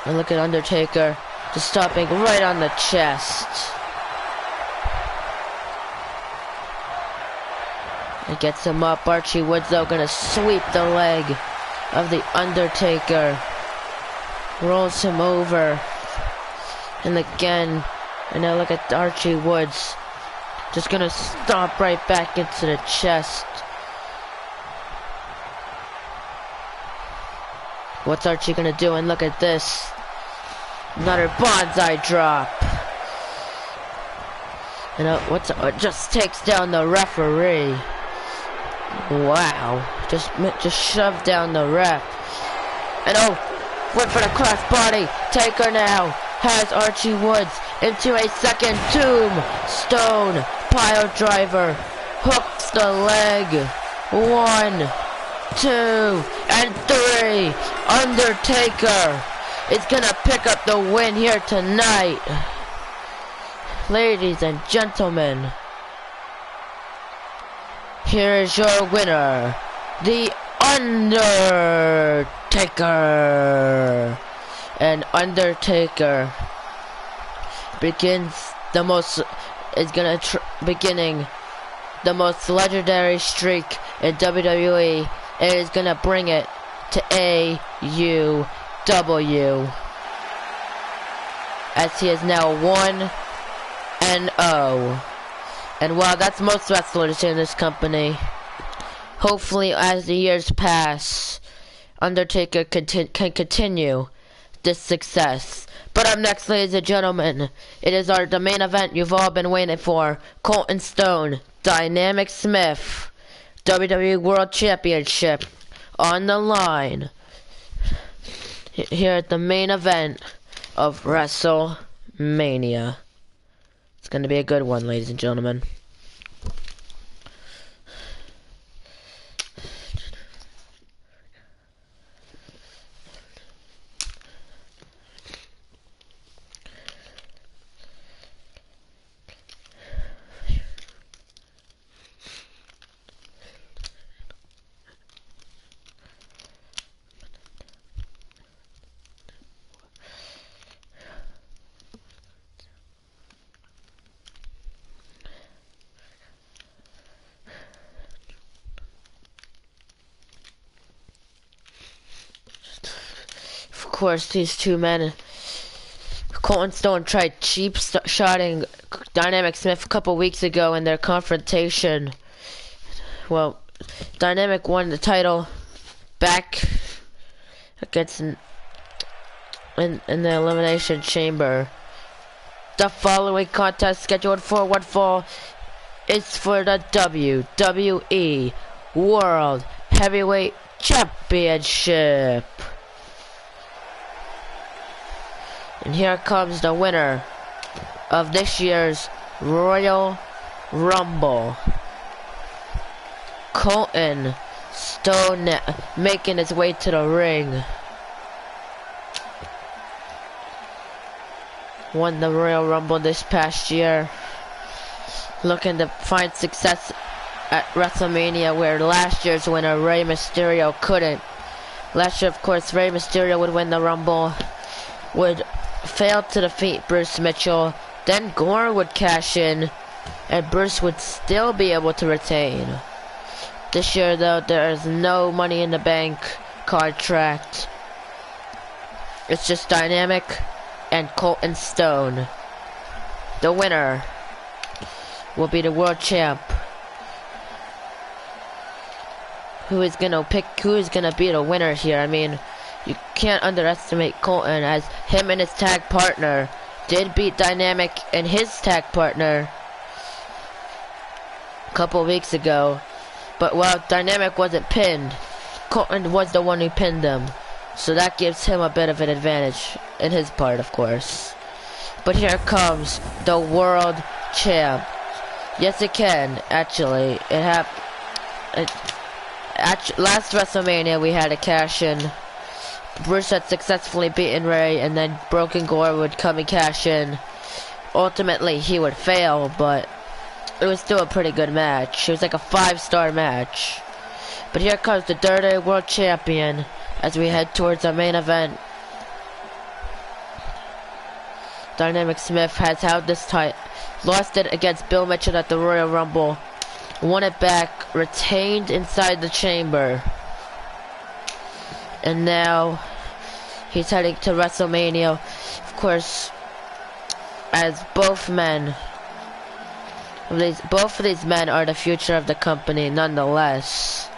[SPEAKER 1] And look at Undertaker, just stopping right on the chest. It gets him up. Archie Woods though gonna sweep the leg of the Undertaker. Rolls him over. And again, and now look at Archie Woods. Just gonna stomp right back into the chest. What's Archie gonna do? And look at this. Another bonsai drop. And just takes down the referee. Wow. Just shoved down the ref. And oh, went for the crossbody. Taker now has Archie Woods into a second tombstone pile driver. Hooks the leg. 1, 2, and 3. Undertaker is gonna pick up the win here tonight. Ladies and gentlemen, here is your winner, The Undertaker. And Undertaker beginning the most legendary streak in WWE. It is gonna bring it to AEW, as he is now 1-0. And while that's most wrestlers in this company, hopefully as the years pass, Undertaker can continue this success. But up next, ladies and gentlemen, it is the main event you've all been waiting for. Colton Stone, Dynamic Smith, WWE World Championship on the line here at the main event of WrestleMania. It's going to be a good one, ladies and gentlemen. Of course, these two men, Colton Stone tried cheap shotting Dynamic Smith a couple weeks ago in their confrontation. Well, Dynamic won the title back against in the Elimination Chamber. The following contest scheduled for one fall is for the WWE World Heavyweight Championship. And here comes the winner of this year's Royal Rumble. Colton Stone making his way to the ring. Won the Royal Rumble this past year. Looking to find success at Wrestlemania, where last year's winner, Rey Mysterio, couldn't. Last year, of course, Rey Mysterio would win the Rumble, would fail to defeat Bruce Mitchell, then Gore would cash in, and Bruce would still be able to retain. This year, though, there is no Money in the Bank contract. It's just Dynamic and Colton Stone. The winner will be the world champ. Who is gonna be the winner here? I mean, you can't underestimate Colton, as him and his tag partner did beat Dynamic and his tag partner a couple weeks ago. But while Dynamic wasn't pinned, Colton was the one who pinned them. So that gives him a bit of an advantage in his part, of course. But here comes the world champ. Yes, it can, actually. It happened. Last WrestleMania, we had a cash-in. Bruce had successfully beaten Rey, and then Broken Gore would come and cash in. Ultimately, he would fail, but it was still a pretty good match. It was like a 5-star match. But here comes the Dirty World Champion as we head towards our main event. Dynamic Smith has held this title, lost it against Bill Mitchell at the Royal Rumble, won it back, retained inside the chamber, and now he's heading to WrestleMania. Of course, as both of these men are the future of the company, nonetheless.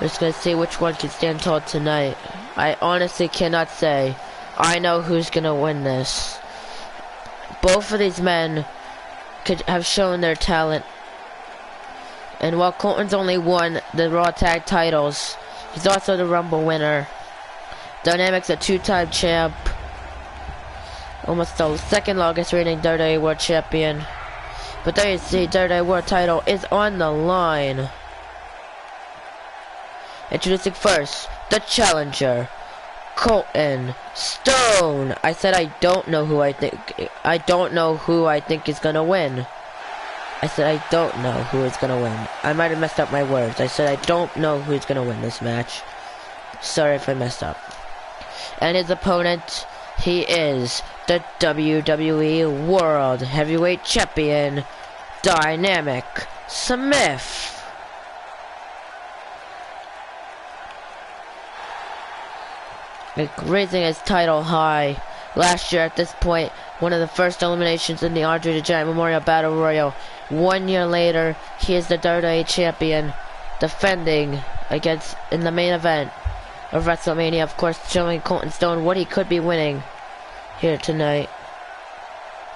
[SPEAKER 1] We're just gonna see which one can stand tall tonight. I honestly cannot say. I know who's gonna win this. Both of these men could have shown their talent. And while Colton's only won the Raw Tag titles, he's also the Rumble winner. Dynamic's a 2-time champ. Almost the second longest reigning WWE World Champion. But there you see, WWE World title is on the line. Introducing first, the challenger, Colton Stone. I said I don't know who I think is gonna win. I said I don't know who is gonna win. I might have messed up my words. I said I don't know who's gonna win this match. Sorry if I messed up. And his opponent, he is the WWE World Heavyweight Champion, Dynamic Smith. Raising his title high. Last year at this point, one of the first eliminations in the Andre the Giant Memorial Battle Royal. 1 year later, he is the WWE Champion, defending against in the main event of WrestleMania. Of course, showing Colton Stone what he could be winning here tonight.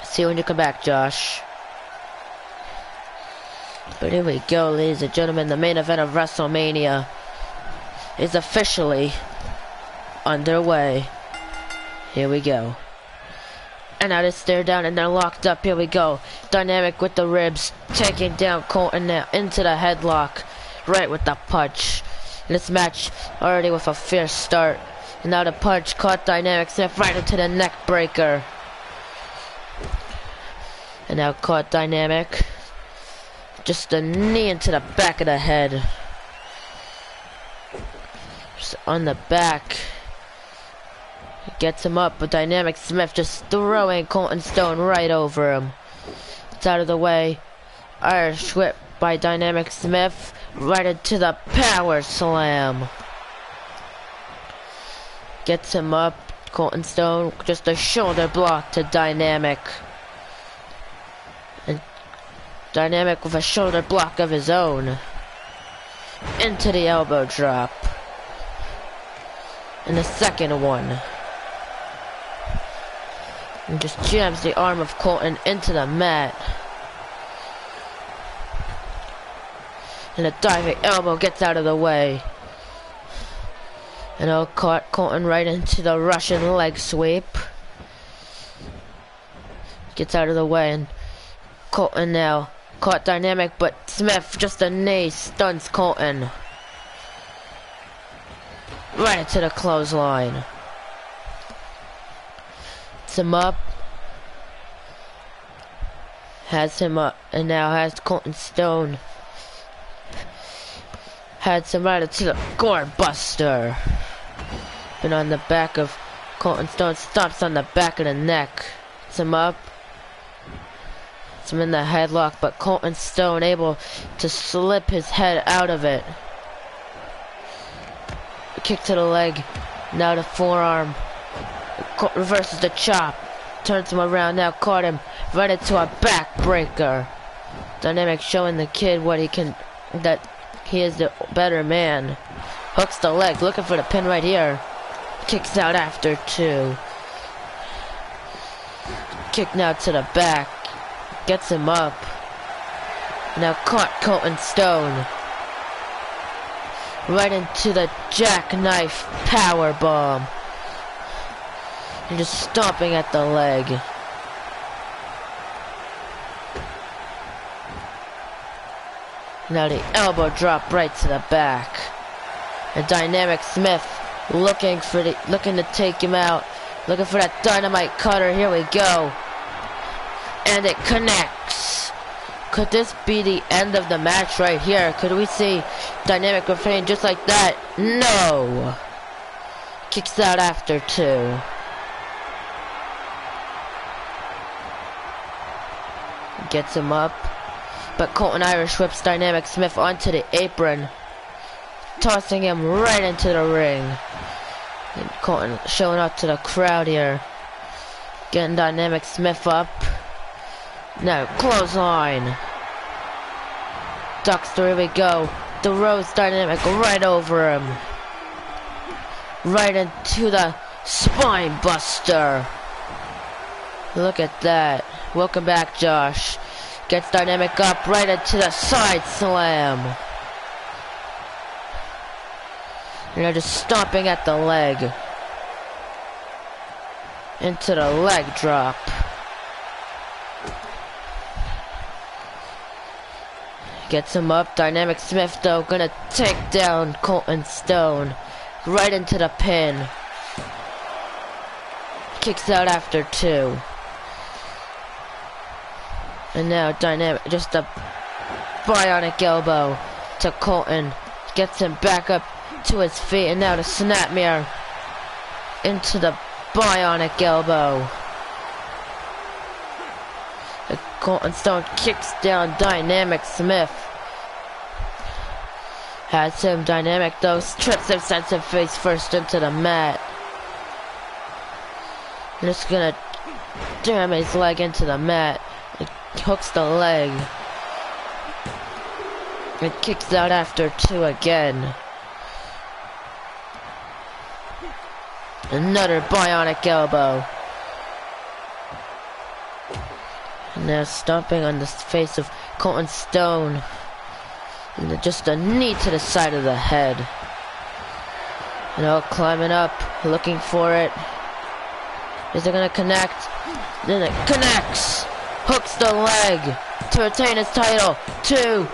[SPEAKER 1] See you when you come back, Josh. But here we go, ladies and gentlemen. The main event of WrestleMania is officially underway. Here we go. And now they stare down and they're locked up. Here we go. Dynamic with the ribs, taking down Colton now into the headlock, right with the punch. This match already with a fierce start. And now the punch caught Dynamic Smith right into the neck breaker. And now caught Dynamic. Just a knee into the back of the head. Just on the back. Gets him up, but Dynamic Smith just throwing Colton Stone right over him. It's out of the way. Irish whip by Dynamic Smith right into the power slam. Gets him up. Colton Stone, just a shoulder block to Dynamic. And Dynamic with a shoulder block of his own. Into the elbow drop. And the second one. And just jams the arm of Colton into the mat. And a diving elbow gets out of the way. And it'll caught Colton right into the Russian leg sweep. Gets out of the way, and Colton now caught Dynamic, but Smith, just a knee, stuns Colton. Right into the clothesline. Gets him up. Has him up, and now has Colton Stone. Has him right into the Gore Buster. Been on the back of Colton Stone, stomps on the back of the neck. Gets him up. Gets him in the headlock, but Colton Stone able to slip his head out of it. Kick to the leg. Now the forearm. Reverses the chop. Turns him around. Now caught him right into a backbreaker. Dynamic showing the kid what he can, that he is the better man. Hooks the leg, looking for the pin right here. Kicks out after two. Kick now to the back. Gets him up. Now caught Colton Stone. Right into the jackknife power bomb. And just stomping at the leg. Now the elbow drop right to the back. And Dynamic Smith looking to take him out. Looking for that dynamite cutter. Here we go. And it connects. Could this be the end of the match right here? Could we see Dynamic refrain just like that? No. Kicks out after two. Gets him up. But Colton Irish whips Dynamic Smith onto the apron. Tossing him right into the ring. And Colton showing up to the crowd here. Getting Dynamic Smith up. Now, clothesline. Ducks through, here we go. The Rose Dynamic right over him. Right into the spine buster. Look at that. Welcome back, Josh. Gets Dynamic up right into the side slam. And they're just stomping at the leg. Into the leg drop. Gets him up. Dynamic Smith, though, gonna take down Colton Stone. Right into the pin. Kicks out after two. And now Dynamic, just a bionic elbow to Colton. Gets him back up to his feet. And now the snap mirror into the bionic elbow. Colton Stone kicks down Dynamic Smith. Has him. Dynamic, though, trips him, sends him face first into the mat. And it's gonna jam his leg into the mat. It hooks the leg. It kicks out after two again. Another bionic elbow. And now stomping on the face of Colton Stone. And just a knee to the side of the head. And all climbing up, looking for it. Is it gonna connect? Then it connects! Hooks the leg to retain his title. 2,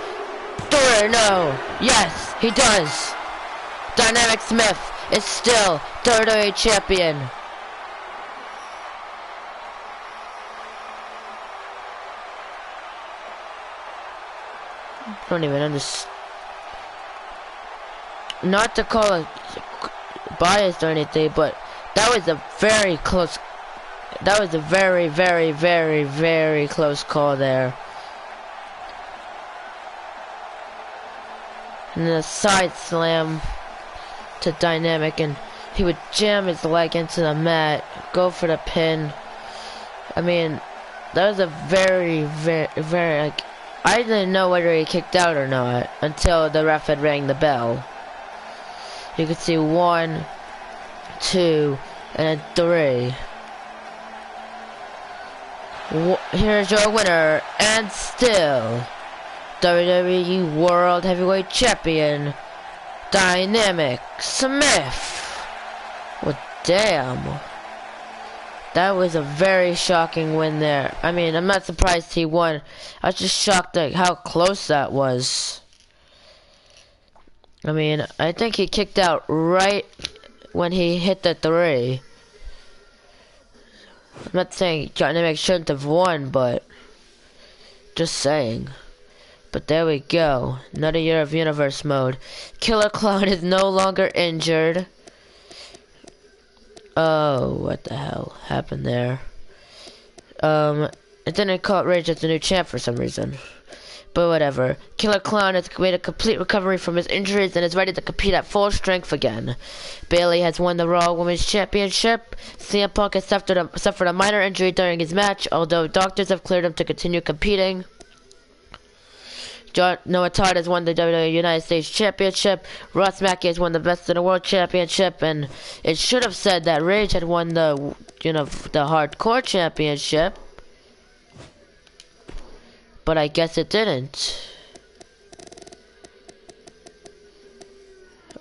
[SPEAKER 1] 3, no! Yes, he does! Dynamic Smith is still WWE champion. I don't even understand. Not to call it biased or anything, but that was a very close. That was a very, very, very, very close call there. And then a side slam to Dynamic, and he would jam his leg into the mat, go for the pin. I mean, that was a very, very, very, like, I didn't know whether he kicked out or not until the ref had rang the bell. You could see 1, 2, and then 3. Here's your winner, and still WWE World Heavyweight Champion, Dynamic Smith. Well, damn. That was a very shocking win there. I mean, I'm not surprised he won. I was just shocked at how close that was. I mean, I think he kicked out right when he hit the 3. I'm not saying Dynamic shouldn't have won, but just saying. But there we go. Another year of Universe mode. Killer Clown is no longer injured. Oh, what the hell happened there? It didn't call it Rage as the new champ for some reason. But whatever. Killer Clown has made a complete recovery from his injuries and is ready to compete at full strength again. Bayley has won the Raw Women's Championship. CM Punk has suffered a minor injury during his match, although doctors have cleared him to continue competing. Noah Todd has won the WWE United States Championship. Ross Mackey has won the Best in the World Championship, and it should have said that Rage had won the, the Hardcore Championship. But I guess it didn't.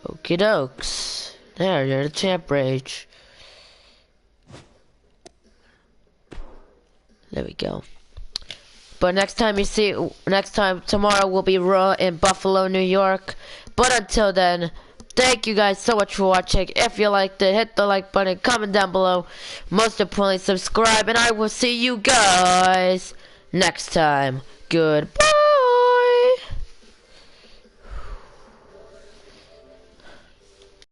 [SPEAKER 1] Okie dokes. There, you're the champ, Rage. There we go. But tomorrow will be Raw in Buffalo, New York. But until then, thank you guys so much for watching. If you liked it, hit the like button, comment down below. Most importantly, subscribe, and I will see you guys next time. Goodbye.